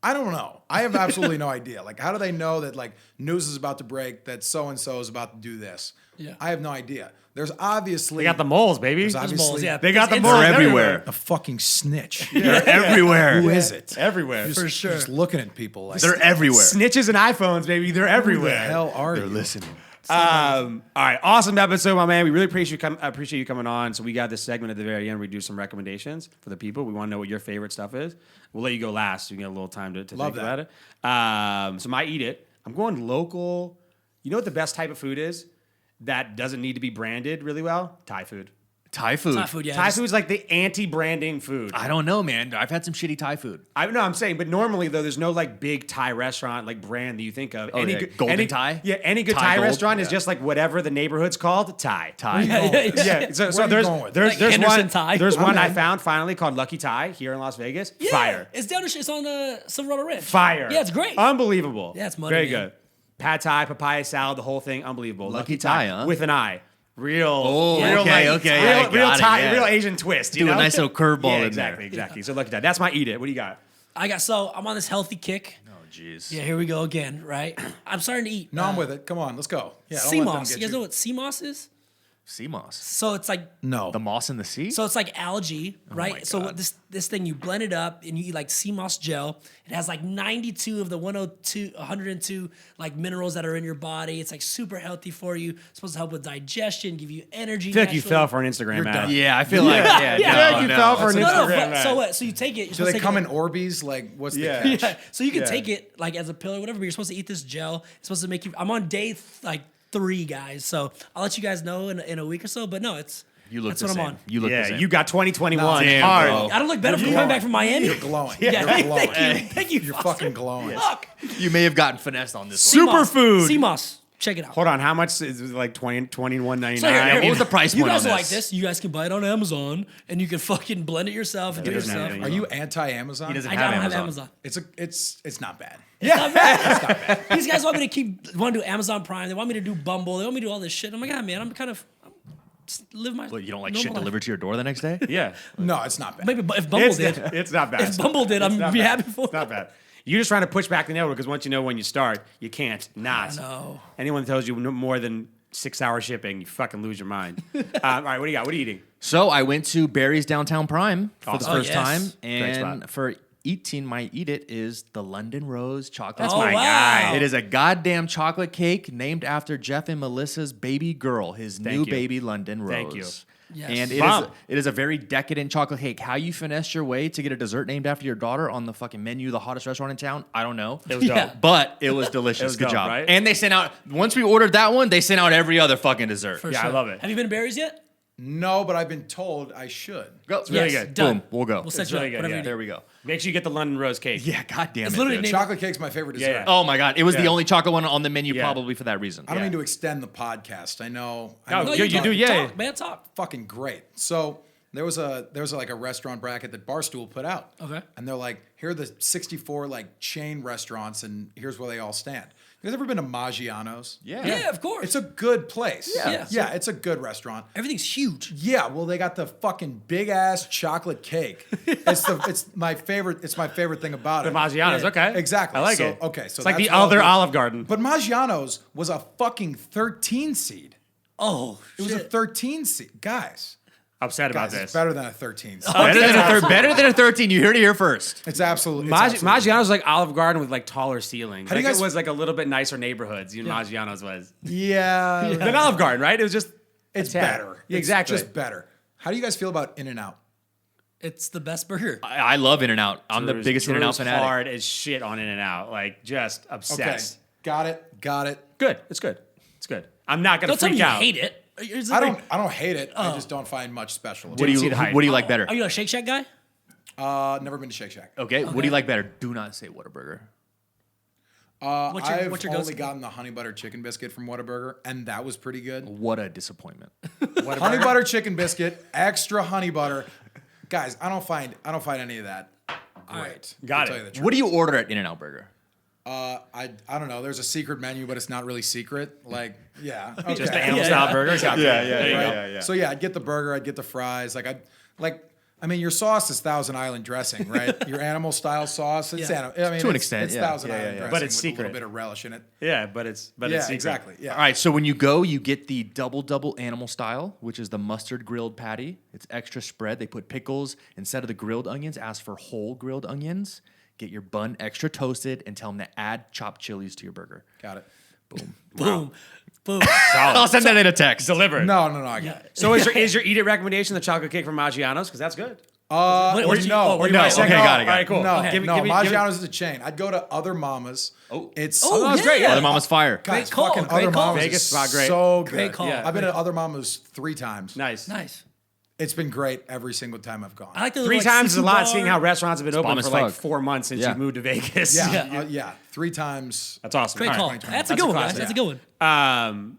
[SPEAKER 4] I don't know. I have absolutely no idea. Like, how do they know that like news is about to break that so and so is about to do this?
[SPEAKER 3] Yeah.
[SPEAKER 4] I have no idea. There's obviously
[SPEAKER 1] They got the moles, baby.
[SPEAKER 4] There's
[SPEAKER 3] There's
[SPEAKER 4] obviously
[SPEAKER 3] moles, yeah.
[SPEAKER 1] They got the
[SPEAKER 3] It's
[SPEAKER 1] moles
[SPEAKER 2] They're everywhere.
[SPEAKER 4] a fucking snitch.
[SPEAKER 2] They're everywhere.
[SPEAKER 4] Who is it?
[SPEAKER 1] Everywhere.
[SPEAKER 4] Just,
[SPEAKER 3] For sure.
[SPEAKER 4] Just looking at people like
[SPEAKER 2] They're everywhere.
[SPEAKER 1] Snitches and iPhones, baby. They're
[SPEAKER 4] who the
[SPEAKER 1] everywhere.
[SPEAKER 4] hell are
[SPEAKER 2] They're
[SPEAKER 4] you?
[SPEAKER 2] listening.
[SPEAKER 1] All right, awesome episode, my man. We really appreciate you coming on. So we got this segment at the very end. We do some recommendations for the people. We want to know what your favorite stuff is. We'll let you go last. So you get a little time to
[SPEAKER 4] Love
[SPEAKER 1] think
[SPEAKER 4] that.
[SPEAKER 1] about it. So my eat it. I'm going local. You know what the best type of food is that doesn't need to be branded really well? Thai food.
[SPEAKER 2] Thai food.
[SPEAKER 3] Thai food, yeah.
[SPEAKER 1] Thai food's like the anti-branding food.
[SPEAKER 2] I don't know, man. I've had some shitty Thai food.
[SPEAKER 1] I'm saying, but normally though, there's no like big Thai restaurant like brand that you think of.
[SPEAKER 2] Oh, yeah. Golden Thai?
[SPEAKER 1] Yeah, any good
[SPEAKER 2] Thai
[SPEAKER 1] Thai
[SPEAKER 2] Gold?
[SPEAKER 1] restaurant is
[SPEAKER 2] Yeah.
[SPEAKER 1] just like whatever the neighborhood's called, Thai.
[SPEAKER 2] Thai.
[SPEAKER 1] Yeah, so
[SPEAKER 4] Where are you
[SPEAKER 1] there's
[SPEAKER 4] going with
[SPEAKER 1] there's
[SPEAKER 3] Like
[SPEAKER 1] there's
[SPEAKER 3] Henderson
[SPEAKER 1] one
[SPEAKER 3] Thai?
[SPEAKER 1] there's one I
[SPEAKER 4] Okay.
[SPEAKER 1] found finally called Lucky Thai here in Las Vegas.
[SPEAKER 3] Yeah.
[SPEAKER 1] Fire,
[SPEAKER 3] It's down the street. It's on Silverado Ranch.
[SPEAKER 1] fire.
[SPEAKER 3] Yeah, it's great.
[SPEAKER 1] unbelievable.
[SPEAKER 3] Yeah, it's money,
[SPEAKER 1] very
[SPEAKER 3] man.
[SPEAKER 1] good. pad thai, papaya salad, the whole thing, unbelievable.
[SPEAKER 2] Lucky Thai, huh?
[SPEAKER 1] With an eye. Real,
[SPEAKER 2] Oh,
[SPEAKER 1] real,
[SPEAKER 2] okay,
[SPEAKER 1] like,
[SPEAKER 2] okay, I
[SPEAKER 1] real
[SPEAKER 2] got it,
[SPEAKER 1] Thai,
[SPEAKER 2] yeah.
[SPEAKER 1] real Asian twist. You
[SPEAKER 2] Do a
[SPEAKER 1] know?
[SPEAKER 2] nice little curveball
[SPEAKER 1] Yeah,
[SPEAKER 2] in
[SPEAKER 1] exactly,
[SPEAKER 2] there.
[SPEAKER 1] exactly. So Lucky Thai. That's my eat it. What do you got?
[SPEAKER 3] I'm on this healthy kick.
[SPEAKER 2] Oh, jeez.
[SPEAKER 3] Yeah, here we go again, right? I'm starting to eat.
[SPEAKER 4] No, I'm with it. Come on, let's go. Yeah, don't
[SPEAKER 3] sea
[SPEAKER 4] let them
[SPEAKER 3] moss.
[SPEAKER 4] get
[SPEAKER 3] You guys know what sea moss is?
[SPEAKER 2] Sea moss.
[SPEAKER 3] So it's like
[SPEAKER 4] No.
[SPEAKER 2] The moss in the sea?
[SPEAKER 3] So it's like algae, right?
[SPEAKER 2] my
[SPEAKER 3] So
[SPEAKER 2] God.
[SPEAKER 3] this thing you blend it up and you eat like sea moss gel. It has like 92 of the 102 like minerals that are in your body. It's like super healthy for you. It's supposed to help with digestion, give you energy.
[SPEAKER 1] I feel like you
[SPEAKER 3] naturally.
[SPEAKER 1] fell for an Instagram
[SPEAKER 4] You're
[SPEAKER 1] ad.
[SPEAKER 4] done.
[SPEAKER 2] yeah, I feel like, yeah,
[SPEAKER 3] Yeah.
[SPEAKER 2] no,
[SPEAKER 1] I feel like you
[SPEAKER 2] no.
[SPEAKER 1] fell for an
[SPEAKER 3] No, no,
[SPEAKER 1] Instagram
[SPEAKER 3] but,
[SPEAKER 1] ad.
[SPEAKER 3] so what? So you take it. You're
[SPEAKER 4] Do
[SPEAKER 3] supposed
[SPEAKER 4] they
[SPEAKER 3] to
[SPEAKER 4] come
[SPEAKER 3] take
[SPEAKER 4] in Orbeez? Like, what's the
[SPEAKER 1] Yeah.
[SPEAKER 4] catch?
[SPEAKER 3] Yeah. So you can
[SPEAKER 1] Yeah.
[SPEAKER 3] take it like as a pill or whatever, but you're supposed to eat this gel. It's supposed to make you. I'm on day like 3, guys. So I'll let you guys know in a week or so. But no, it's
[SPEAKER 2] You look
[SPEAKER 3] that's
[SPEAKER 2] the
[SPEAKER 3] what
[SPEAKER 2] same.
[SPEAKER 3] I'm on.
[SPEAKER 2] You look the
[SPEAKER 1] Yeah,
[SPEAKER 2] same.
[SPEAKER 1] you got 2021
[SPEAKER 2] Damn,
[SPEAKER 1] hard.
[SPEAKER 2] bro.
[SPEAKER 3] I don't look better for coming back from Miami.
[SPEAKER 4] You're glowing.
[SPEAKER 3] Yeah,
[SPEAKER 4] You're glowing.
[SPEAKER 3] thank you.
[SPEAKER 4] You're
[SPEAKER 3] Foster.
[SPEAKER 4] fucking glowing.
[SPEAKER 3] Fuck.
[SPEAKER 2] You may have gotten finessed on this one.
[SPEAKER 1] Superfood.
[SPEAKER 3] Sea moss. Check it out.
[SPEAKER 1] Hold on, how much is it? Like 21.99?
[SPEAKER 3] So here,
[SPEAKER 2] What was the price
[SPEAKER 3] You
[SPEAKER 2] point
[SPEAKER 3] guys
[SPEAKER 2] on
[SPEAKER 3] are like
[SPEAKER 2] this?
[SPEAKER 3] this. You guys can buy it on Amazon, and you can fucking blend it yourself and do it
[SPEAKER 1] doesn't have
[SPEAKER 3] yourself.
[SPEAKER 1] anything.
[SPEAKER 4] Are you anti-Amazon?
[SPEAKER 2] He doesn't
[SPEAKER 3] I
[SPEAKER 2] have
[SPEAKER 3] don't have
[SPEAKER 2] Amazon.
[SPEAKER 3] Amazon.
[SPEAKER 4] It's not bad.
[SPEAKER 3] These guys want me to want to do Amazon Prime. They want me to do Bumble. They want me to do all this shit. I'm like, man, I'm just live my.
[SPEAKER 2] Well, you don't like
[SPEAKER 3] normal
[SPEAKER 2] shit
[SPEAKER 3] life.
[SPEAKER 2] delivered to your door the next day?
[SPEAKER 1] Yeah.
[SPEAKER 4] No, it's not bad.
[SPEAKER 3] Maybe if Bumble
[SPEAKER 1] It's,
[SPEAKER 3] did.
[SPEAKER 1] it's not bad.
[SPEAKER 3] If Bumble did,
[SPEAKER 1] It's
[SPEAKER 3] I'm
[SPEAKER 1] not
[SPEAKER 3] be
[SPEAKER 1] bad.
[SPEAKER 3] happy for
[SPEAKER 1] It's not bad. You're just trying to push back the inevitable because once you know when you start, you can't not.
[SPEAKER 3] know.
[SPEAKER 1] Anyone that tells you no more than 6-hour shipping, you fucking lose your mind. All right, what do you got? What are you eating?
[SPEAKER 2] So I went to Barry's Downtown Prime for the
[SPEAKER 1] Awesome.
[SPEAKER 2] first
[SPEAKER 3] Oh, yes.
[SPEAKER 2] time.
[SPEAKER 1] Great
[SPEAKER 2] And
[SPEAKER 1] spot.
[SPEAKER 2] for eating, my eat it is the London Rose chocolate.
[SPEAKER 1] That's
[SPEAKER 3] Oh,
[SPEAKER 1] my
[SPEAKER 3] wow.
[SPEAKER 1] guy.
[SPEAKER 2] It is a goddamn chocolate cake named after Jeff and Melissa's baby girl, his new
[SPEAKER 1] you.
[SPEAKER 2] baby London Rose.
[SPEAKER 1] Thank you.
[SPEAKER 3] Yes.
[SPEAKER 2] And
[SPEAKER 1] Bomb.
[SPEAKER 2] it is a very decadent chocolate cake. How you finesse your way to get a dessert named after your daughter on the fucking menu, the hottest restaurant in town, I don't know.
[SPEAKER 1] It was
[SPEAKER 3] Yeah.
[SPEAKER 1] dope.
[SPEAKER 2] But it was delicious.
[SPEAKER 1] It was
[SPEAKER 2] Good
[SPEAKER 1] dope,
[SPEAKER 2] job.
[SPEAKER 1] right?
[SPEAKER 2] And they sent out, once we ordered that one, they sent out every other fucking dessert.
[SPEAKER 3] For
[SPEAKER 1] Yeah, I love it.
[SPEAKER 3] Have you been to Barry's yet?
[SPEAKER 4] No, but I've been told I should.
[SPEAKER 2] Go.
[SPEAKER 1] It's really
[SPEAKER 3] Yes,
[SPEAKER 1] good.
[SPEAKER 3] done.
[SPEAKER 2] Boom, we'll go.
[SPEAKER 3] We'll set
[SPEAKER 1] It's
[SPEAKER 3] you
[SPEAKER 1] really
[SPEAKER 3] up.
[SPEAKER 1] good,
[SPEAKER 3] Whatever
[SPEAKER 1] yeah.
[SPEAKER 3] you need.
[SPEAKER 2] There we go.
[SPEAKER 1] Make sure you get the London Rose cake.
[SPEAKER 2] Yeah, goddamn
[SPEAKER 3] It's
[SPEAKER 2] it.
[SPEAKER 3] literally
[SPEAKER 2] dude.
[SPEAKER 3] named-
[SPEAKER 4] Chocolate cake's my favorite dessert.
[SPEAKER 1] yeah.
[SPEAKER 2] Oh my god, it was the
[SPEAKER 1] Yeah.
[SPEAKER 2] only chocolate one on the menu
[SPEAKER 1] Yeah.
[SPEAKER 2] probably for that reason.
[SPEAKER 4] I don't
[SPEAKER 1] Yeah.
[SPEAKER 4] mean to extend the podcast. I know.
[SPEAKER 1] No,
[SPEAKER 3] No,
[SPEAKER 1] you
[SPEAKER 3] talk,
[SPEAKER 1] do, yeah.
[SPEAKER 3] Talk, man, talk.
[SPEAKER 4] Fucking great. So there was like a restaurant bracket that Barstool put out.
[SPEAKER 3] Okay.
[SPEAKER 4] And they're like, here are the 64 like chain restaurants, and here's where they all stand. You guys ever been to Maggiano's?
[SPEAKER 3] Yeah, of course.
[SPEAKER 4] It's a good place.
[SPEAKER 3] Yeah.
[SPEAKER 4] Yeah, it's a good restaurant.
[SPEAKER 3] Everything's huge.
[SPEAKER 4] Yeah, well, they got the fucking big ass chocolate cake. It's my favorite. It's my favorite thing about
[SPEAKER 1] The
[SPEAKER 4] it.
[SPEAKER 1] Maggiano's,
[SPEAKER 3] Yeah.
[SPEAKER 1] okay.
[SPEAKER 4] Exactly.
[SPEAKER 1] I like
[SPEAKER 4] So,
[SPEAKER 1] it.
[SPEAKER 4] okay, so
[SPEAKER 1] it's like
[SPEAKER 4] that's
[SPEAKER 1] the
[SPEAKER 4] all
[SPEAKER 1] other
[SPEAKER 4] good.
[SPEAKER 1] Olive Garden.
[SPEAKER 4] But Maggiano's was a fucking 13 seed.
[SPEAKER 3] Oh,
[SPEAKER 4] It was a
[SPEAKER 3] shit.
[SPEAKER 4] 13 seed, guys.
[SPEAKER 1] Upset about
[SPEAKER 4] Guys,
[SPEAKER 1] this.
[SPEAKER 4] it's better than a 13 seed.
[SPEAKER 2] Better than a better than a 13. You heard it here first.
[SPEAKER 4] It's absolutely. It's absolutely-
[SPEAKER 1] Maggiano's like Olive Garden with like taller ceilings.
[SPEAKER 4] How do
[SPEAKER 1] Like
[SPEAKER 4] you guys-
[SPEAKER 1] it was like a little bit nicer neighborhoods. You know, Maggiano's was.
[SPEAKER 4] Yeah,
[SPEAKER 1] Than Olive Garden, right? It was just
[SPEAKER 4] it's
[SPEAKER 1] a tad.
[SPEAKER 4] better.
[SPEAKER 1] Yeah, exactly.
[SPEAKER 4] It's just better. How do you guys feel about In-N-Out?
[SPEAKER 3] It's the best burger.
[SPEAKER 2] I love In-N-Out. I'm the
[SPEAKER 1] Drew's-
[SPEAKER 2] biggest
[SPEAKER 1] Drew's
[SPEAKER 2] In-N-Out fanatic.
[SPEAKER 1] hard as shit on In-N-Out. Like just
[SPEAKER 4] Okay,
[SPEAKER 1] obsessed.
[SPEAKER 4] got it.
[SPEAKER 1] Good. It's good. It's good. I'm not gonna
[SPEAKER 3] Don't tell me
[SPEAKER 1] freak
[SPEAKER 3] you
[SPEAKER 1] out.
[SPEAKER 3] hate it. Is it
[SPEAKER 4] I
[SPEAKER 3] like-
[SPEAKER 4] don't hate it. I just don't find much special.
[SPEAKER 2] What do
[SPEAKER 1] Didn't see
[SPEAKER 2] you
[SPEAKER 1] the hype.
[SPEAKER 2] What do you like better?
[SPEAKER 3] Are you a Shake Shack guy?
[SPEAKER 4] Never been to Shake Shack.
[SPEAKER 2] Okay. What do you like better? Do not say Whataburger.
[SPEAKER 3] What's your-
[SPEAKER 4] I've
[SPEAKER 3] what's your
[SPEAKER 4] only
[SPEAKER 3] go-to?
[SPEAKER 4] gotten the honey butter chicken biscuit from Whataburger, and that was pretty good.
[SPEAKER 2] What a disappointment.
[SPEAKER 4] Honey butter chicken biscuit, extra honey butter. Guys, I don't find any of that great.
[SPEAKER 1] Got
[SPEAKER 4] to tell
[SPEAKER 1] it.
[SPEAKER 4] you the truth.
[SPEAKER 2] What do you order at In-N-Out Burger?
[SPEAKER 4] I don't know. There's a secret menu, but it's not really secret. Like, yeah, okay.
[SPEAKER 1] Just the animal style burger.
[SPEAKER 2] yeah,
[SPEAKER 1] There you go.
[SPEAKER 4] So yeah, I'd get the burger, I'd get the fries. I mean, your sauce is Thousand Island dressing, right? Your animal style sauce. It's
[SPEAKER 3] Yeah.
[SPEAKER 4] I mean,
[SPEAKER 2] To an
[SPEAKER 4] it's-
[SPEAKER 2] extent,
[SPEAKER 4] it's
[SPEAKER 2] yeah.
[SPEAKER 4] Thousand
[SPEAKER 2] Yeah,
[SPEAKER 4] Island
[SPEAKER 2] yeah.
[SPEAKER 4] dressing
[SPEAKER 1] But it's
[SPEAKER 4] with a
[SPEAKER 1] secret.
[SPEAKER 4] little bit of relish in it.
[SPEAKER 1] Yeah, but it's
[SPEAKER 4] Yeah,
[SPEAKER 1] secret.
[SPEAKER 4] exactly. Yeah.
[SPEAKER 2] All right, so when you go, you get the double animal style, which is the mustard grilled patty. It's extra spread. They put pickles instead of the grilled onions. Ask for whole grilled onions. Get your bun extra toasted and tell them to add chopped chilies to your burger.
[SPEAKER 4] Got it.
[SPEAKER 3] Boom. Boom.
[SPEAKER 2] I'll send that in a text.
[SPEAKER 1] Delivered.
[SPEAKER 4] No, I got it.
[SPEAKER 1] So is your eat it recommendation the chocolate cake from Maggiano's? Because that's good.
[SPEAKER 3] What did you-
[SPEAKER 4] no,
[SPEAKER 3] oh, what
[SPEAKER 1] no.
[SPEAKER 3] did you-
[SPEAKER 1] Okay,
[SPEAKER 2] got it.
[SPEAKER 1] All right, cool.
[SPEAKER 4] No,
[SPEAKER 3] Okay.
[SPEAKER 1] Give me-
[SPEAKER 4] no,
[SPEAKER 1] give me- give me-
[SPEAKER 4] Maggiano's is a chain. I'd go to Other Mamas.
[SPEAKER 2] Oh.
[SPEAKER 4] It's
[SPEAKER 3] Oh,
[SPEAKER 1] that's great,
[SPEAKER 3] yeah.
[SPEAKER 2] Other Mama's fire.
[SPEAKER 4] guys,
[SPEAKER 3] call,
[SPEAKER 4] fucking
[SPEAKER 3] great
[SPEAKER 4] Other
[SPEAKER 3] call.
[SPEAKER 4] Mamas
[SPEAKER 1] Vegas
[SPEAKER 4] is
[SPEAKER 1] spot, great.
[SPEAKER 4] so good.
[SPEAKER 3] Great call.
[SPEAKER 1] Yeah.
[SPEAKER 4] I've been to Other Mamas 3 times.
[SPEAKER 1] Nice.
[SPEAKER 3] Nice.
[SPEAKER 4] It's been great every single time I've gone.
[SPEAKER 3] I like the
[SPEAKER 1] 3
[SPEAKER 3] like,
[SPEAKER 1] times is a
[SPEAKER 3] seafood
[SPEAKER 1] lot,
[SPEAKER 3] bar.
[SPEAKER 1] seeing how restaurants have been
[SPEAKER 2] bomb
[SPEAKER 1] open
[SPEAKER 2] as
[SPEAKER 1] for like
[SPEAKER 2] fuck.
[SPEAKER 1] 4 months since
[SPEAKER 2] Yeah.
[SPEAKER 1] you moved to Vegas.
[SPEAKER 4] Yeah, 3 times.
[SPEAKER 1] That's awesome.
[SPEAKER 3] Great
[SPEAKER 1] All right.
[SPEAKER 3] call.
[SPEAKER 4] 2020.
[SPEAKER 3] That's a
[SPEAKER 1] That's
[SPEAKER 3] good
[SPEAKER 1] a
[SPEAKER 3] one, guys.
[SPEAKER 1] classic.
[SPEAKER 3] That's a good one.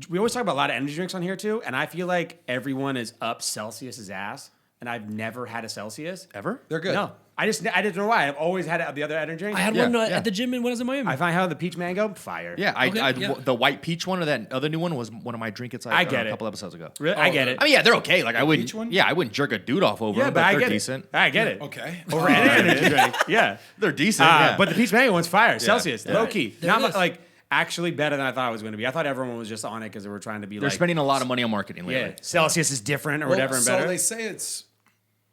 [SPEAKER 1] We always talk about a lot of energy drinks on here too, and I feel like everyone is up Celsius's ass, and I've never had a Celsius.
[SPEAKER 2] Ever?
[SPEAKER 4] They're good.
[SPEAKER 1] No. I didn't know why. I've always had the other energy drinks.
[SPEAKER 3] I had
[SPEAKER 2] Yeah,
[SPEAKER 3] one
[SPEAKER 2] yeah.
[SPEAKER 3] at the gym when I was in Miami.
[SPEAKER 1] I find how the peach mango fire.
[SPEAKER 2] Yeah,
[SPEAKER 3] Okay,
[SPEAKER 2] the white peach one or that other new one was one of my drink. It's like
[SPEAKER 1] I get
[SPEAKER 2] a
[SPEAKER 1] it.
[SPEAKER 2] couple episodes ago.
[SPEAKER 1] Really? I get it.
[SPEAKER 2] I mean, yeah, they're okay. Like I wouldn't.
[SPEAKER 4] peach one?
[SPEAKER 2] Yeah, I wouldn't jerk a dude off over
[SPEAKER 1] Yeah,
[SPEAKER 2] them,
[SPEAKER 1] but
[SPEAKER 2] but
[SPEAKER 1] I
[SPEAKER 2] they're
[SPEAKER 1] get
[SPEAKER 2] decent.
[SPEAKER 1] it. I get it.
[SPEAKER 4] Okay.
[SPEAKER 1] Over any energy drink. Yeah.
[SPEAKER 2] They're decent. Yeah.
[SPEAKER 1] But the peach mango one's fire. Celsius,
[SPEAKER 2] yeah.
[SPEAKER 1] low key.
[SPEAKER 3] There
[SPEAKER 1] Not
[SPEAKER 3] it is.
[SPEAKER 1] like actually better than I thought it was going to be. I thought everyone was just on it because they were trying to be
[SPEAKER 2] they're
[SPEAKER 1] like.
[SPEAKER 2] spending a lot of money on marketing lately.
[SPEAKER 1] Yeah, Celsius is different or
[SPEAKER 4] Well,
[SPEAKER 1] whatever and
[SPEAKER 4] so
[SPEAKER 1] better.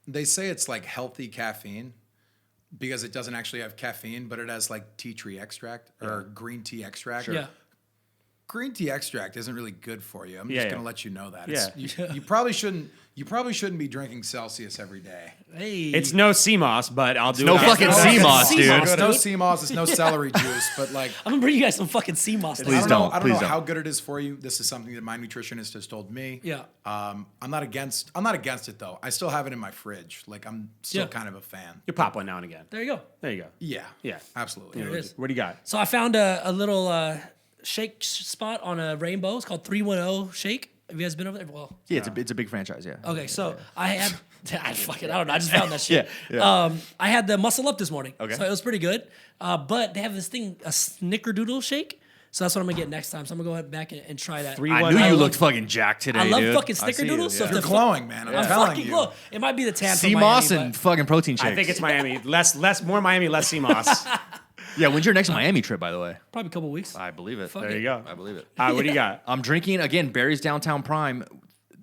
[SPEAKER 4] they say it's like healthy caffeine because it doesn't actually have caffeine, but it has like tea tree extract or green tea extract.
[SPEAKER 3] Yeah.
[SPEAKER 4] Green tea extract isn't really good for you. I'm
[SPEAKER 1] Yeah,
[SPEAKER 4] just
[SPEAKER 1] yeah.
[SPEAKER 4] gonna let you know that.
[SPEAKER 1] Yeah.
[SPEAKER 4] You probably shouldn't. You probably shouldn't be drinking Celsius every day.
[SPEAKER 3] Hey.
[SPEAKER 1] It's no sea moss, but I'll do
[SPEAKER 2] no
[SPEAKER 1] it.
[SPEAKER 2] fucking
[SPEAKER 3] no
[SPEAKER 2] sea
[SPEAKER 3] fucking
[SPEAKER 2] moss,
[SPEAKER 3] sea
[SPEAKER 2] dude.
[SPEAKER 3] moss.
[SPEAKER 4] It's no
[SPEAKER 3] dude.
[SPEAKER 4] sea moss. It's no celery juice. But like,
[SPEAKER 3] I'm gonna bring you guys some fucking sea moss.
[SPEAKER 2] Please
[SPEAKER 4] I
[SPEAKER 2] don't.
[SPEAKER 4] don't
[SPEAKER 2] Please
[SPEAKER 4] know
[SPEAKER 2] don't.
[SPEAKER 4] how good it is for you. This is something that my nutritionist has told me.
[SPEAKER 3] Yeah.
[SPEAKER 4] I'm not against it though. I still have it in my fridge. Like I'm still
[SPEAKER 3] Yeah.
[SPEAKER 4] kind of a fan.
[SPEAKER 1] You pop one now and again.
[SPEAKER 3] There you go.
[SPEAKER 1] There you go.
[SPEAKER 4] Yeah.
[SPEAKER 1] Yeah.
[SPEAKER 4] Absolutely.
[SPEAKER 3] There it is.
[SPEAKER 1] What do you got?
[SPEAKER 3] So I found a little shake spot on a Rainbow. It's called 310 Shake. Have you guys been over there? Well,
[SPEAKER 2] Yeah, it's a big franchise. Yeah.
[SPEAKER 3] okay. So I had, I don't know. I just found that shit.
[SPEAKER 2] Yeah.
[SPEAKER 3] I had the Muscle Up this morning.
[SPEAKER 2] Okay.
[SPEAKER 3] So it was pretty good. But they have this thing, a snickerdoodle shake. So that's what I'm gonna get next time. So I'm gonna go back and try that.
[SPEAKER 2] I knew you looked fucking jacked today,
[SPEAKER 3] I love
[SPEAKER 2] dude.
[SPEAKER 3] fucking
[SPEAKER 2] I see you,
[SPEAKER 3] snickerdoodles. So if
[SPEAKER 2] yeah.
[SPEAKER 4] You're
[SPEAKER 3] the
[SPEAKER 4] glowing, man. I'm
[SPEAKER 3] I'm
[SPEAKER 4] telling
[SPEAKER 3] fucking
[SPEAKER 4] you.
[SPEAKER 3] glow. It might be the tan
[SPEAKER 2] sea
[SPEAKER 3] from
[SPEAKER 2] moss
[SPEAKER 3] Miami,
[SPEAKER 2] and
[SPEAKER 3] but
[SPEAKER 2] fucking protein shakes.
[SPEAKER 1] I think it's Miami. More Miami, less sea moss.
[SPEAKER 2] Yeah, when's your next Miami trip, by the way?
[SPEAKER 3] probably a couple weeks.
[SPEAKER 2] I believe it.
[SPEAKER 3] Fuck
[SPEAKER 1] There
[SPEAKER 3] it.
[SPEAKER 1] you go.
[SPEAKER 2] I believe it.
[SPEAKER 1] What do you got?
[SPEAKER 2] I'm drinking again. Barry's Downtown Prime,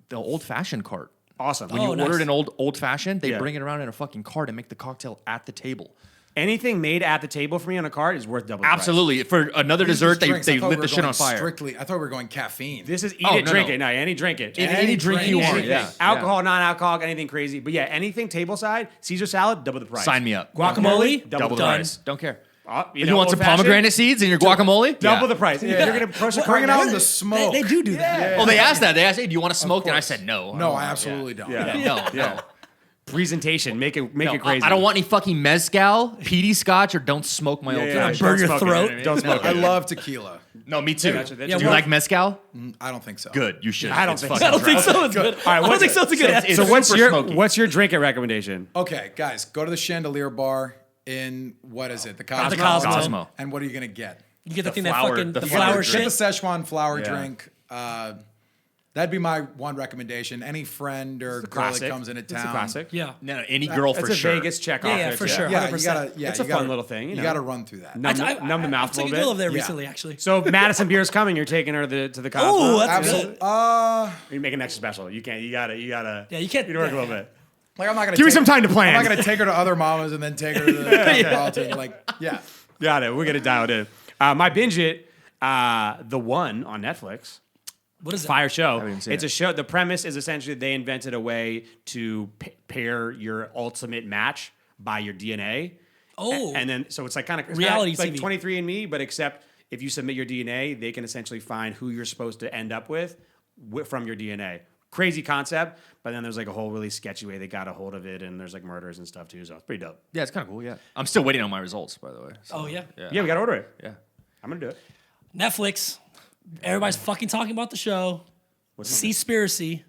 [SPEAKER 2] the old fashioned cart.
[SPEAKER 1] Awesome.
[SPEAKER 2] When
[SPEAKER 3] Oh,
[SPEAKER 2] you
[SPEAKER 3] nice.
[SPEAKER 2] ordered an old fashioned, they
[SPEAKER 1] Yeah.
[SPEAKER 2] bring it around in a fucking cart and make the cocktail at the table.
[SPEAKER 1] Anything made at the table for me on a cart is worth double the price.
[SPEAKER 2] Absolutely. For another
[SPEAKER 4] These
[SPEAKER 2] dessert,
[SPEAKER 4] drinks,
[SPEAKER 2] they
[SPEAKER 4] I thought we
[SPEAKER 2] lit
[SPEAKER 4] were
[SPEAKER 2] the shit
[SPEAKER 4] going
[SPEAKER 2] on fire.
[SPEAKER 4] I thought we were going caffeine.
[SPEAKER 1] This is eat
[SPEAKER 2] Oh,
[SPEAKER 1] it,
[SPEAKER 2] no,
[SPEAKER 1] drink
[SPEAKER 2] no.
[SPEAKER 1] it. No, any drink it.
[SPEAKER 2] Any drink you want.
[SPEAKER 1] Anything.
[SPEAKER 2] Yeah.
[SPEAKER 1] Alcohol, non-alcoholic, anything crazy. But yeah, anything table side, Caesar salad, double the price.
[SPEAKER 2] Sign me up.
[SPEAKER 3] Guacamole,
[SPEAKER 1] double the
[SPEAKER 3] done.
[SPEAKER 1] price.
[SPEAKER 2] Don't care.
[SPEAKER 1] You
[SPEAKER 2] You want some pomegranate seeds in your guacamole?
[SPEAKER 1] Double
[SPEAKER 2] Yeah.
[SPEAKER 1] the price. If you're gonna push a
[SPEAKER 4] Bring
[SPEAKER 1] cart
[SPEAKER 4] it on
[SPEAKER 1] next-
[SPEAKER 4] the smoke.
[SPEAKER 3] They do that.
[SPEAKER 2] Oh, they asked that. They asked, "Hey, do you want to smoke?" And I
[SPEAKER 4] course.
[SPEAKER 2] said, "No."
[SPEAKER 4] No,
[SPEAKER 2] don't
[SPEAKER 4] I
[SPEAKER 2] want-
[SPEAKER 4] absolutely don't.
[SPEAKER 1] Yeah.
[SPEAKER 2] No,
[SPEAKER 1] Yeah. Presentation. Make it
[SPEAKER 2] no.
[SPEAKER 1] crazy.
[SPEAKER 2] I don't want any fucking mezcal, PD scotch, or don't smoke my old
[SPEAKER 1] Yeah,
[SPEAKER 2] fashioned.
[SPEAKER 3] Burn your
[SPEAKER 1] Don't smoke
[SPEAKER 3] throat.
[SPEAKER 1] it. Don't smoke
[SPEAKER 4] I
[SPEAKER 1] it.
[SPEAKER 4] love tequila.
[SPEAKER 2] No, me too.
[SPEAKER 1] that's-
[SPEAKER 2] Do
[SPEAKER 1] yeah,
[SPEAKER 2] you
[SPEAKER 3] well-
[SPEAKER 2] like mezcal?
[SPEAKER 4] I don't think so.
[SPEAKER 2] Good. You should.
[SPEAKER 1] I don't
[SPEAKER 2] It's
[SPEAKER 1] think so.
[SPEAKER 2] fucking
[SPEAKER 3] I don't think
[SPEAKER 2] trash.
[SPEAKER 3] so. It's good.
[SPEAKER 1] right,
[SPEAKER 3] I don't
[SPEAKER 1] what's
[SPEAKER 3] think so. It's a good
[SPEAKER 2] it's-
[SPEAKER 3] answer.
[SPEAKER 1] So what's
[SPEAKER 2] super
[SPEAKER 1] your
[SPEAKER 2] smoky.
[SPEAKER 1] what's your drinking recommendation?
[SPEAKER 4] Okay, guys, go to the Chandelier Bar in what is it? The Cosmo.
[SPEAKER 3] The Cosmo.
[SPEAKER 2] Cosmo.
[SPEAKER 4] And what are you gonna get?
[SPEAKER 3] You get the thing
[SPEAKER 2] flower-
[SPEAKER 3] that fucking
[SPEAKER 2] the
[SPEAKER 3] the
[SPEAKER 2] flower
[SPEAKER 3] flower
[SPEAKER 2] drink.
[SPEAKER 4] Get the
[SPEAKER 3] shit.
[SPEAKER 4] Szechuan flour
[SPEAKER 1] Yeah.
[SPEAKER 4] drink. That'd be my one recommendation. Any friend or girl that
[SPEAKER 1] Classic.
[SPEAKER 4] comes into
[SPEAKER 1] It's
[SPEAKER 4] town.
[SPEAKER 1] a classic.
[SPEAKER 3] Yeah.
[SPEAKER 2] No, any girl
[SPEAKER 1] It's
[SPEAKER 2] for
[SPEAKER 1] a
[SPEAKER 2] sure.
[SPEAKER 1] Vegas check
[SPEAKER 3] Yeah,
[SPEAKER 1] off.
[SPEAKER 3] yeah,
[SPEAKER 1] there,
[SPEAKER 3] for
[SPEAKER 1] too.
[SPEAKER 3] sure.
[SPEAKER 4] Yeah,
[SPEAKER 3] 100%.
[SPEAKER 1] It's a fun little thing, you know.
[SPEAKER 4] You got to run through that.
[SPEAKER 1] Numb the mouth a
[SPEAKER 3] took
[SPEAKER 1] little
[SPEAKER 3] a girl
[SPEAKER 1] bit.
[SPEAKER 3] over there
[SPEAKER 4] Yeah.
[SPEAKER 3] recently, actually.
[SPEAKER 1] So Madison Beer's coming. You're taking her to the Cosmo.
[SPEAKER 3] Oh, that's
[SPEAKER 4] Absolutely.
[SPEAKER 3] good.
[SPEAKER 1] You make an extra special. You can't. You gotta.
[SPEAKER 3] Yeah, you can't-
[SPEAKER 1] You work a
[SPEAKER 3] yeah.
[SPEAKER 1] little bit.
[SPEAKER 4] Like I'm not gonna
[SPEAKER 1] Give me
[SPEAKER 4] take-
[SPEAKER 1] some time to plan.
[SPEAKER 4] I'm not gonna take her to other mamas and then take her to the Cosmopolitan. Like, yeah.
[SPEAKER 1] Got it. We're gonna dial it in. My binge it. The One on Netflix.
[SPEAKER 3] What is it?
[SPEAKER 1] Fire show.
[SPEAKER 2] haven't even seen
[SPEAKER 1] It's
[SPEAKER 2] it.
[SPEAKER 1] a show. The premise is essentially they invented a way to pair your ultimate match by your DNA.
[SPEAKER 3] Oh.
[SPEAKER 1] And then so it's like kind of
[SPEAKER 3] Reality
[SPEAKER 1] like
[SPEAKER 3] TV.
[SPEAKER 1] 23andMe, but except if you submit your DNA, they can essentially find who you're supposed to end up with from your DNA. Crazy concept, but then there's like a whole really sketchy way they got a hold of it, and there's like murders and stuff too. So it's pretty dope.
[SPEAKER 2] Yeah, it's kind of cool. Yeah, I'm still waiting on my results, by the way. So,
[SPEAKER 3] Oh, yeah.
[SPEAKER 1] Yeah, we gotta order it.
[SPEAKER 2] yeah.
[SPEAKER 1] I'm gonna do it.
[SPEAKER 3] Netflix. Everybody's fucking talking about the show. Seaspiracy.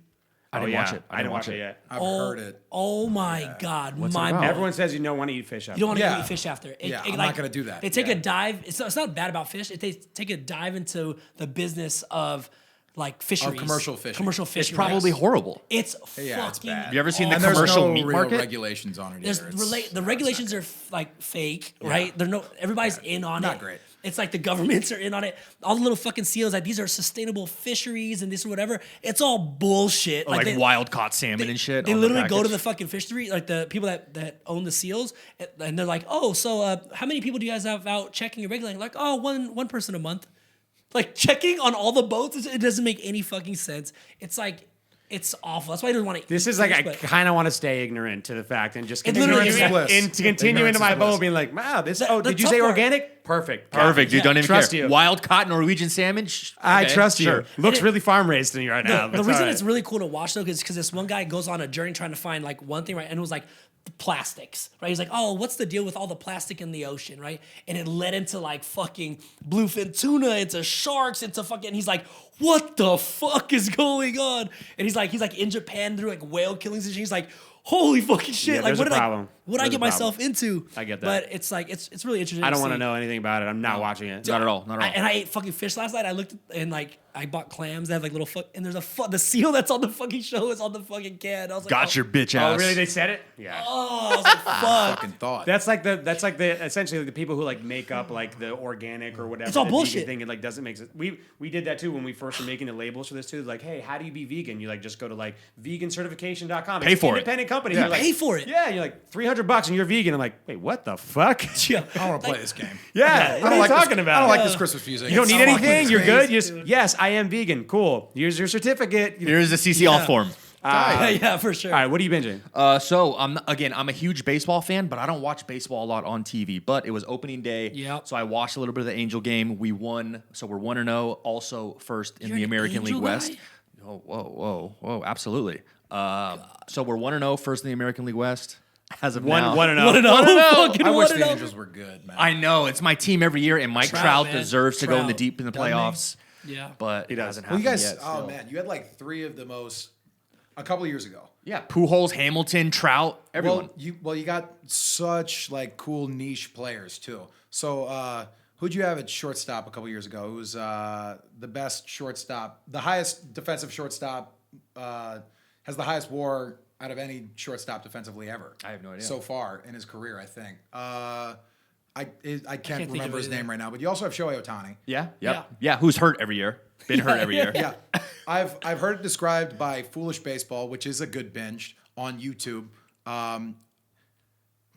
[SPEAKER 2] I didn't watch it.
[SPEAKER 1] I didn't watch it yet.
[SPEAKER 4] I've heard it.
[SPEAKER 3] Oh my God.
[SPEAKER 2] What's it
[SPEAKER 3] My
[SPEAKER 2] about?
[SPEAKER 3] mind.
[SPEAKER 1] Everyone says you don't want to eat fish.
[SPEAKER 3] You don't want to
[SPEAKER 4] Yeah.
[SPEAKER 3] eat fish after.
[SPEAKER 4] Yeah, I'm not gonna do that.
[SPEAKER 3] They take
[SPEAKER 4] Yeah.
[SPEAKER 3] a dive. It's not bad about fish. They take a dive into the business of like fisheries.
[SPEAKER 4] commercial fishing.
[SPEAKER 3] Commercial
[SPEAKER 2] It's
[SPEAKER 3] fishing.
[SPEAKER 2] probably horrible.
[SPEAKER 3] It's
[SPEAKER 4] Yeah, it's
[SPEAKER 3] fucking.
[SPEAKER 4] bad.
[SPEAKER 2] Have you ever seen the
[SPEAKER 4] And there's
[SPEAKER 2] commercial
[SPEAKER 4] no
[SPEAKER 2] meat
[SPEAKER 4] real
[SPEAKER 2] market?
[SPEAKER 4] regulations on it
[SPEAKER 3] There's
[SPEAKER 4] either. It's-
[SPEAKER 3] the regulations are like fake, right? They're no everybody's in on it.
[SPEAKER 4] Not great.
[SPEAKER 3] It's like the governments are in on it. All the little fucking seals, like these are sustainable fisheries and this or whatever. It's all bullshit.
[SPEAKER 2] Like
[SPEAKER 3] they-
[SPEAKER 2] wild caught salmon and shit.
[SPEAKER 3] They
[SPEAKER 2] on
[SPEAKER 3] literally go to
[SPEAKER 2] package.
[SPEAKER 3] the fucking fishery, like the people that own the seals, and they're like, "Oh, so how many people do you guys have out checking and regulating?" Like, "Oh, one person a month." Like checking on all the boats, it doesn't make any fucking sense. It's like it's awful. That's why I don't want to.
[SPEAKER 1] This is like I kind of want to stay ignorant to the fact and just
[SPEAKER 3] It
[SPEAKER 1] continue,
[SPEAKER 3] literally
[SPEAKER 1] into,
[SPEAKER 3] is.
[SPEAKER 1] and to continue
[SPEAKER 4] Ignorance
[SPEAKER 1] into my
[SPEAKER 4] is bliss.
[SPEAKER 1] bowl, being like, "Wow, this."
[SPEAKER 3] The
[SPEAKER 1] Oh, did you
[SPEAKER 3] tough
[SPEAKER 1] say
[SPEAKER 3] part-
[SPEAKER 1] organic? Perfect.
[SPEAKER 2] Perfect, dude.
[SPEAKER 3] Yeah.
[SPEAKER 2] Don't even
[SPEAKER 1] Trust
[SPEAKER 2] care.
[SPEAKER 1] you.
[SPEAKER 2] Wild caught Norwegian salmon.
[SPEAKER 1] I
[SPEAKER 2] Okay,
[SPEAKER 1] trust you.
[SPEAKER 2] sure.
[SPEAKER 1] Looks
[SPEAKER 3] it-
[SPEAKER 1] really farm raised to me right now.
[SPEAKER 3] The
[SPEAKER 1] but
[SPEAKER 3] reason
[SPEAKER 1] all
[SPEAKER 3] it's
[SPEAKER 1] right.
[SPEAKER 3] really cool to watch though is because this one guy goes on a journey trying to find like one thing, right? And it was like the plastics, right? He's like, "Oh, what's the deal with all the plastic in the ocean, right?" And it led into like fucking bluefin tuna, into sharks, into fucking. And he's like, "What the fuck is going on?" And he's like in Japan through like whale killings and shit. He's like, holy fucking shit!
[SPEAKER 1] Yeah,
[SPEAKER 3] like,
[SPEAKER 1] there's
[SPEAKER 3] what
[SPEAKER 1] a
[SPEAKER 3] did
[SPEAKER 1] problem.
[SPEAKER 3] what did I
[SPEAKER 1] There's
[SPEAKER 3] get
[SPEAKER 1] a problem.
[SPEAKER 3] myself into?
[SPEAKER 1] I get that.
[SPEAKER 3] But it's like it's really interesting.
[SPEAKER 1] I don't
[SPEAKER 3] want
[SPEAKER 1] want to know anything about it. I'm not watching it.
[SPEAKER 2] Not at all. Not at all.
[SPEAKER 3] And I ate fucking fish last night. I looked and like I bought clams that have like little and there's the seal that's on the fucking show is on the fucking can. I was like,
[SPEAKER 2] Got your bitch ass.
[SPEAKER 1] Oh, really? They said it? Yeah.
[SPEAKER 3] Oh, I was like, fuck.
[SPEAKER 4] Fucking thought.
[SPEAKER 1] That's like the essentially the people who like make up like the organic or whatever.
[SPEAKER 3] It's all
[SPEAKER 1] the vegan
[SPEAKER 3] bullshit.
[SPEAKER 1] thing. It like doesn't make sense. We did that too when we first were making the labels for this too. Like, hey, how do you be vegan? You like just go to like vegancertification.com.
[SPEAKER 2] Pay
[SPEAKER 1] It's
[SPEAKER 2] for
[SPEAKER 1] an
[SPEAKER 2] it.
[SPEAKER 1] independent company.
[SPEAKER 2] Yeah.
[SPEAKER 1] You're like,
[SPEAKER 3] Pay for it.
[SPEAKER 1] Yeah, you're like $300 and you're vegan. I'm like, wait, what the fuck?
[SPEAKER 3] Yeah.
[SPEAKER 4] I don't want to play this game.
[SPEAKER 1] Yeah, what are you talking
[SPEAKER 4] this,
[SPEAKER 1] about?
[SPEAKER 4] I don't like this Christmas music.
[SPEAKER 1] You don't
[SPEAKER 4] It's
[SPEAKER 1] need
[SPEAKER 4] fucking
[SPEAKER 1] anything. You're good.
[SPEAKER 4] crazy.
[SPEAKER 1] Yes, I am vegan. Cool. Here's your certificate.
[SPEAKER 2] Here's the CC all
[SPEAKER 3] Yeah.
[SPEAKER 2] form.
[SPEAKER 3] Yeah, for sure.
[SPEAKER 1] All right, what are you binging?
[SPEAKER 2] So I'm a huge baseball fan, but I don't watch baseball a lot on TV. But it was opening day,
[SPEAKER 3] Yep.
[SPEAKER 2] so I watched a little bit of the Angel game. We won, so we're 1-0. Also first in
[SPEAKER 3] You're
[SPEAKER 2] the
[SPEAKER 3] an
[SPEAKER 2] American League
[SPEAKER 3] Angel
[SPEAKER 2] West.
[SPEAKER 3] guy?
[SPEAKER 2] Oh, whoa, absolutely. So we're 1-0, first in the American League West. As of now,
[SPEAKER 1] 1-0.
[SPEAKER 3] What an
[SPEAKER 2] 1-0.
[SPEAKER 3] fucking
[SPEAKER 4] I wish
[SPEAKER 3] what
[SPEAKER 4] the
[SPEAKER 3] an
[SPEAKER 4] Angels were good, man.
[SPEAKER 2] I know it's my team every year, and Mike Trout
[SPEAKER 3] man.
[SPEAKER 2] deserves to go in the
[SPEAKER 3] Trout.
[SPEAKER 2] deep in the
[SPEAKER 4] Doesn't he?
[SPEAKER 2] playoffs.
[SPEAKER 3] Yeah.
[SPEAKER 2] But
[SPEAKER 1] He
[SPEAKER 2] it
[SPEAKER 1] does.
[SPEAKER 2] hasn't
[SPEAKER 4] Well,
[SPEAKER 2] happened
[SPEAKER 4] you guys,
[SPEAKER 2] yet.
[SPEAKER 4] oh
[SPEAKER 2] still.
[SPEAKER 4] man, you had like three of the most a couple of years ago.
[SPEAKER 2] Yeah, Pujols, Hamilton, Trout, everyone.
[SPEAKER 4] Well, you got such like cool niche players too. So who'd you have at shortstop a couple years ago? Who was the best shortstop, the highest defensive shortstop, has the highest WAR out of any shortstop defensively ever.
[SPEAKER 2] I have no idea.
[SPEAKER 4] So far in his career, I think. I can't
[SPEAKER 3] think of
[SPEAKER 4] remember
[SPEAKER 3] it
[SPEAKER 4] his
[SPEAKER 3] either.
[SPEAKER 4] name right now, but you also have Shohei Ohtani.
[SPEAKER 2] Yeah,
[SPEAKER 3] Yeah.
[SPEAKER 2] yep. Yeah, who's hurt every year. Been hurt every year.
[SPEAKER 4] Yeah, I've heard it described by Foolish Baseball, which is a good binge on YouTube.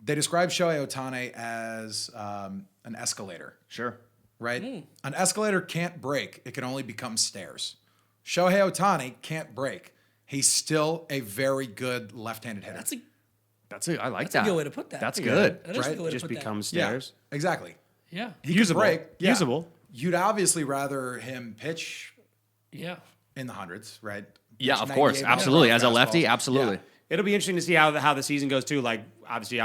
[SPEAKER 4] They describe Shohei Ohtani as an escalator,
[SPEAKER 2] Sure.
[SPEAKER 4] right? An escalator can't break; it can only become stairs. Shohei Ohtani can't break. He's still a very good left-handed hitter.
[SPEAKER 2] That's it. I like
[SPEAKER 3] That's a
[SPEAKER 2] that.
[SPEAKER 3] good way to put that.
[SPEAKER 2] That's
[SPEAKER 3] Yeah.
[SPEAKER 2] good.
[SPEAKER 3] That is a
[SPEAKER 4] Right?
[SPEAKER 3] good way to
[SPEAKER 1] Just
[SPEAKER 3] put that.
[SPEAKER 1] becomes
[SPEAKER 4] yeah,
[SPEAKER 1] stairs.
[SPEAKER 4] exactly.
[SPEAKER 3] Yeah.
[SPEAKER 4] He can
[SPEAKER 1] Usable.
[SPEAKER 4] break. Yeah.
[SPEAKER 1] Usable.
[SPEAKER 4] You'd obviously rather him pitch
[SPEAKER 3] Yeah.
[SPEAKER 4] in the hundreds, right?
[SPEAKER 2] Yeah,
[SPEAKER 4] Pitch
[SPEAKER 2] of course.
[SPEAKER 4] 98
[SPEAKER 2] Absolutely. As a
[SPEAKER 4] fastballs.
[SPEAKER 2] lefty, absolutely.
[SPEAKER 4] Yeah.
[SPEAKER 1] It'll be interesting to see how the season goes too. Like obviously,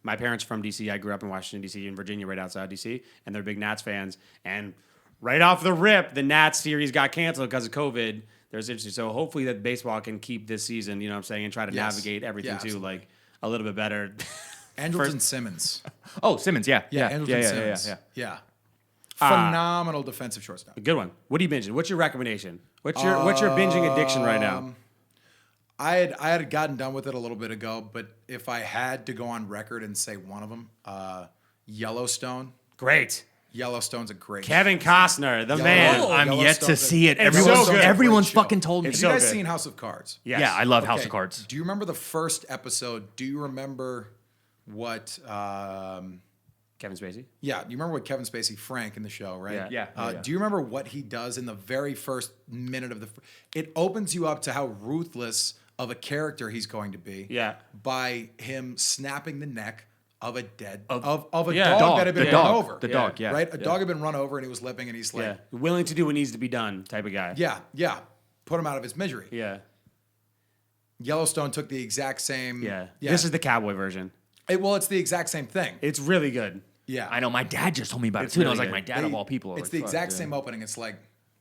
[SPEAKER 1] my parents are from DC. I grew up in Washington DC, in Virginia, right outside DC, and they're big Nats fans. And right off the rip, the Nats series got canceled because of COVID. There's interesting. So hopefully that baseball can keep this season. You know what I'm saying, and try to
[SPEAKER 4] Yes.
[SPEAKER 1] navigate everything
[SPEAKER 4] Yeah,
[SPEAKER 1] too,
[SPEAKER 4] absolutely.
[SPEAKER 1] like a little bit better.
[SPEAKER 4] Andrelton Simmons.
[SPEAKER 2] Oh, Simmons. Yeah.
[SPEAKER 4] Yeah,
[SPEAKER 2] Yeah.
[SPEAKER 4] Andrelton
[SPEAKER 2] Yeah.
[SPEAKER 4] Simmons.
[SPEAKER 2] Yeah.
[SPEAKER 4] Yeah. Phenomenal defensive shortstop.
[SPEAKER 1] Good one. What are you binging? What's your recommendation? What's your binging addiction right now?
[SPEAKER 4] I had gotten done with it a little bit ago, but if I had to go on record and say one of them, Yellowstone.
[SPEAKER 1] Great.
[SPEAKER 4] Yellowstone's a great
[SPEAKER 1] Kevin Costner, the man.
[SPEAKER 3] Oh.
[SPEAKER 2] I'm yet to see it.
[SPEAKER 1] It's
[SPEAKER 2] Everyone's,
[SPEAKER 1] so good.
[SPEAKER 2] everyone's
[SPEAKER 4] Great show.
[SPEAKER 2] fucking told me.
[SPEAKER 1] It's
[SPEAKER 4] Have you
[SPEAKER 1] so
[SPEAKER 4] guys
[SPEAKER 1] good.
[SPEAKER 4] seen House of Cards?
[SPEAKER 1] Yes.
[SPEAKER 2] Yeah, I love House
[SPEAKER 4] Okay.
[SPEAKER 2] of Cards.
[SPEAKER 4] Do you remember the first episode? Do you remember what?
[SPEAKER 1] Kevin Spacey.
[SPEAKER 4] Yeah, you remember what Kevin Spacey, Frank, in the show, right?
[SPEAKER 1] Yeah.
[SPEAKER 2] Yeah. Yeah.
[SPEAKER 4] Do you remember what he does in the very first minute of the? It opens you up to how ruthless of a character he's going to be.
[SPEAKER 1] Yeah.
[SPEAKER 4] By him snapping the neck of a of a
[SPEAKER 1] Yeah.
[SPEAKER 4] dog that had been
[SPEAKER 2] the
[SPEAKER 4] run
[SPEAKER 2] dog.
[SPEAKER 4] over.
[SPEAKER 2] The dog. Yeah.
[SPEAKER 4] Right. A dog had been run over and he was limping and he's like,
[SPEAKER 1] Yeah. Willing to do what needs to be done type of guy.
[SPEAKER 4] yeah. Put him out of his misery.
[SPEAKER 1] Yeah.
[SPEAKER 4] Yellowstone took the exact same.
[SPEAKER 1] Yeah. This is the cowboy version.
[SPEAKER 4] It's the exact same thing.
[SPEAKER 1] It's really good.
[SPEAKER 4] Yeah.
[SPEAKER 2] I know. My dad just told me about
[SPEAKER 1] It's
[SPEAKER 2] it too. And I was
[SPEAKER 1] really
[SPEAKER 2] like,
[SPEAKER 1] good.
[SPEAKER 2] my dad of all people. I was
[SPEAKER 4] It's
[SPEAKER 2] like,
[SPEAKER 4] the
[SPEAKER 2] fuck,
[SPEAKER 4] exact
[SPEAKER 2] yeah.
[SPEAKER 4] same opening. It's like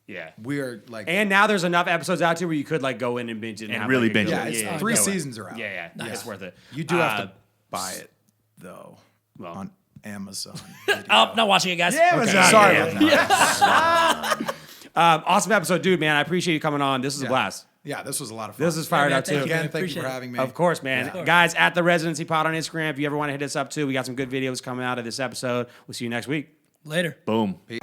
[SPEAKER 1] Yeah.
[SPEAKER 4] we're like.
[SPEAKER 1] And now there's enough episodes out there where you could like go in and binge it
[SPEAKER 2] And
[SPEAKER 1] have,
[SPEAKER 2] really
[SPEAKER 1] like, a
[SPEAKER 2] binge
[SPEAKER 1] good
[SPEAKER 2] it.
[SPEAKER 1] one.
[SPEAKER 4] Yeah, it's
[SPEAKER 1] go
[SPEAKER 4] 3
[SPEAKER 1] in.
[SPEAKER 4] seasons are out.
[SPEAKER 1] Yeah. It's worth it.
[SPEAKER 4] You do have to buy it though.
[SPEAKER 1] well.
[SPEAKER 4] On Amazon.
[SPEAKER 3] Oh, not watching it, guys.
[SPEAKER 1] Amazon.
[SPEAKER 4] Sorry
[SPEAKER 1] Yeah.
[SPEAKER 4] about that.
[SPEAKER 1] Awesome episode, dude, man. I appreciate you coming on. This is a blast.
[SPEAKER 4] Yeah, this was a lot of fun.
[SPEAKER 1] This is fired
[SPEAKER 3] man,
[SPEAKER 1] up
[SPEAKER 3] thank
[SPEAKER 1] too.
[SPEAKER 3] you, man.
[SPEAKER 4] Again, thank you
[SPEAKER 3] Appreciate
[SPEAKER 4] for
[SPEAKER 3] it.
[SPEAKER 4] having me.
[SPEAKER 1] Of course, man.
[SPEAKER 3] Yeah.
[SPEAKER 1] Guys, at the Residency Pod on Instagram, if you ever want to hit us up too, we got some good videos coming out of this episode. We'll see you next week.
[SPEAKER 3] Later.
[SPEAKER 2] Boom.
[SPEAKER 4] Peace.